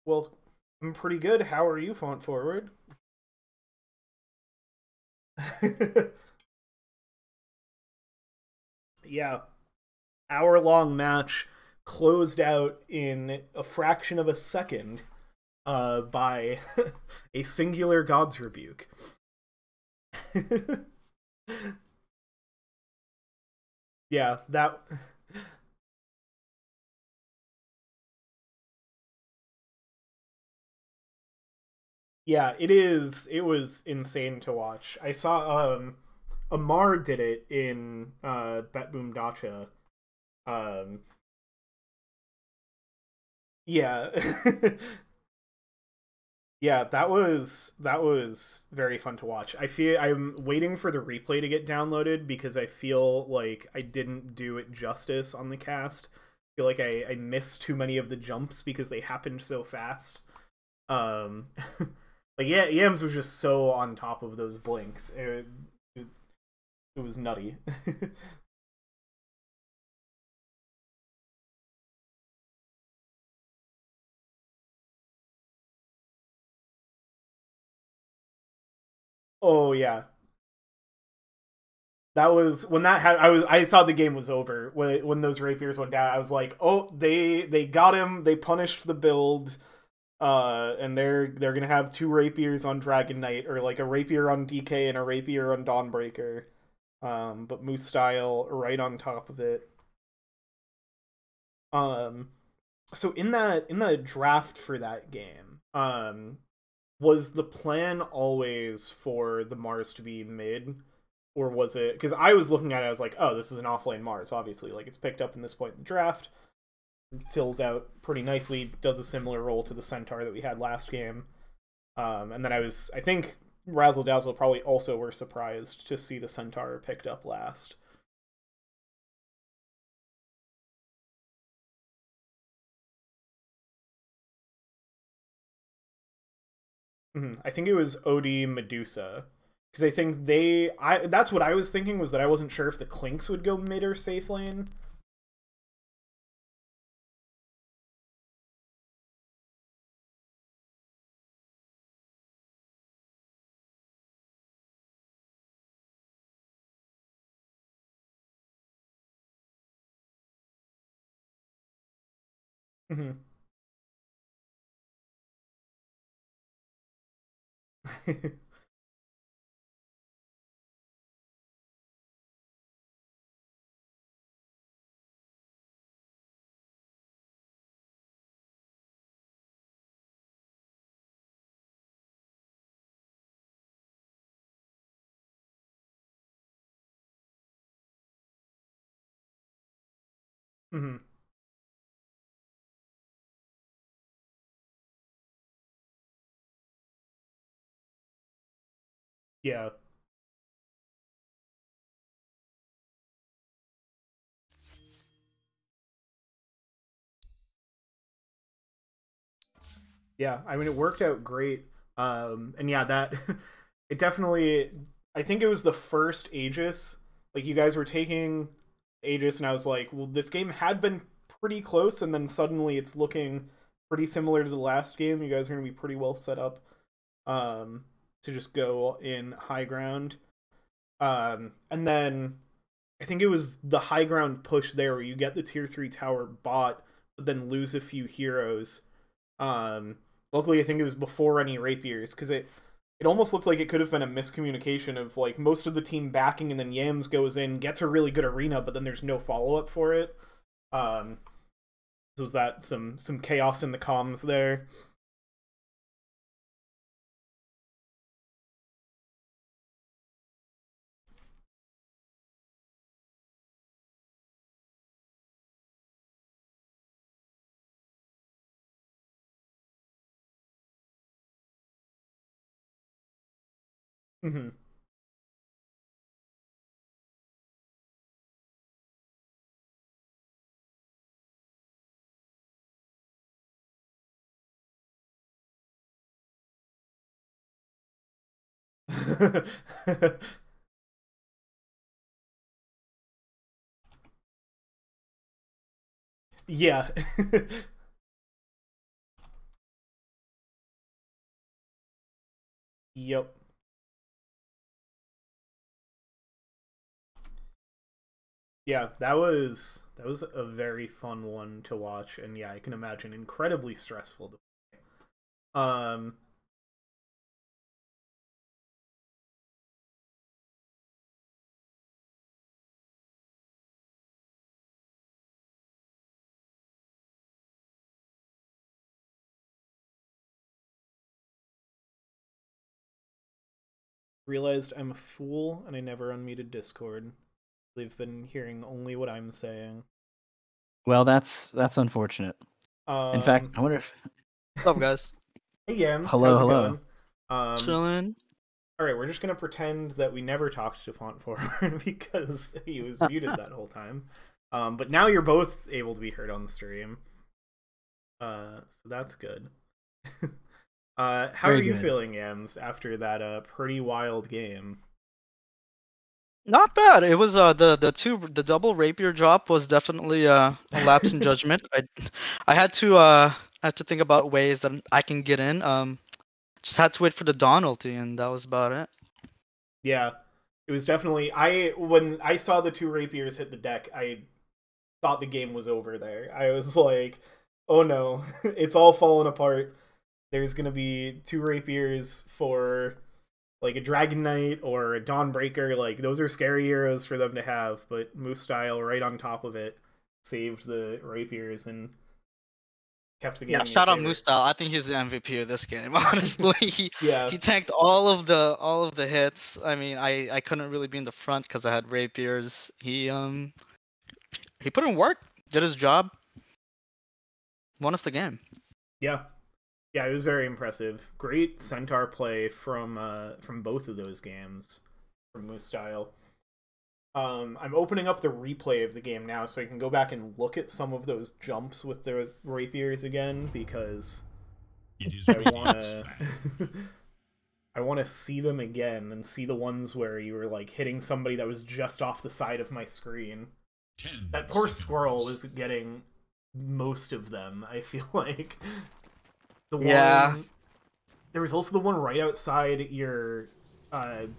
Well, I'm pretty good. How are you, Font Forward? Yeah. Hour-long match closed out in a fraction of a second by a singular God's Rebuke. Yeah, that... Yeah, it is. It was insane to watch. I saw Amar did it in Bet Boom Dacha. Yeah. Yeah, that was very fun to watch. I'm waiting for the replay to get downloaded because I feel like I didn't do it justice on the cast. I feel like I missed too many of the jumps because they happened so fast. Like, yeah, Yams was just so on top of those blinks. It was nutty. Oh yeah, that was when that had. I thought the game was over when those rapiers went down. I was like, oh, they got him. They punished the build. And they're gonna have 2 rapiers on Dragon Knight, or like a rapier on DK and a rapier on Dawnbreaker. But Moose Style right on top of it. So in that draft for that game, was the plan always for the Mars to be mid? Or was it, because I was looking at it, I was like, oh, this is an offlane Mars, obviously. Like, it's picked up in this point in the draft. Fills out pretty nicely, does a similar role to the Centaur that we had last game. And then I think Razzil Dazzle probably also were surprised to see the Centaur picked up last. I think it was Odie Medusa. Because I think that's what I was thinking, was that I wasn't sure if the Clinks would go mid or safe lane. Yeah. Yeah, I mean, it worked out great. And yeah, that it definitely. I think it was the first Aegis. Like you guys were taking Aegis, and I was like, well, this game had been pretty close, and then suddenly it's looking pretty similar to the last game. You guys are going to be pretty well set up to just go in high ground. And then I think it was the high ground push there where you get the tier 3 tower bot, but then lose a few heroes. Luckily, I think it was before any rapiers, because it almost looked like it could have been a miscommunication of like most of the team backing, and then Yams goes in, gets a really good arena, but then there's no follow-up for it. So was that some chaos in the comms there? Mm-hmm. Yeah. Yep. Yeah, that was a very fun one to watch, and yeah, I can imagine incredibly stressful to play. Realized I'm a fool and I never unmuted Discord. They've been hearing only what I'm saying. Well, that's unfortunate. In fact, I wonder if. What's up, guys? Hey Yams, Hello, how's it hello. going? Chilling. Alright, we're just gonna pretend that we never talked to Font Forward because he was muted that whole time. But now you're both able to be heard on the stream. So that's good. How Very are you good. feeling, Yams, after that pretty wild game? Not bad. It was the double rapier drop was definitely a lapse in judgment. I had to think about ways that I can get in. Just had to wait for the Dawn ulti, and that was about it. Yeah, it was definitely. When I saw the 2 rapiers hit the deck, I thought the game was over there. I was like, oh no, it's all falling apart. There's gonna be 2 rapiers for like a Dragon Knight or a Dawnbreaker. Like those are scary heroes for them to have, but Moose Style right on top of it saved the rapiers and kept the game. Yeah, shout out Moostyle. I think he's the MVP of this game. Honestly, he tanked all of the hits. I mean, I couldn't really be in the front because I had rapiers. He put in work, did his job, won us the game. Yeah, it was very impressive. Great Centaur play from both of those games from Moose Style. I'm opening up the replay of the game now so I can go back and look at some of those jumps with the rapiers again, because I want to see them again and see the ones where you were like hitting somebody that was just off the side of my screen. That poor squirrel was getting most of them, I feel like. There was also the one right outside your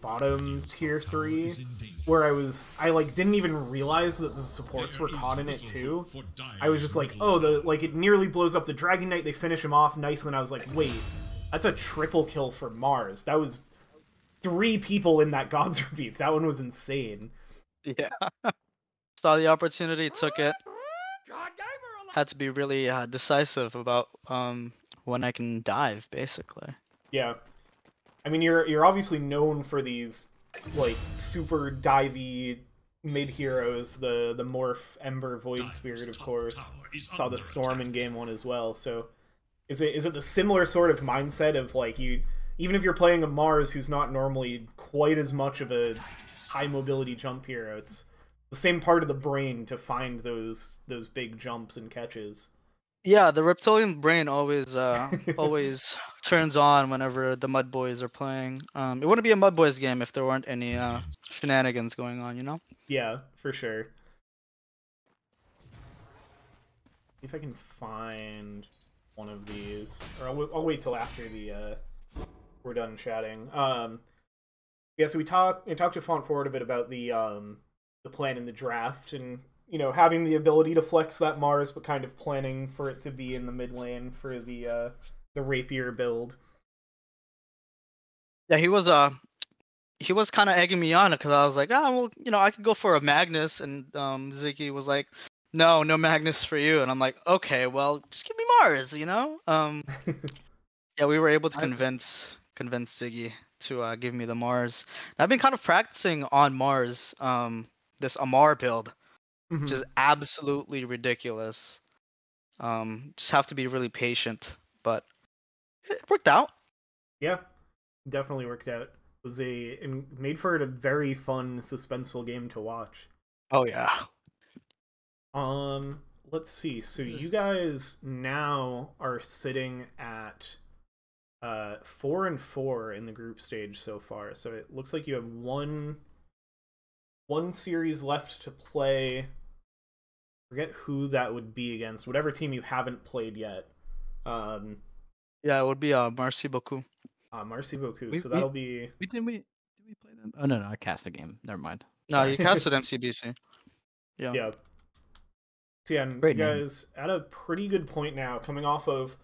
bottom tier 3 where I like didn't even realize that the supports were caught in it too. I was just like, oh, it nearly blows up the Dragon Knight, they finish him off nice, and then I was like, wait, that's a triple kill for Mars. That was 3 people in that God's Rebuke. That one was insane. Yeah. Saw the opportunity, took it. Had to be really decisive about when I can dive, basically. Yeah. I mean, you're obviously known for these like super divey mid heroes. The Morph, Ember, Void Spirit, of course. Saw the Storm in game 1 as well. So is it the similar sort of mindset of like you even if you're playing a Mars who's not normally quite as much of a high mobility jump hero, it's the same part of the brain to find those big jumps and catches. Yeah, the reptilian brain always always turns on whenever the MUDBOYS are playing. It wouldn't be a MUDBOYS game if there weren't any shenanigans going on, you know? Yeah, for sure. See if I can find one of these, or I'll wait till after the we're done chatting. Yeah, so we talked to Font Forward a bit about the plan in the draft, and you know, having the ability to flex that Mars, but kind of planning for it to be in the mid lane for the rapier build. Yeah, he was kind of egging me on because I was like, well, you know, I could go for a Magnus, and Ziggy was like, no Magnus for you, and I'm like, okay, well, just give me Mars, you know. Yeah, we were able to convince Ziggy to give me the Mars. And I've been kind of practicing on Mars, this Amar build, which is absolutely ridiculous. Just have to be really patient, but it worked out. Yeah, definitely worked out. It was made for it a very fun, suspenseful game to watch. Oh yeah. Let's see. So you guys now are sitting at 4-4 in the group stage so far. So it looks like you have one series left to play. Forget who that would be against. Whatever team you haven't played yet. Yeah, it would be Merci beaucoup. Merci beaucoup. So that'll be. Did we play them? Oh no, I cast a game. Never mind. No, you casted MCBC. Yeah. Yeah. So yeah, you guys at a pretty good point now, coming off of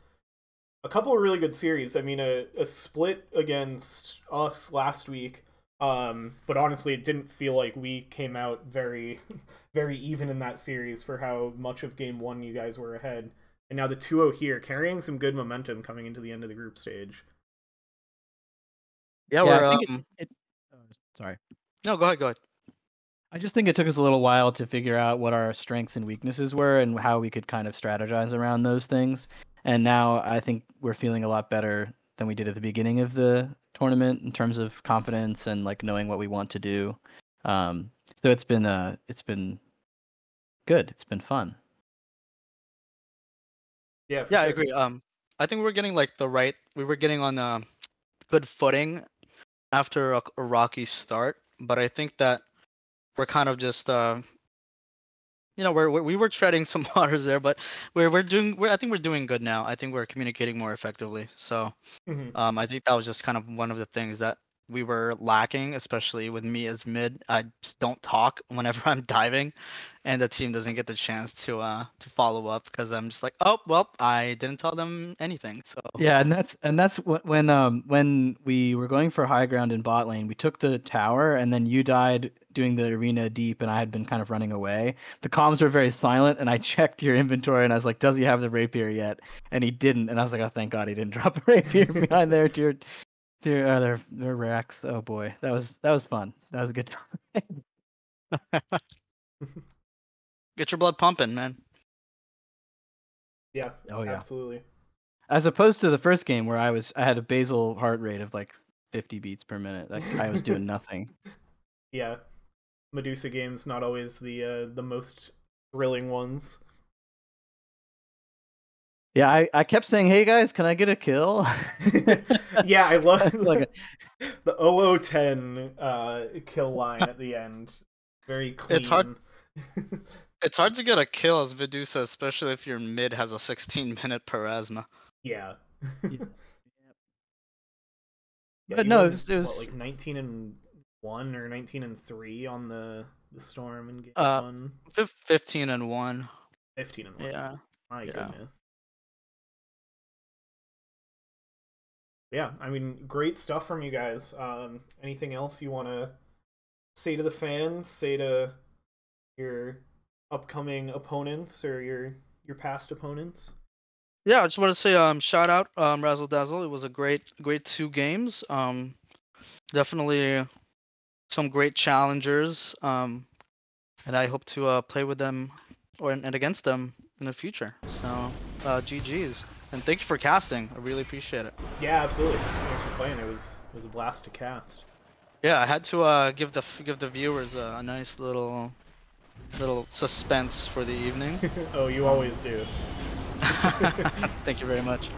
a couple of really good series. I mean, a split against us last week. But honestly, it didn't feel like we came out very, very even in that series for how much of game one you guys were ahead. And now the 2-0 here, carrying some good momentum coming into the end of the group stage. Yeah, we're sorry. No, go ahead. I just think it took us a little while to figure out what our strengths and weaknesses were and how we could kind of strategize around those things. And now I think we're feeling a lot better than we did at the beginning of the tournament in terms of confidence and like knowing what we want to do. So it's been good. It's been fun. Yeah, I agree. I think we were getting on good footing after a rocky start, but I think that we're kind of just you know, we were treading some waters there, but I think we're doing good now. I think we're communicating more effectively. So I think that was just kind of one of the things that we were lacking, especially with me as mid. I just don't talk whenever I'm diving, and the team doesn't get the chance to follow up because I'm just like, oh well, I didn't tell them anything. So yeah, and that's when we were going for high ground in bot lane, we took the tower, and then you died doing the arena deep, and I had been kind of running away. The comms were very silent, and I checked your inventory, and I was like, does he have the rapier yet? And he didn't, and I was like, oh, thank God he didn't drop a rapier behind there to their racks. Oh boy, that was fun. That was a good time. Get your blood pumping, man. Yeah. Oh yeah. Absolutely. As opposed to the first game where I had a basal heart rate of like 50 beats per minute. I was doing nothing. Yeah. Medusa games not always the most thrilling ones. Yeah, I kept saying, "Hey guys, can I get a kill?" Yeah, I love the 0010 kill line at the end. Very clean. It's hard to get a kill as Medusa, especially if your mid has a 16-minute parasma. Yeah. But no, it was what, like 19-1 or 19-3 on the storm in game 1. 15-1. 15-1. Yeah. My goodness. Yeah, I mean, great stuff from you guys. Anything else you want to say to the fans? Say to your upcoming opponents or your past opponents? Yeah, I just want to say shout out Razzil Dazzle. It was a great 2 games. Definitely some great challengers. And I hope to play with them and against them in the future. So GG's. And thank you for casting. I really appreciate it. Yeah, absolutely. Thanks for playing. It was a blast to cast. Yeah, I had to give the viewers a nice little suspense for the evening. Oh, you always do. Thank you very much.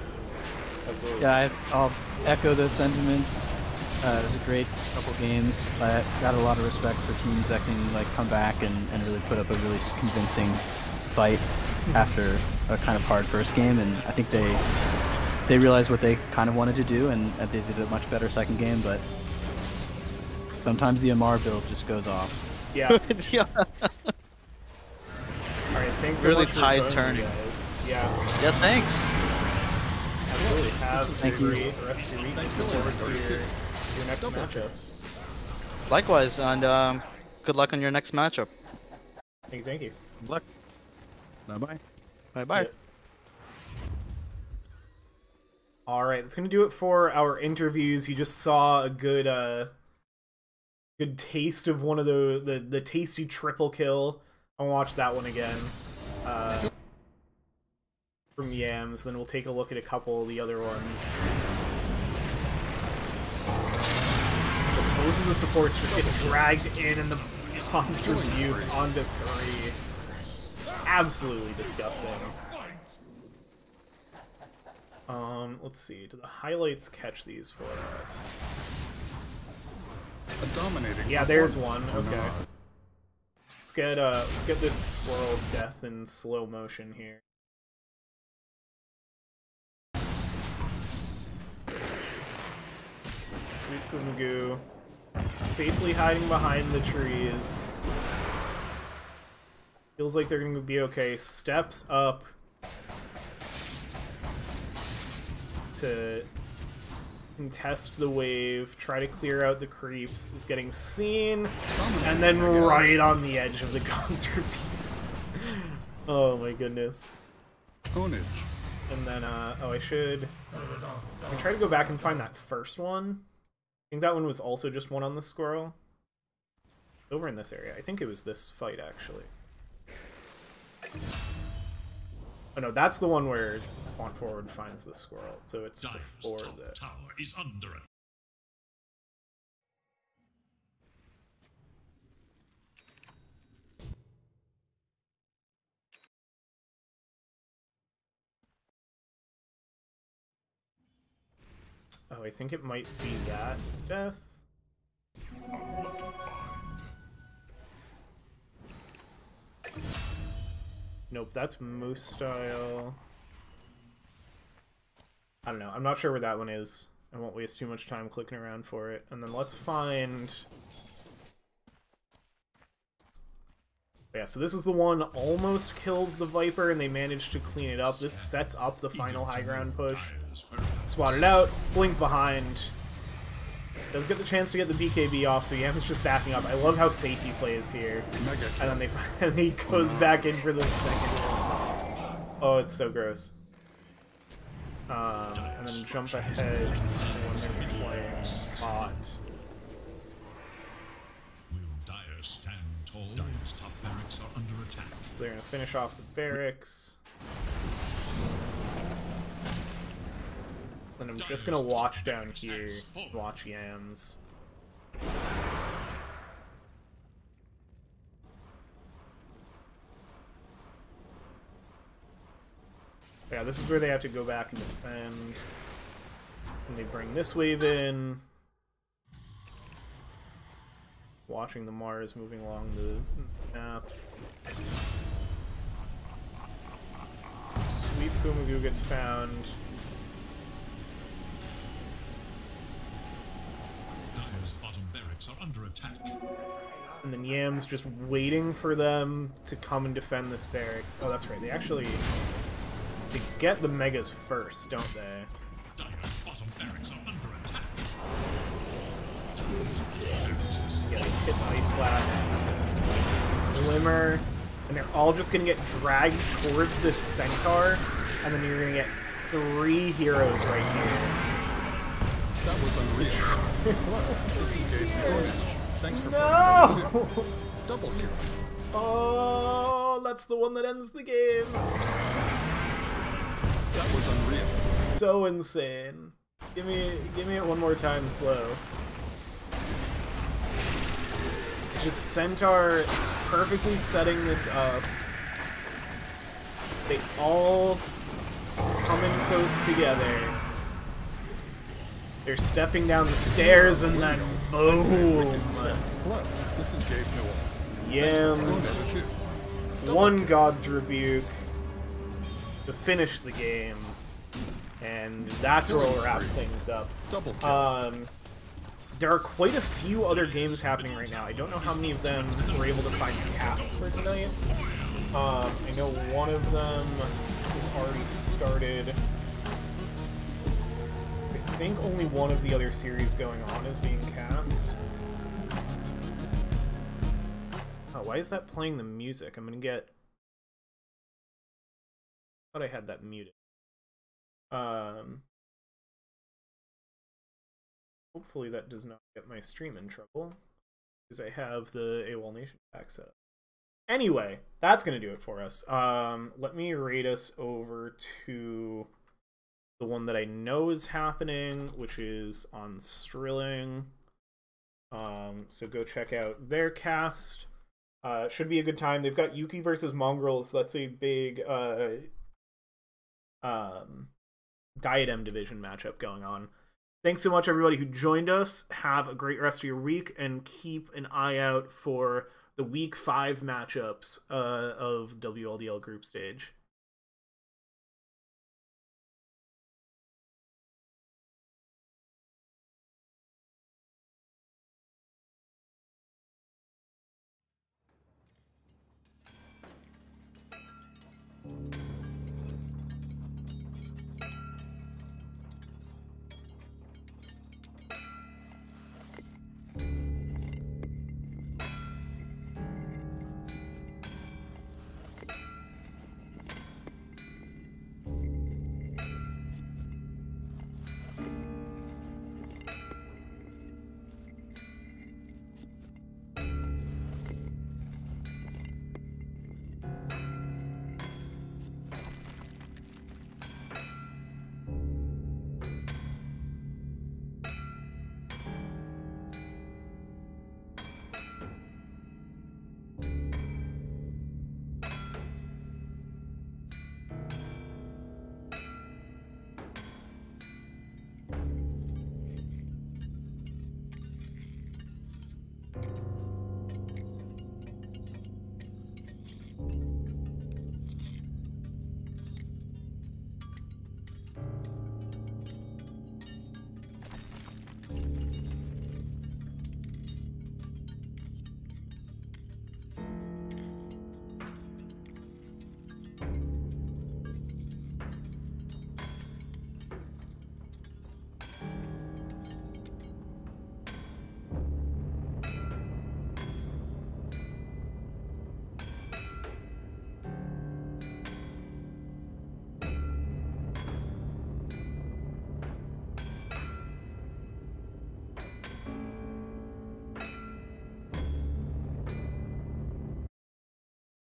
Absolutely. Yeah, I'll echo those sentiments. It was a great couple games. I got a lot of respect for teams that can like come back and really put up a really convincing fight after a kind of hard first game, and I think they realized what they kind of wanted to do, and they did a much better second game. But sometimes the Amar build just goes off. Yeah. Yeah. All right, thanks so Really much for tide joining, turning. guys. Yeah. Yeah, thanks. Absolutely. Have Thank a you. great rest of your week. Look forward to your next matchup. Likewise, and good luck on your next matchup. Thank you. Good luck. Bye-bye. Bye-bye. Yeah. All right, that's gonna do it for our interviews. You just saw a good taste of one of the tasty triple kill. I'll watch that one again from Yams. Then we'll take a look at a couple of the other ones. Both of the supports just get dragged in, and the Bonds review onto 3. Absolutely disgusting. Let's see. Do the highlights catch these for us? A dominating. Yeah, there's one. Okay. Let's get this squirrel's death in slow motion here. Sweet Kumagoo safely hiding behind the trees. Feels like they're gonna be okay. Steps up to contest the wave, try to clear out the creeps, is getting seen, and then right on the edge of the God's repeat. Oh my goodness. Ownage. And then, oh, I should try to go back and find that first one. I think that one was also just one on the squirrel. Over in this area. I think it was this fight, actually. Oh no, that's the one where on forward finds the squirrel, so it's before the tower is under it. Oh, I think it might be that death. Nope, that's Moose style. I don't know. I'm not sure where that one is. I won't waste too much time clicking around for it. And then let's find... Yeah, so this is the one almost kills the Viper, and they managed to clean it up. This sets up the final high ground push. Spotted out, blink behind. Does get the chance to get the BKB off, so Yam is just backing up. I love how safe he plays here. And then they finally goes back in for the second one. Oh, it's so gross. And then jump ahead when they're playing bot. Will Dire stand tall? Dire's top barracks are under attack. So they're gonna finish off the barracks. And I'm just gonna watch down here, watch Yams. Yeah, this is where they have to go back and defend. And they bring this wave in. Watching the Mars moving along the map. Sweet Kumagoo gets found. Dire's bottom barracks are under attack. And then Yam's just waiting for them to come and defend this barracks. Oh, that's right. They actually... They get the Megas first, don't they? Dire's bottom barracks are under attack. Yeah, they hit the Ice Blast. Glimmer. And they're all just gonna get dragged towards this Centaur. And then you're gonna get 3 heroes right here. That was unreal. This engaged Ownage. Thanks for No! Double kill. Oh, that's the one that ends the game. That was unreal. So insane. Give me it one more time slow. Just Centaur perfectly setting this up. They all come in close together. They're stepping down the stairs and then boom! Hello, this is Gabe Newell. Yams. One God's Rebuke to finish the game. And that's where we'll wrap things up. Double kill. There are quite a few other games happening right now. I don't know how many of them were able to find casts for tonight. I know one of them has already started. I think only one of the other series going on is being cast. Oh, why is that playing the music? I'm gonna get... I thought I had that muted. Hopefully that does not get my stream in trouble, because I have the AWOL Nation pack set up. Anyway, that's going to do it for us. Let me raid us over to the one that I know is happening, which is on Strilling. So go check out their cast. Should be a good time. They've got Yuki versus Mongrels. That's a big Diadem Division matchup going on. Thanks so much, everybody who joined us. Have a great rest of your week, and keep an eye out for the Week 5 matchups of WLDL Group Stage.